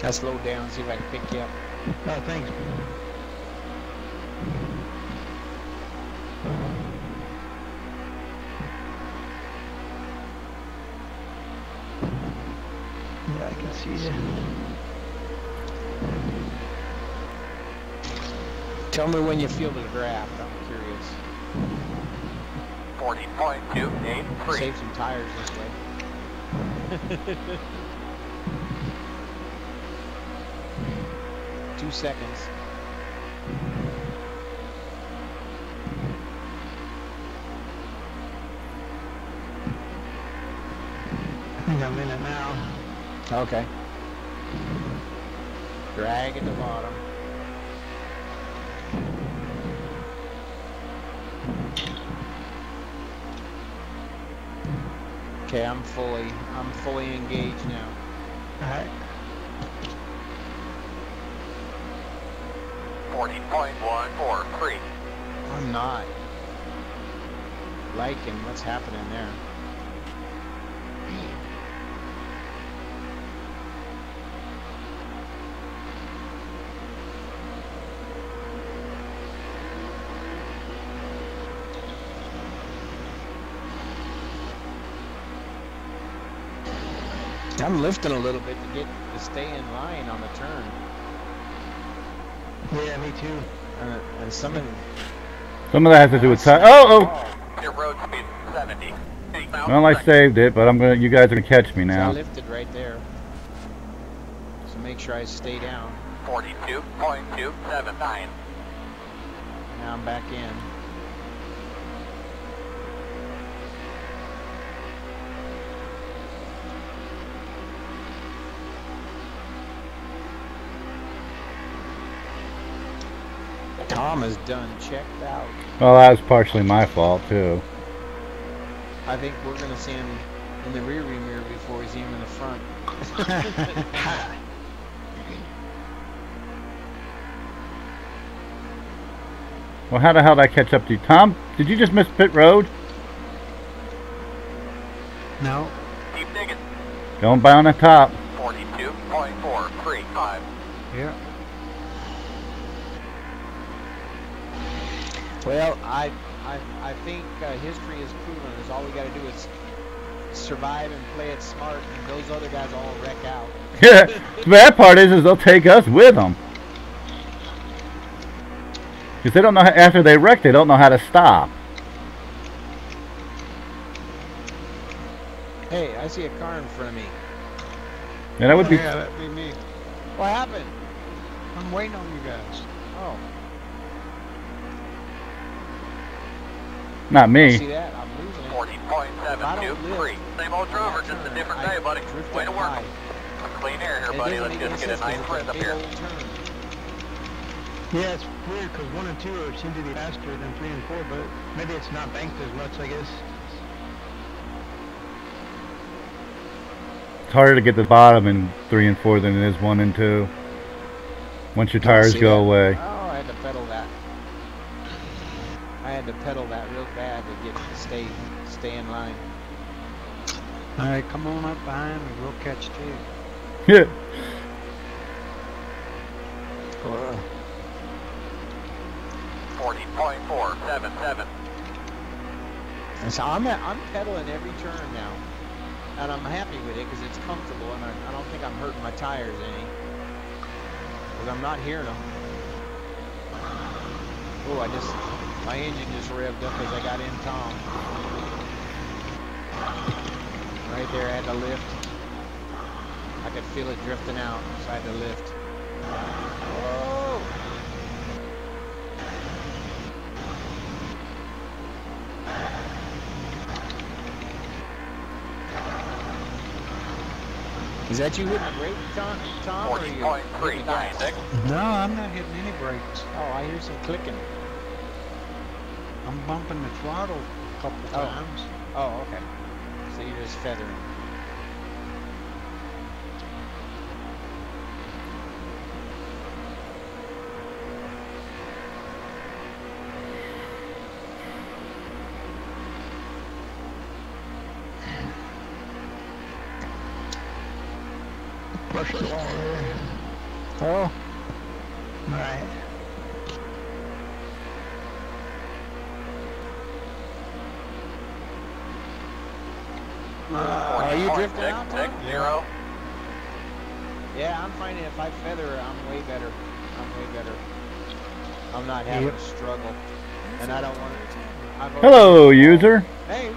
I'll slow down, see if I can pick you up. Oh, thanks. Yeah, I can see you. Tell me when you feel the draft, I'm curious. 40.283. Save some tires this way. 2 seconds. I think I'm in it now. Okay. Drag at the bottom. Okay, I'm fully engaged now. Alright. 40.143. I'm not liking what's happening there. I'm lifting a little bit to stay in line on the turn. Yeah, me too. And some of Some of that has to do with time. Oh! Your road speed 70. Well, I saved it, but you guys are gonna catch me So I now. lifted right there. So make sure I stay down. 42.279. Now I'm back in. Tom is done checked out. Well, that was partially my fault too. I think we're gonna see him in the rearview mirror before we see him in the front. Well, how the hell did I catch up to you? Tom, did you just miss pit road? No. Keep digging. Going by on the top. 42.435. Yeah. Well, I think history is proven is all we got to do is survive and play it smart, and those other guys all wreck out. Yeah. The bad part is they'll take us with them. Because they don't know, after they wreck, they don't know how to stop. Hey, I see a car in front of me. And that would be... Yeah, that'd be me. What happened? I'm waiting on you guys. Oh, Not me. see that? I'm losing it. 40.723. Same old Drover, just a different day, buddy. Way to work. Some clean air here, buddy. Let's just get a nice rip up here. Yeah, it's weird because 1 and 2 seem to be faster than 3 and 4, but maybe it's not banked as much, I guess. It's harder to get to the bottom in 3 and 4 than it is 1 and 2. Once your tires go away. Oh, I had to pedal that. I had to pedal that real bad to get to stay in line. All right, come on up behind me. We'll catch Tigg. Yeah. 40.477. And so I'm pedaling every turn now, and I'm happy with it because it's comfortable, and I don't think I'm hurting my tires any, because I'm not hearing them. Oh, my engine just revved up as I got in Tom. Right there, I had to lift. I could feel it drifting out, so I had to lift. Whoa! Is that you hitting the brake, Tom? Or are you hitting the gas? 40.396. No, I'm not hitting any brakes. Oh, I hear some clicking. I'm bumping the throttle a couple times. Oh, okay. So you're just feathering. Brush it along there. Oh. Alright. Are you drifting out, Tom? 0. Yeah, I'm finding if I feather, I'm way better. I'm not having to struggle. And I don't want to... Hello, user. Hey,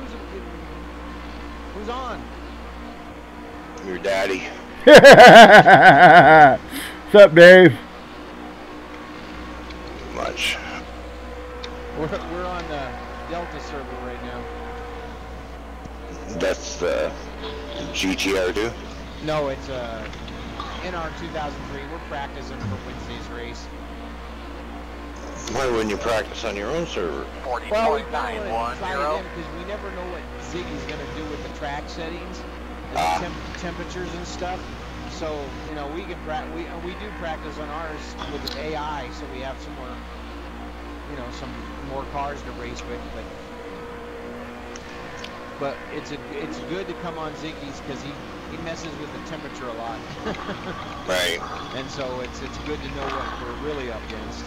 who's on? Your daddy. What's up, Dave? Much. We're on the Delta server right now. That's the GTR2. No, it's NR 2003. We're practicing for Wednesday's race. Why wouldn't you practice on your own server? Well, we try it 40.910. in because we never know what Ziggy's going to do with the track settings and the temperatures and stuff. So, you know, we do practice on ours with the AI, so we have some more, you know, some more cars to race with. But it's good to come on Ziggy's because he messes with the temperature a lot. Right. And so it's good to know what we're really up against.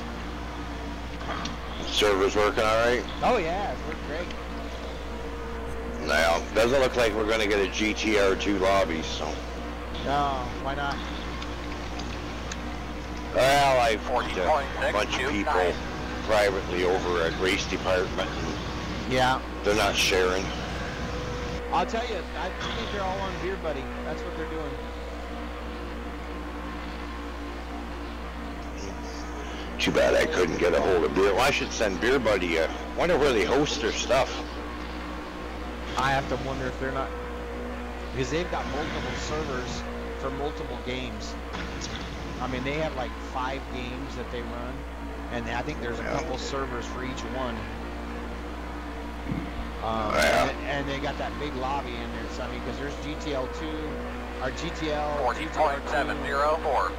Server's working alright? Oh yeah, it's worked great. Now, doesn't look like we're going to get a GTR2 lobby, so... No, why not? Well, I've a 40.629. bunch of people privately over at race department, and Yeah. they're not sharing. I'll tell you, I think they're all on Beer Buddy. That's what they're doing. Too bad I couldn't get a hold of Beer. Well, I should send Beer Buddy a... wonder where they host their stuff. I have to wonder if they're not... Because they've got multiple servers for multiple games. I mean, they have like 5 games that they run, and I think there's a couple servers for each one. And they got that big lobby in there, so I mean, because there's GTL2, or GTL 40.704,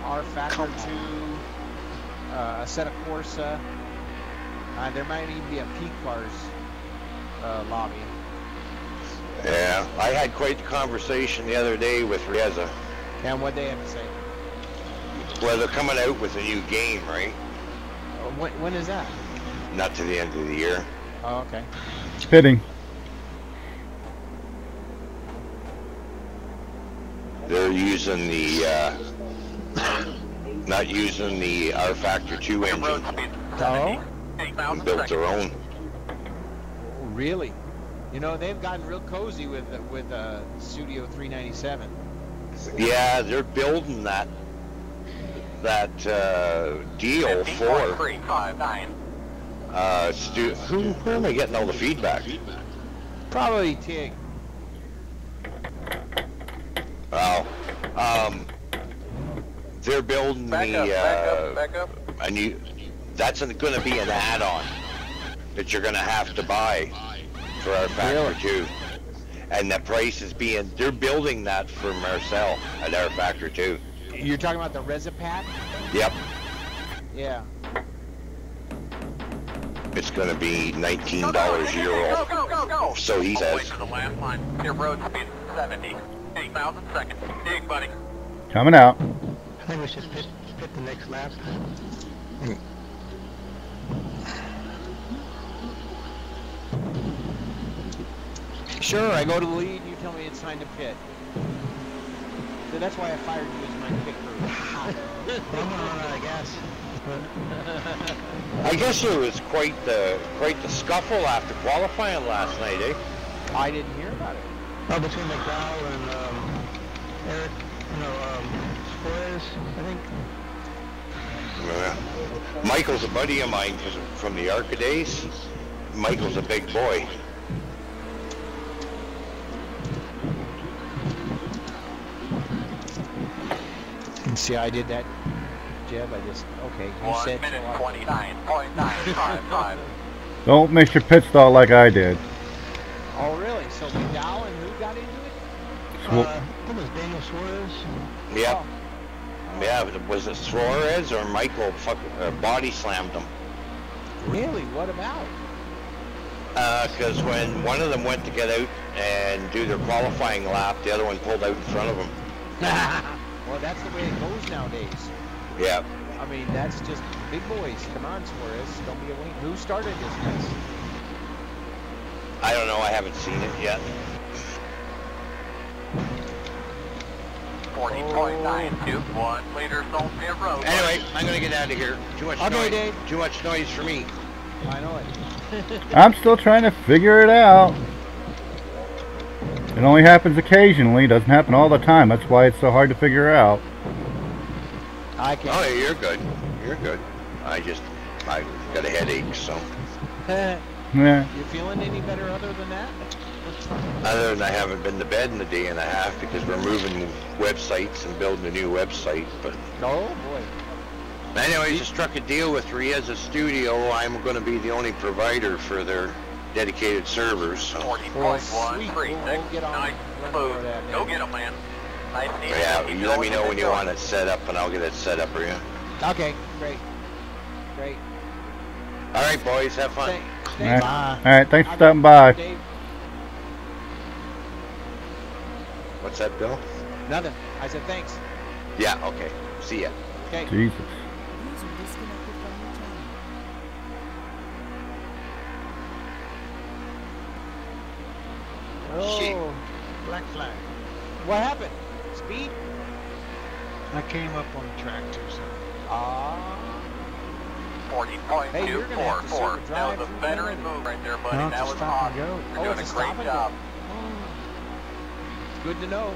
rFactor 2, a set of Corsa. There might even be a P Cars lobby. Yeah, I had quite the conversation the other day with Reza. And what they have to say? Well, they're coming out with a new game, right? When is that? Not to the end of the year. Oh, okay. Fitting. They're using the, not using the rFactor 2 engine. Oh? And built their own. Oh, really? You know, they've gotten real cozy with Studio 397. Yeah, they're building that deal for. Who am I getting all the feedback? Probably Tigg. Oh, they're building back up. a new. That's going to be an add-on that you're going to have to buy for rFactor 2, and the price is being. They're building that for Marcel at rFactor 2. You're talking about the ResiPad? Yep. Yeah. It's going to be $19 euro. Go. So he says. To the last line. Your road speed 70. 8,000 seconds. Dig, buddy. Coming out. I think we should pit the next lap. Sure, I go to the lead, you tell me it's time to pit. So that's why I fired you as my pit crew. I guess. I guess there was quite the scuffle after qualifying last night, eh? I didn't hear about it. Oh, between McDowell and Eric, Suarez, I think. Michael's a buddy of mine from the Arca days. Michael's a big boy. See, I did that, Jeb. I just, okay, you 1 said minute 29.955. Don't miss your pit stall like I did. Oh, really? So McDowell and who got into it? I think it was Daniel Suarez. Yep. Oh. Yeah, was it Suarez or Michael body slammed him? Really? What about? Because when one of them went to get out and do their qualifying lap, the other one pulled out in front of him. Well, that's the way it goes nowadays. Yeah. I mean, that's just big boys. Come on, Suarez. Don't be a wing. Who started this mess? I don't know. I haven't seen it yet. 40.921 liters on pit road. Anyway, I'm gonna get out of here. Too much noise. Dave. Too much noise for me. I know it. I'm still trying to figure it out. It only happens occasionally. It doesn't happen all the time. That's why it's so hard to figure out. I can't. Oh, you're good. You're good. I got a headache, so. Yeah. You feeling any better other than that? Other than I haven't been to bed in a day and a half because we're moving websites and building a new website. But oh boy. anyways, I struck a deal with Rieza Studio. I'm going to be the only provider for their dedicated servers. So. 40.136. We'll get on. Nice smooth. Go get them, man. Nice and easy. Yeah, Keep you let me going know as when they you go. want it set up, and I'll get it set up for you. Okay, great. Great. All right, boys, have fun. Thanks. All right, thanks for stopping by. Dave. What's that, Bill? Nothing. I said thanks. Yeah, okay. See ya. Okay. Jesus. Shit. Oh, Black flag. what happened? Speed? I came up on the track too, so. Ah. 40.244. Hey, you're gonna have to sort of That was drive a through veteran there. move right there, buddy. No, That it's a was stop and awesome. go. You're Oh, doing a it's a great stop and job. Good to know.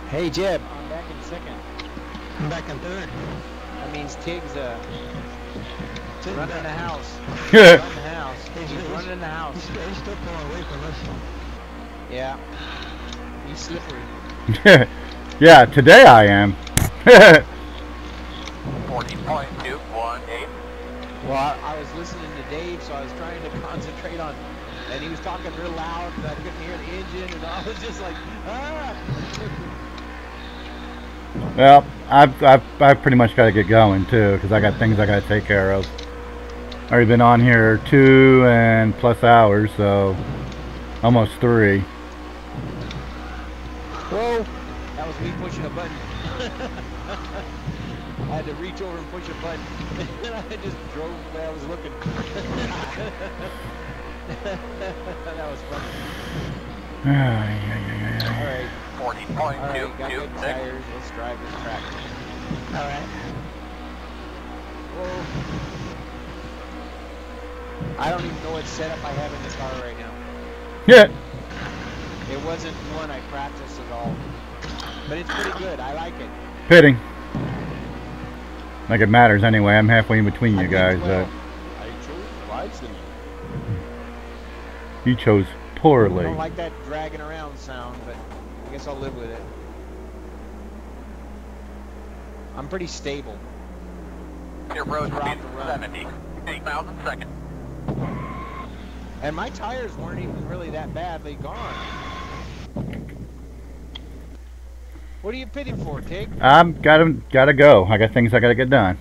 Hey Jeb, I'm back in second. I'm back in third. I'm means Tigg's running the house. Yeah. Running the house. He's running the house. He's still pulling away from us. Yeah. He's slippery. Yeah, today I am. 40.218. Well, I was listening to Dave, so I was trying to concentrate on, and he was talking real loud, and I couldn't hear the engine, and I was just like, ah! Well, I've pretty much got to get going too, because I got things I got to take care of. Already been on here 2+ hours, so almost 3. Whoa! That was me pushing a button. I had to reach over and push a button, and I just drove where I was looking. That was funny. Alright. 40.226. Alright, got good tires. Let's drive this tractor. Alright. Whoa. I don't even know what setup I have in this car right now. Yeah. It wasn't one I practiced at all. But it's pretty good. I like it. Pitting. Like it matters anyway. I'm halfway in between you guys. Well. I chose wisely. You chose I poorly. don't like that dragging around sound, but I guess I'll live with it. I'm pretty stable. Your road Drop speed the run. 70. 8,000 seconds. And my tires weren't even really that badly gone. What are you pitting for, Tigg? Gotta go. I got things I gotta get done.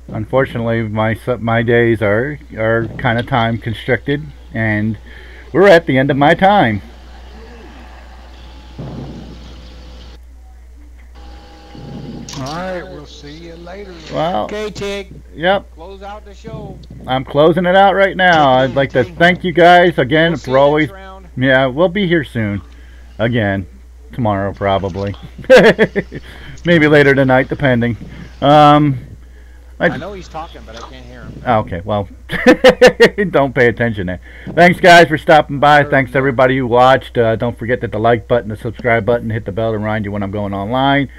Unfortunately, my days are kind of time constricted, and we're at the end of my time. Alright, we'll see you later. Well, Okay, Tigg. yep. Close out the show. I'm closing it out right now. I'd like to thank you guys again We'll see for you always. next round. Yeah, we'll be here soon. Again, tomorrow probably. Maybe later tonight, depending. I know he's talking, but I can't hear him. Okay, well, don't pay attention there. Thanks, guys, for stopping by. Thanks to everybody who watched. Don't forget that the like button, the subscribe button, hit the bell to remind you when I'm going online.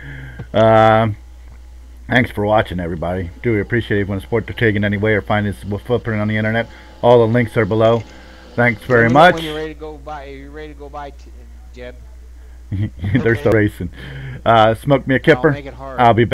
Thanks for watching, everybody. Do appreciate it if you want to support the Tigg in any way or find this footprint on the internet. All the links are below. Thanks very much. When you're ready to go by, Jeb. They're still racing. Smoke me a kipper. I'll make it hard. I'll be back.